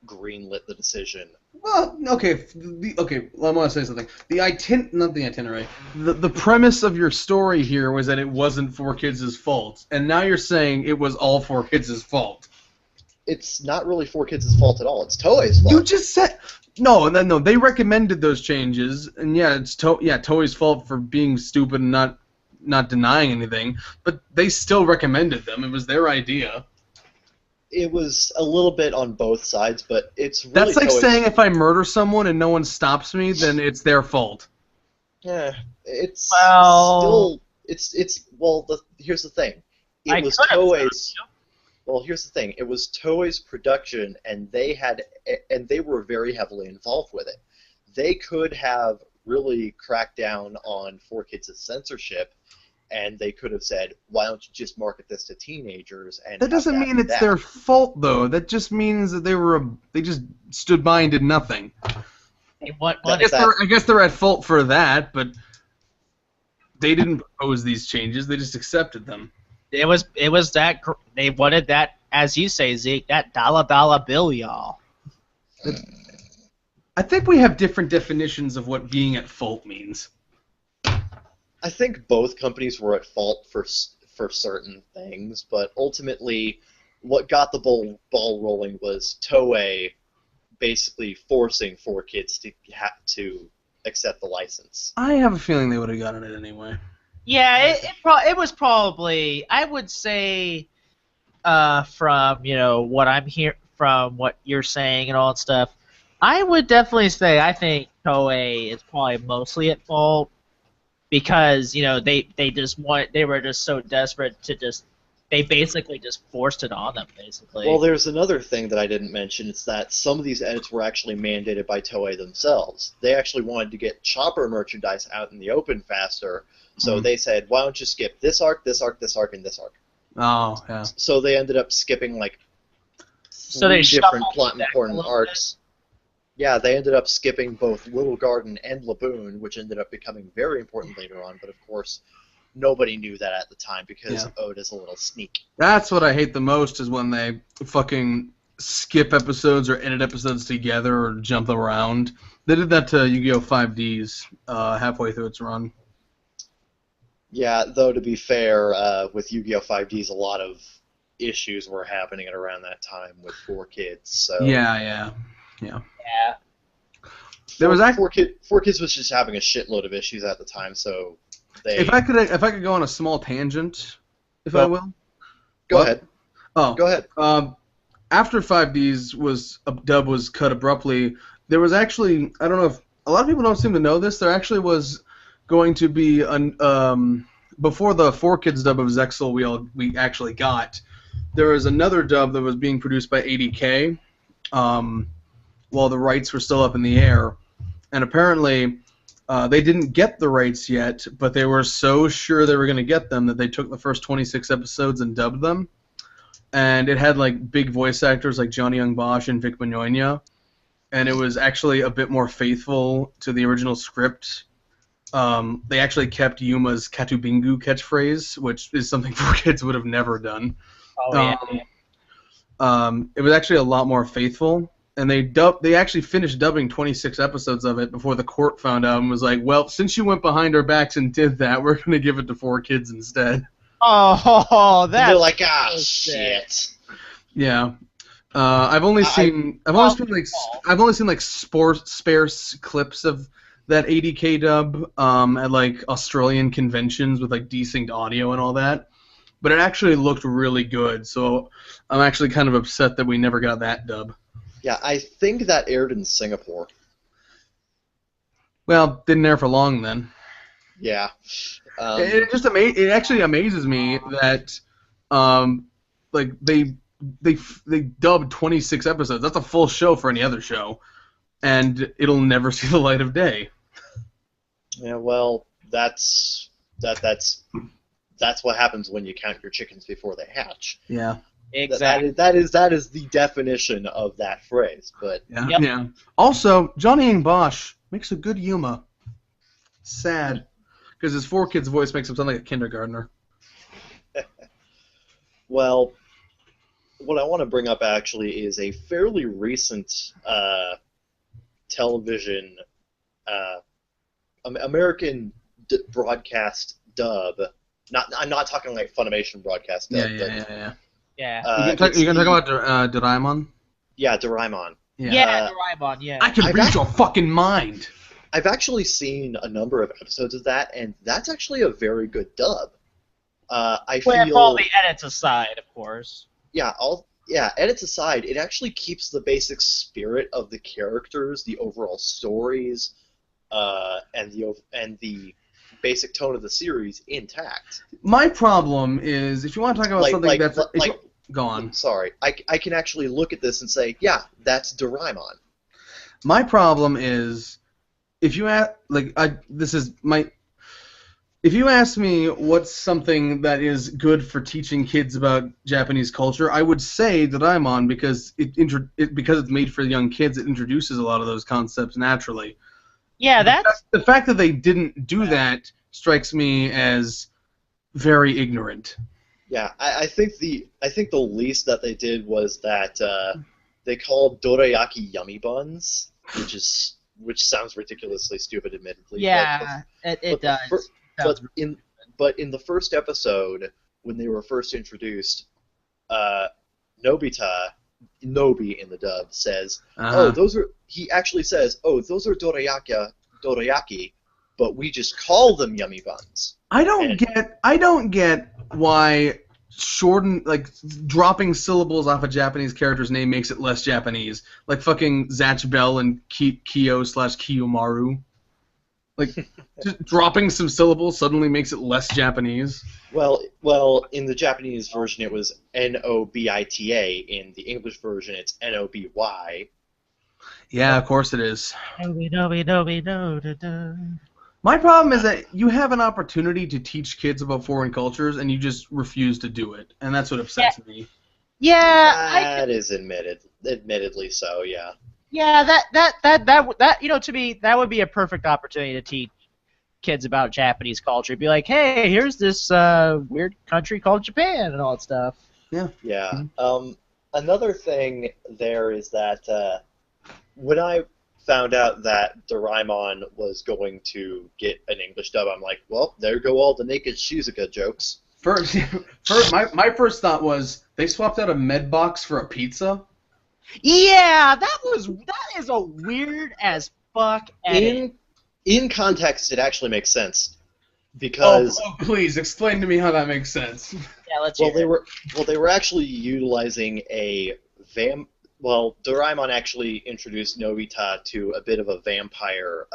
greenlit the decision. Well, okay, I want to say something. Not the itinerary. The premise of your story here was that it wasn't 4Kids' fault, and now you're saying it was all 4Kids' fault. It's not really 4Kids' fault at all. It's Toei's fault. You just said no. They recommended those changes, and yeah, it's Toei's fault for being stupid and not denying anything. But they still recommended them. It was their idea. It was a little bit on both sides, but it's really That's like Toei's saying if I murder someone and no one stops me, then it's their fault. Yeah, it's Well, still here's the thing. It was Toei's. Well, here's the thing. It was Toei's production, and they were very heavily involved with it. They could have really cracked down on 4Kids' censorship, and they could have said, "Why don't you just market this to teenagers?" And that doesn't mean it's their fault, though. That just means that they just stood by and did nothing. I guess they're at fault for that, but they didn't propose these changes. They just accepted them. It was that they wanted that, as you say, Zeke, that dollar bill, y'all. I think we have different definitions of what being at fault means. I think both companies were at fault for certain things, but ultimately, what got the ball rolling was Toei basically forcing 4Kids to accept the license. I have a feeling they would have gotten it anyway. Yeah, it was probably, I would say, from what I'm from what you're saying and all that stuff, I would definitely say I think Toei is probably mostly at fault because they were just so desperate to they basically just forced it on them basically. Well, there's another thing that I didn't mention. It's that some of these edits were actually mandated by Toei themselves. They actually wanted to get Chopper merchandise out in the open faster. So they said, why don't you skip this arc, this arc, this arc, and this arc? Oh, yeah. So they ended up skipping like three different plot important arcs. Yeah, they ended up skipping both Little Garden and Laboon, which ended up becoming very important later on. But of course, nobody knew that at the time because Oda's a little sneaky. That's what I hate the most is when they fucking skip episodes or edit episodes together or jump around. They did that to Yu-Gi-Oh! 5Ds halfway through its run. Yeah, though to be fair, with Yu-Gi-Oh! 5Ds, a lot of issues were happening at around that time with 4Kids. So yeah. There was 4Kids was just having a shitload of issues at the time, so they. If I could go on a small tangent, I will. Go ahead. Oh, go ahead. After 5Ds dub was cut abruptly, there was actually, I don't know if a lot of people don't seem to know this. There actually was going to be before the 4Kids dub of Zexal we actually got. There was another dub that was being produced by 80K while the rights were still up in the air, and apparently they didn't get the rights yet, but they were so sure they were going to get them that they took the first 26 episodes and dubbed them, and it had like big voice actors like Johnny Young Bosch and Vic Mignogna, and it was actually a bit more faithful to the original script. They actually kept Yuma's Katubingu catchphrase, which is something 4Kids would have never done. Oh, yeah. It was actually a lot more faithful, and they actually finished dubbing 26 episodes of it before the court found out and was like, well, since you went behind our backs and did that, we're going to give it to 4Kids instead. Oh, that's... They're like, shit. Yeah. I've only seen like sparse clips of that 80K dub at like Australian conventions with like desynced audio and all that, but it actually looked really good. So I'm actually kind of upset that we never got that dub. Yeah, I think that aired in Singapore. Well, didn't air for long then. Yeah. It just it actually amazes me that like they dubbed 26 episodes. That's a full show for any other show, and it'll never see the light of day. Yeah, well, that's what happens when you count your chickens before they hatch. Yeah. Exactly. That is the definition of that phrase. But Yeah. Yep. Yeah. Also, Johnny Ing Bosch makes a good Yuma. Sad, because his 4 kids voice makes him sound like a kindergartner. well, what I want to bring up actually is a fairly recent television American broadcast dub. I'm not talking like Funimation broadcast dub. Yeah. Yeah. You gonna talk about Doraemon? Yeah, Doraemon. Yeah, Doraemon, yeah. I can read your fucking mind. I've actually seen a number of episodes of that, and that's actually a very good dub. I With feel all the edits aside, of course. edits aside, it actually keeps the basic spirit of the characters, the overall stories, and the basic tone of the series intact. My problem is, if you want to talk about something that's go on. Sorry, I can actually look at this and say, yeah, that's Doraemon. My problem is, if you ask, if you ask me what's something that is good for teaching kids about Japanese culture, I would say Doraemon because because it's made for young kids, it introduces a lot of those concepts naturally. Yeah, that's... The fact that they didn't do that strikes me as very ignorant. Yeah, I think the least that they did was that they called dorayaki yummy buns, which sounds ridiculously stupid, admittedly. Yeah, it does. But in the first episode, when they were first introduced, Nobita, Nobi in the dub, says, "Oh, those are." He actually says, "Oh, those are dorayaki, but we just call them yummy buns." I don't get why dropping syllables off a Japanese character's name makes it less Japanese. Like fucking Zatch Bell and Kiyo/Kiyomaru. Like, just dropping some syllables suddenly makes it less Japanese. Well, in the Japanese version it was Nobita. In the English version it's Noby. Yeah, of course it is. Nobi. My problem is that you have an opportunity to teach kids about foreign cultures and you just refuse to do it, and that's what upsets me. Yeah, that is admittedly so. Yeah. Yeah, that to me that would be a perfect opportunity to teach kids about Japanese culture. Be like, hey, here's this weird country called Japan and all that stuff. Yeah. Yeah. Another thing there is that when I found out that Doraemon was going to get an English dub, I'm like, well, there go all the naked Shizuka jokes. My first thought was they swapped out a med box for a pizza. Yeah, that is a weird as fuck edit. In context, it actually makes sense because. Oh, please explain to me how that makes sense. Yeah, let's hear it. They were actually utilizing Doraemon actually introduced Nobita to a bit of a vampire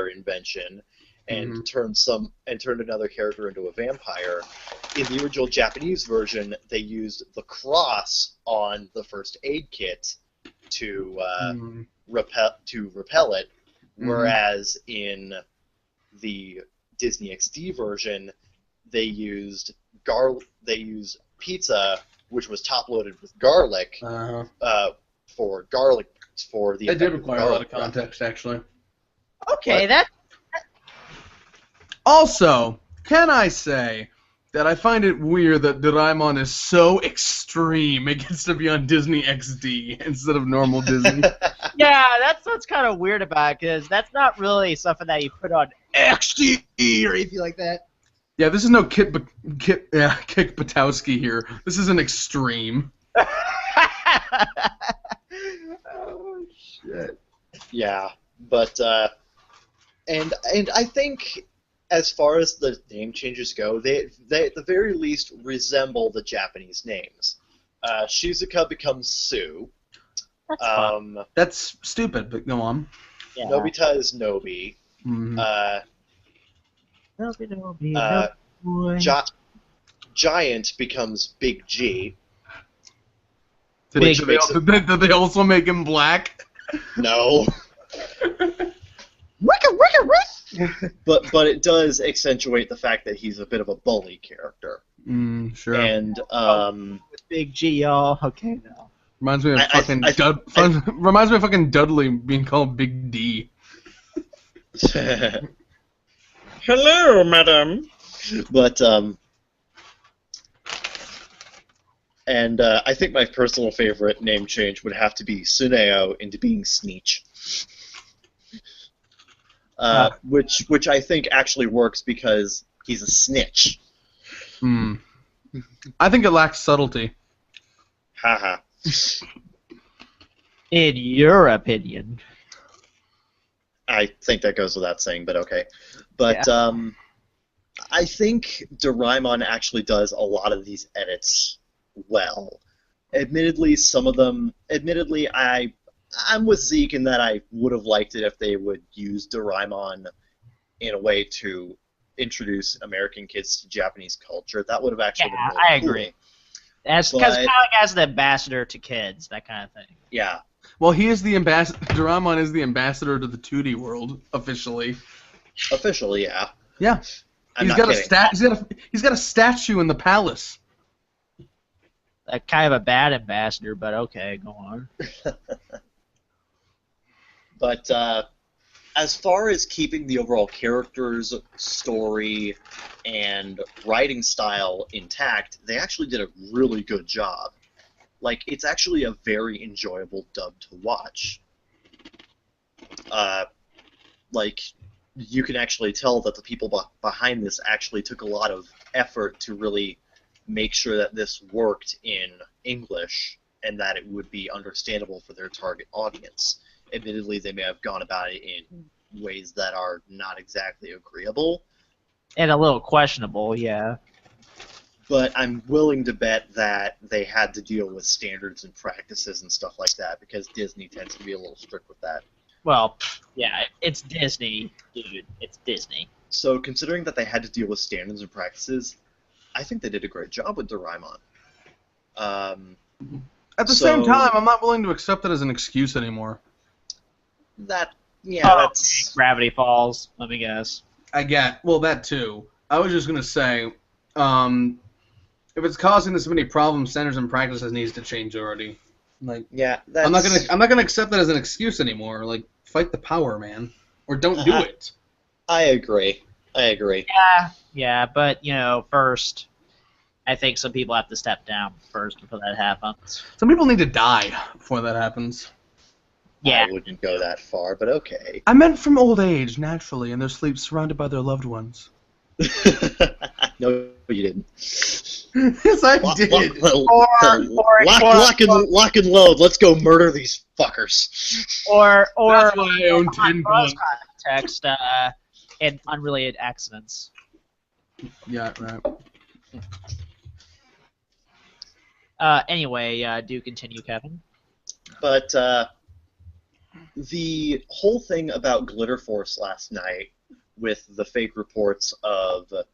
invention, and turned another character into a vampire. In the original Japanese version, they used the cross on the first aid kit to repel it, whereas in the Disney XD version, they used pizza, which was top loaded with garlic, for the. It did require a lot of context, actually. Okay, Also, can I say that I find it weird that Doraemon is so extreme it gets to be on Disney XD instead of normal Disney? Yeah, that's what's kind of weird about it, because that's not really something that you put on XD or anything like that. Yeah, this is no Kik Butowski here. This is an extreme. Oh shit. Yeah, but and I think as far as the name changes go, they at the very least resemble the Japanese names. Shizuka becomes Sue. That's fun. That's stupid, but go on. Yeah. Nobita is Nobi. Mhm. Giant becomes Big G, Did, which did makes it did they also make him black? no. But it does accentuate the fact that he's a bit of a bully character. Sure. And With Big G, y'all. Okay, now. Reminds me of reminds me of fucking Dudley being called Big D. hello, madam. But and I think my personal favorite name change would have to be Suneo into being Sneech. Which I think actually works because he's a snitch. I think it lacks subtlety. Haha. In your opinion. I think that goes without saying, but okay. But I think Doraemon actually does a lot of these edits well. Admittedly, some of them. Admittedly, I'm with Zeke in that I would have liked it if they would use Doraemon in a way to introduce American kids to Japanese culture. That would have actually been really I cool. agree. Because kind of like as the ambassador to kids, that kind of thing. Yeah. Well, he is the ambassador. Doraemon is the ambassador to the 2D world officially. Officially, yeah. Yeah. I'm not kidding. He's got a statue in the palace. Kind of a bad ambassador, but okay, go on. But as far as keeping the overall characters, story, and writing style intact, they actually did a really good job. Like, it's actually a very enjoyable dub to watch. Like, you can actually tell that the people behind this actually took a lot of effort to really make sure that this worked in English and that it would be understandable for their target audience. Admittedly, they may have gone about it in ways that are not exactly agreeable. And a little questionable, yeah. But I'm willing to bet that they had to deal with standards and practices and stuff like that, because Disney tends to be a little strict with that. Well, yeah, it's Disney, dude. It's Disney. So considering that they had to deal with standards and practices, I think they did a great job with Doraemon. At the same time, I'm not willing to accept that as an excuse anymore. That's... Gravity Falls, let me guess. Well, that too. I was just going to say, if it's causing this many problems, standards and practices needs to change already. Like, yeah, I'm not gonna accept that as an excuse anymore. Like, fight the power, man, or don't do it. I agree. Yeah, but first, I think some people have to step down first before that happens. Some people need to die before that happens. Yeah, I wouldn't go that far, but okay. I meant from old age, naturally, in their sleep, surrounded by their loved ones. No, you didn't. Yes, I did. Lock and load. Let's go murder these fuckers. Or that's why I own 10 guns. Context and unrelated accidents. Yeah, right. Anyway, do continue, Kevin. But the whole thing about Glitter Force last night, with the fake reports of the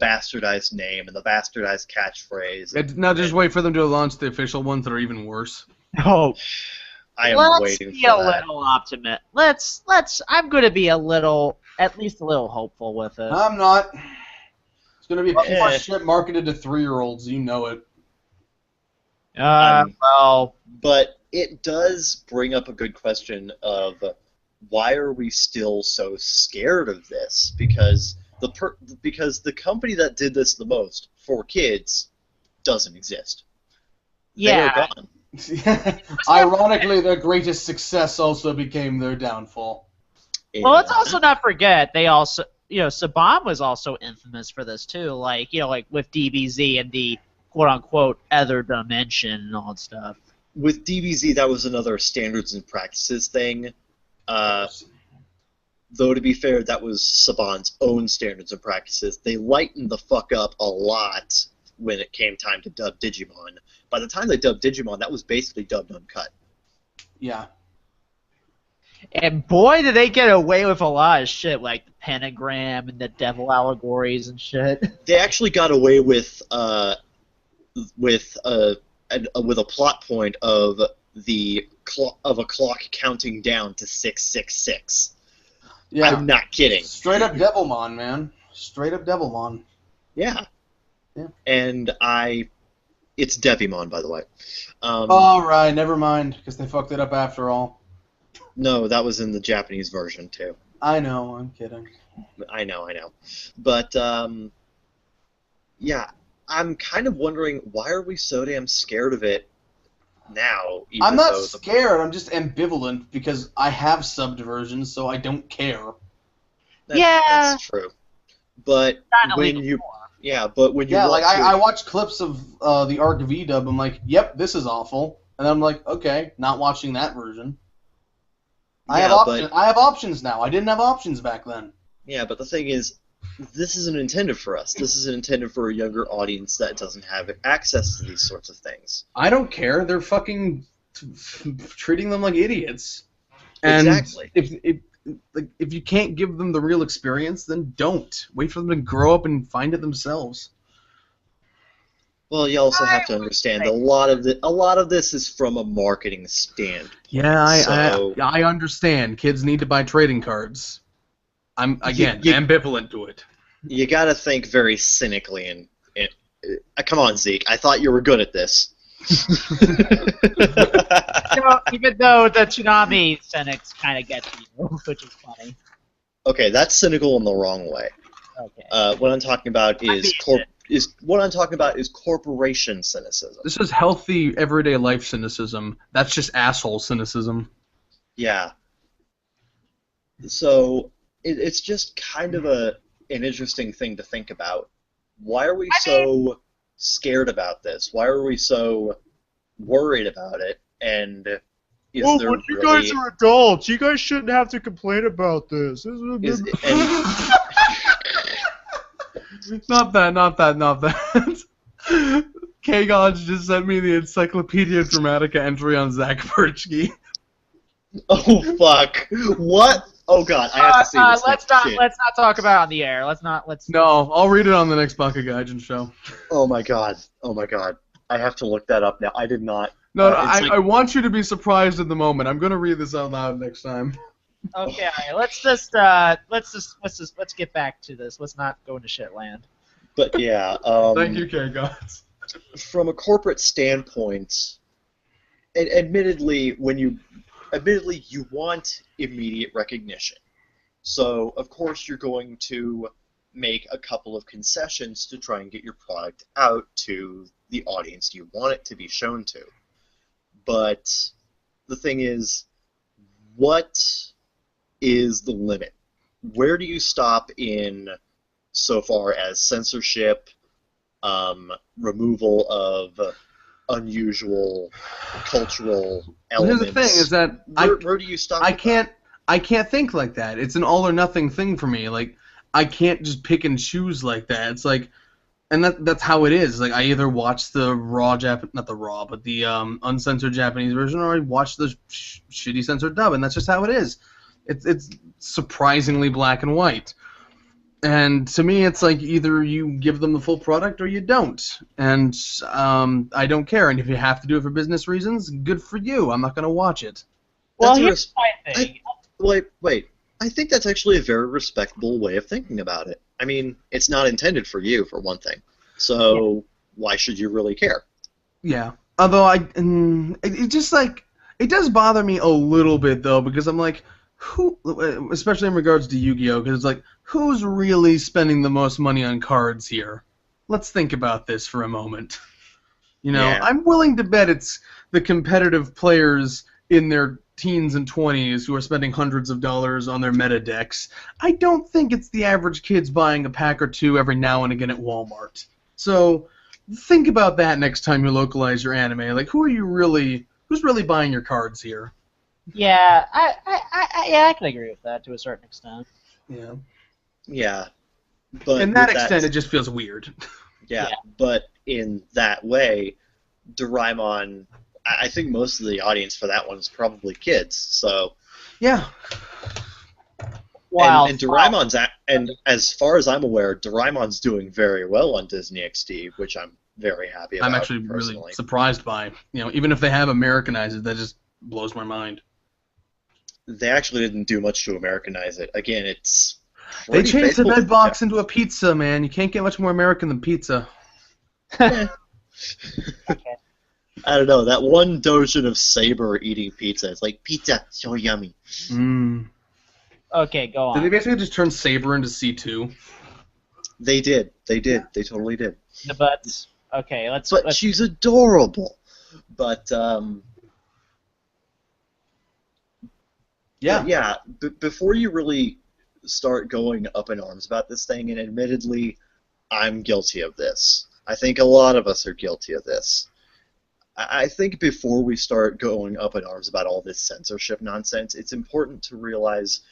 bastardized name and the bastardized catchphrase. Now just wait for them to launch the official ones that are even worse. Oh, I am waiting for that. Let's be a little optimistic. I'm going to be at least a little hopeful with it. I'm not. It's going to be a piece of shit marketed to 3-year-olds. You know it. Well, but it does bring up a good question of why are we still so scared of this? Because the company that did this the most for kids doesn't exist. Yeah. They are gone. Ironically, their greatest success also became their downfall. Well, let's also not forget they also, Saban was also infamous for this too. Like with DBZ and the quote unquote other dimension and all that stuff. With DBZ, that was another standards and practices thing. Though, to be fair, that was Saban's own standards and practices. They lightened the fuck up a lot when it came time to dub Digimon. By the time they dubbed Digimon, that was basically dubbed uncut. Yeah. And boy, did they get away with a lot of shit, like the pentagram and the devil allegories and shit. They actually got away with with a plot point of a clock counting down to 666. Yeah. I'm not kidding. Straight up Devilmon, man. Straight up Devilmon. Yeah. Yeah. And it's Devimon, by the way. All right, never mind, because they fucked it up after all. No, that was in the Japanese version too. I know, I'm kidding. I know. But yeah, I'm kind of wondering, why are we so damn scared of it now? I'm not scared, I'm just ambivalent because I have subbed versions, so I don't care. That's true. But Not when illegal you more. but when you Yeah, want like to, I watch clips of the ARC V-dub, I'm like, yep, this is awful. And I'm like, okay, not watching that version. I have options now. I didn't have options back then. Yeah, but the thing is, this isn't intended for us. This is intended for a younger audience that doesn't have access to these sorts of things. I don't care. They're fucking treating them like idiots. And Exactly. if you can't give them the real experience, then don't. Wait for them to grow up and find it themselves. Well, you also have to understand a lot of this is from a marketing stand. Yeah, So- I understand. Kids need to buy trading cards. I'm again You- ambivalent to it. You got to think very cynically and come on, Zeke. I thought you were good at this. Even though the tsunami cynics kind of get to you, which is funny. Okay, that's cynical in the wrong way. Okay. What I'm talking about is mean corporation cynicism. This is healthy everyday life cynicism. That's just asshole cynicism. Yeah. So it's just kind of an interesting thing to think about. Why are we so scared about this? Why are we so worried about it? And is there but you really... guys are adults. You guys shouldn't have to complain about this. Not that. K-Godge just sent me the Encyclopedia Dramatica entry on Zach Perchke. Oh fuck! What? Oh god, I have to see this. Let's not talk about it on the air. Let's. No, I'll read it on the next Baka Gaijin show. Oh my god! I have to look that up now. I did not. No, I want you to be surprised at the moment. I'm gonna read this out loud next time. Okay, let's get back to this. Let's not go into shitland. But yeah. Thank you, K-Gods. From a corporate standpoint, admittedly, you want immediate recognition. So, of course, you're going to make a couple of concessions to try and get your product out to the audience you want it to be shown to. But the thing is, what is the limit? Where do you stop in so far as censorship, removal of unusual cultural elements? Here's the thing: is that where do you stop? I can't think like that. It's an all or nothing thing for me. Like I can't just pick and choose like that. It's like, and that's how it is. Like I either watch the uncensored Japanese version, or I watch the shitty censored dub, and that's just how it is. It's surprisingly black and white. And to me, it's like either you give them the full product or you don't. And I don't care. And if you have to do it for business reasons, good for you. I'm not going to watch it. Well, here's my thing. Wait. I think that's actually a very respectable way of thinking about it. I mean, it's not intended for you, for one thing. So why should you really care? Yeah. Although it just like, it does bother me a little bit, though, because I'm like, who, especially in regards to Yu-Gi-Oh!, because it's like, who's really spending the most money on cards here? Let's think about this for a moment. You know, Yeah. I'm willing to bet it's the competitive players in their teens and 20s who are spending hundreds of dollars on their meta decks. I don't think it's the average kids buying a pack or two every now and again at Walmart. So think about that next time you localize your anime. Like, who's really buying your cards here? Yeah, I can agree with that to a certain extent. Yeah. Yeah. But In that with extent, it just feels weird. Yeah, Yeah. but in that way, Doraemon, I think most of the audience for that one is probably kids. So Yeah. Wow. And Doraemon's and as far as I'm aware, Doraemon's doing very well on Disney XD, which I'm very happy about. I'm actually personally. really surprised by. Even if they have Americanized it, that just blows my mind. They actually didn't do much to Americanize it. Again, it's They changed the faithful red to box into a pizza, man. You can't get much more American than pizza. I don't know. That one doujin of Saber eating pizza. It's like, pizza, so yummy. Mm. Okay, go on. Did they basically just turn Saber into C2? They did. They totally did. The butts. Okay, let's. But she's adorable. But, Yeah. Before you really start going up in arms about this thing, and admittedly, I'm guilty of this. I think a lot of us are guilty of this. I think before we start going up in arms about all this censorship nonsense, it's important to realize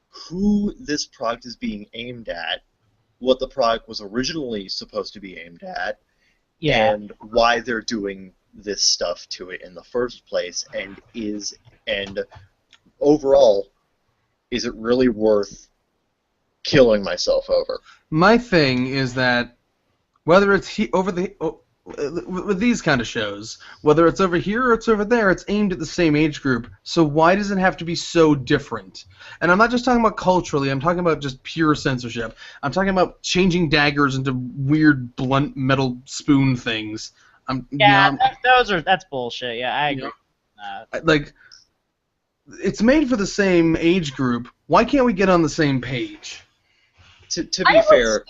who this product is being aimed at, what the product was originally supposed to be aimed at, and why they're doing this stuff to it in the first place, and overall, is it really worth killing myself over? My thing is that whether it's with these kind of shows, whether it's over here or it's over there, it's aimed at the same age group. So why does it have to be so different? And I'm not just talking about culturally. I'm talking about just pure censorship. I'm talking about changing daggers into weird blunt metal spoon things. That's bullshit. Yeah, I agree. Like, it's made for the same age group. Why can't we get on the same page? To be fair,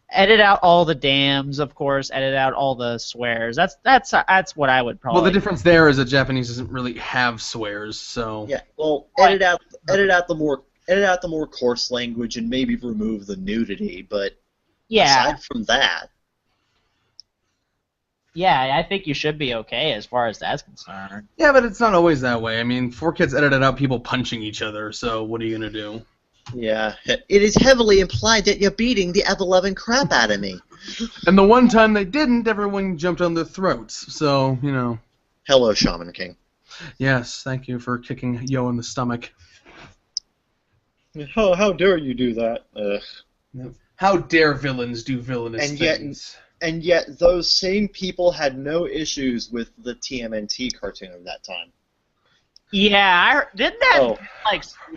edit out all the damns, of course. Edit out all the swears. That's what I would probably. Well, the difference there is that Japanese doesn't really have swears, so. Yeah. Well, edit out the more coarse language and maybe remove the nudity. But aside from that. Yeah, I think you should be okay as far as that's concerned. Yeah, but it's not always that way. I mean, 4Kids edited out people punching each other, so what are you gonna do? Yeah, it is heavily implied that you're beating the ever-loving crap out of me. And the one time they didn't, everyone jumped on their throats, so, Hello, Shaman King. Yes, thank you for kicking Yo in the stomach. How dare you do that? Ugh. How dare villains do villainous things? And yet, those same people had no issues with the TMNT cartoon of that time. Yeah, didn't that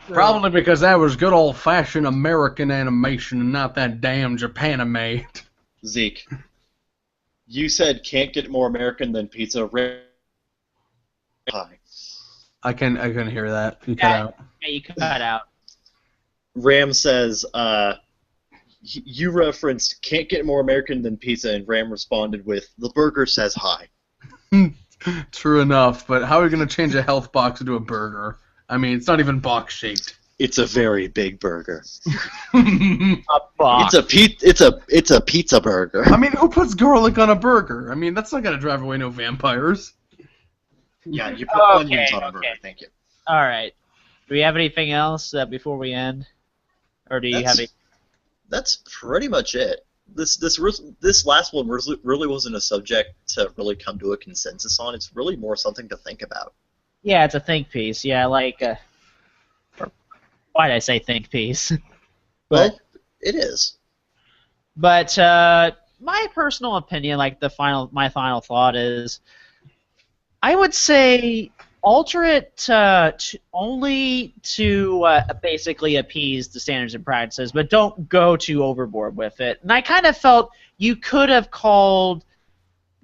Probably because that was good old-fashioned American animation and not that damn Japanime. Zeke, you said can't get more American than pizza. Hi. I couldn't hear that. You cut out. Yeah, you cut out. Ram says, you referenced can't get more American than pizza, and Ram responded with, the burger says hi. True enough, but how are we going to change a health box into a burger? I mean, it's not even box-shaped. It's a very big burger. A box. It's a pizza burger. I mean, who puts garlic on a burger? I mean, that's not going to drive away no vampires. Yeah, you put onions on a burger, thank you. Alright. Do we have anything else before we end? Or do you have it? That's pretty much it. This last one really wasn't a subject to really come to a consensus on. It's really more something to think about. Yeah, it's a think piece. Yeah, like, why did I say think piece? Well, it is. But my personal opinion, like my final thought is, I would say alter it only to basically appease the standards and practices, but don't go too overboard with it. And I kind of felt you could have called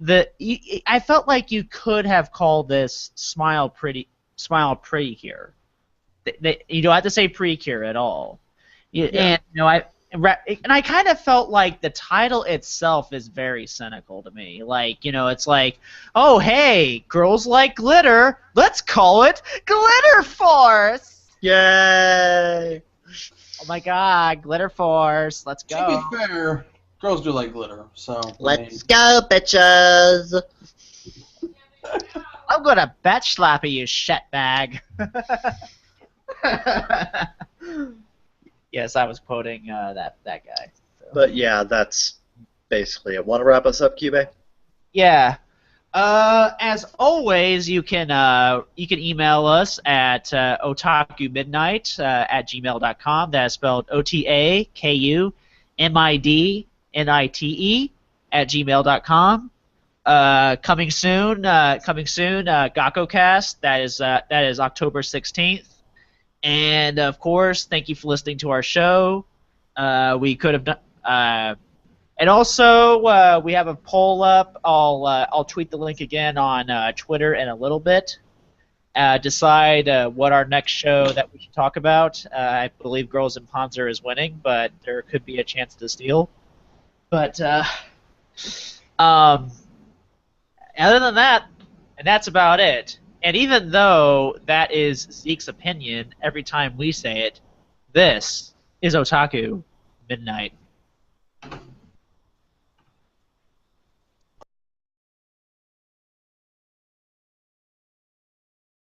I felt like you could have called this Smile Pretty here. You don't have to say Precure at all. And I kind of felt like the title itself is very cynical to me. Like, it's like, oh, hey, girls like glitter. Let's call it Glitter Force. Yay! Oh my God, Glitter Force. Let's go. To be fair, girls do like glitter, so. Let's go, bitches. I'm gonna bet slappy you shitbag. Yes, I was quoting that guy. So. But yeah, that's basically it. Want to wrap us up, Cube? Yeah. As always, you can email us at otakumidnight at gmail.com. That is spelled OTAKUMIDNITE at gmail.com. Coming soon, GakkoCast. That is October 16th. And of course, thank you for listening to our show. We could have done. And also, we have a poll up. I'll tweet the link again on Twitter in a little bit. Decide what our next show that we should talk about. I believe Girls in Panzer is winning, but there could be a chance to steal. But other than that, and that's about it. And even though that is Zeke's opinion every time we say it, this is Otaku Midnight.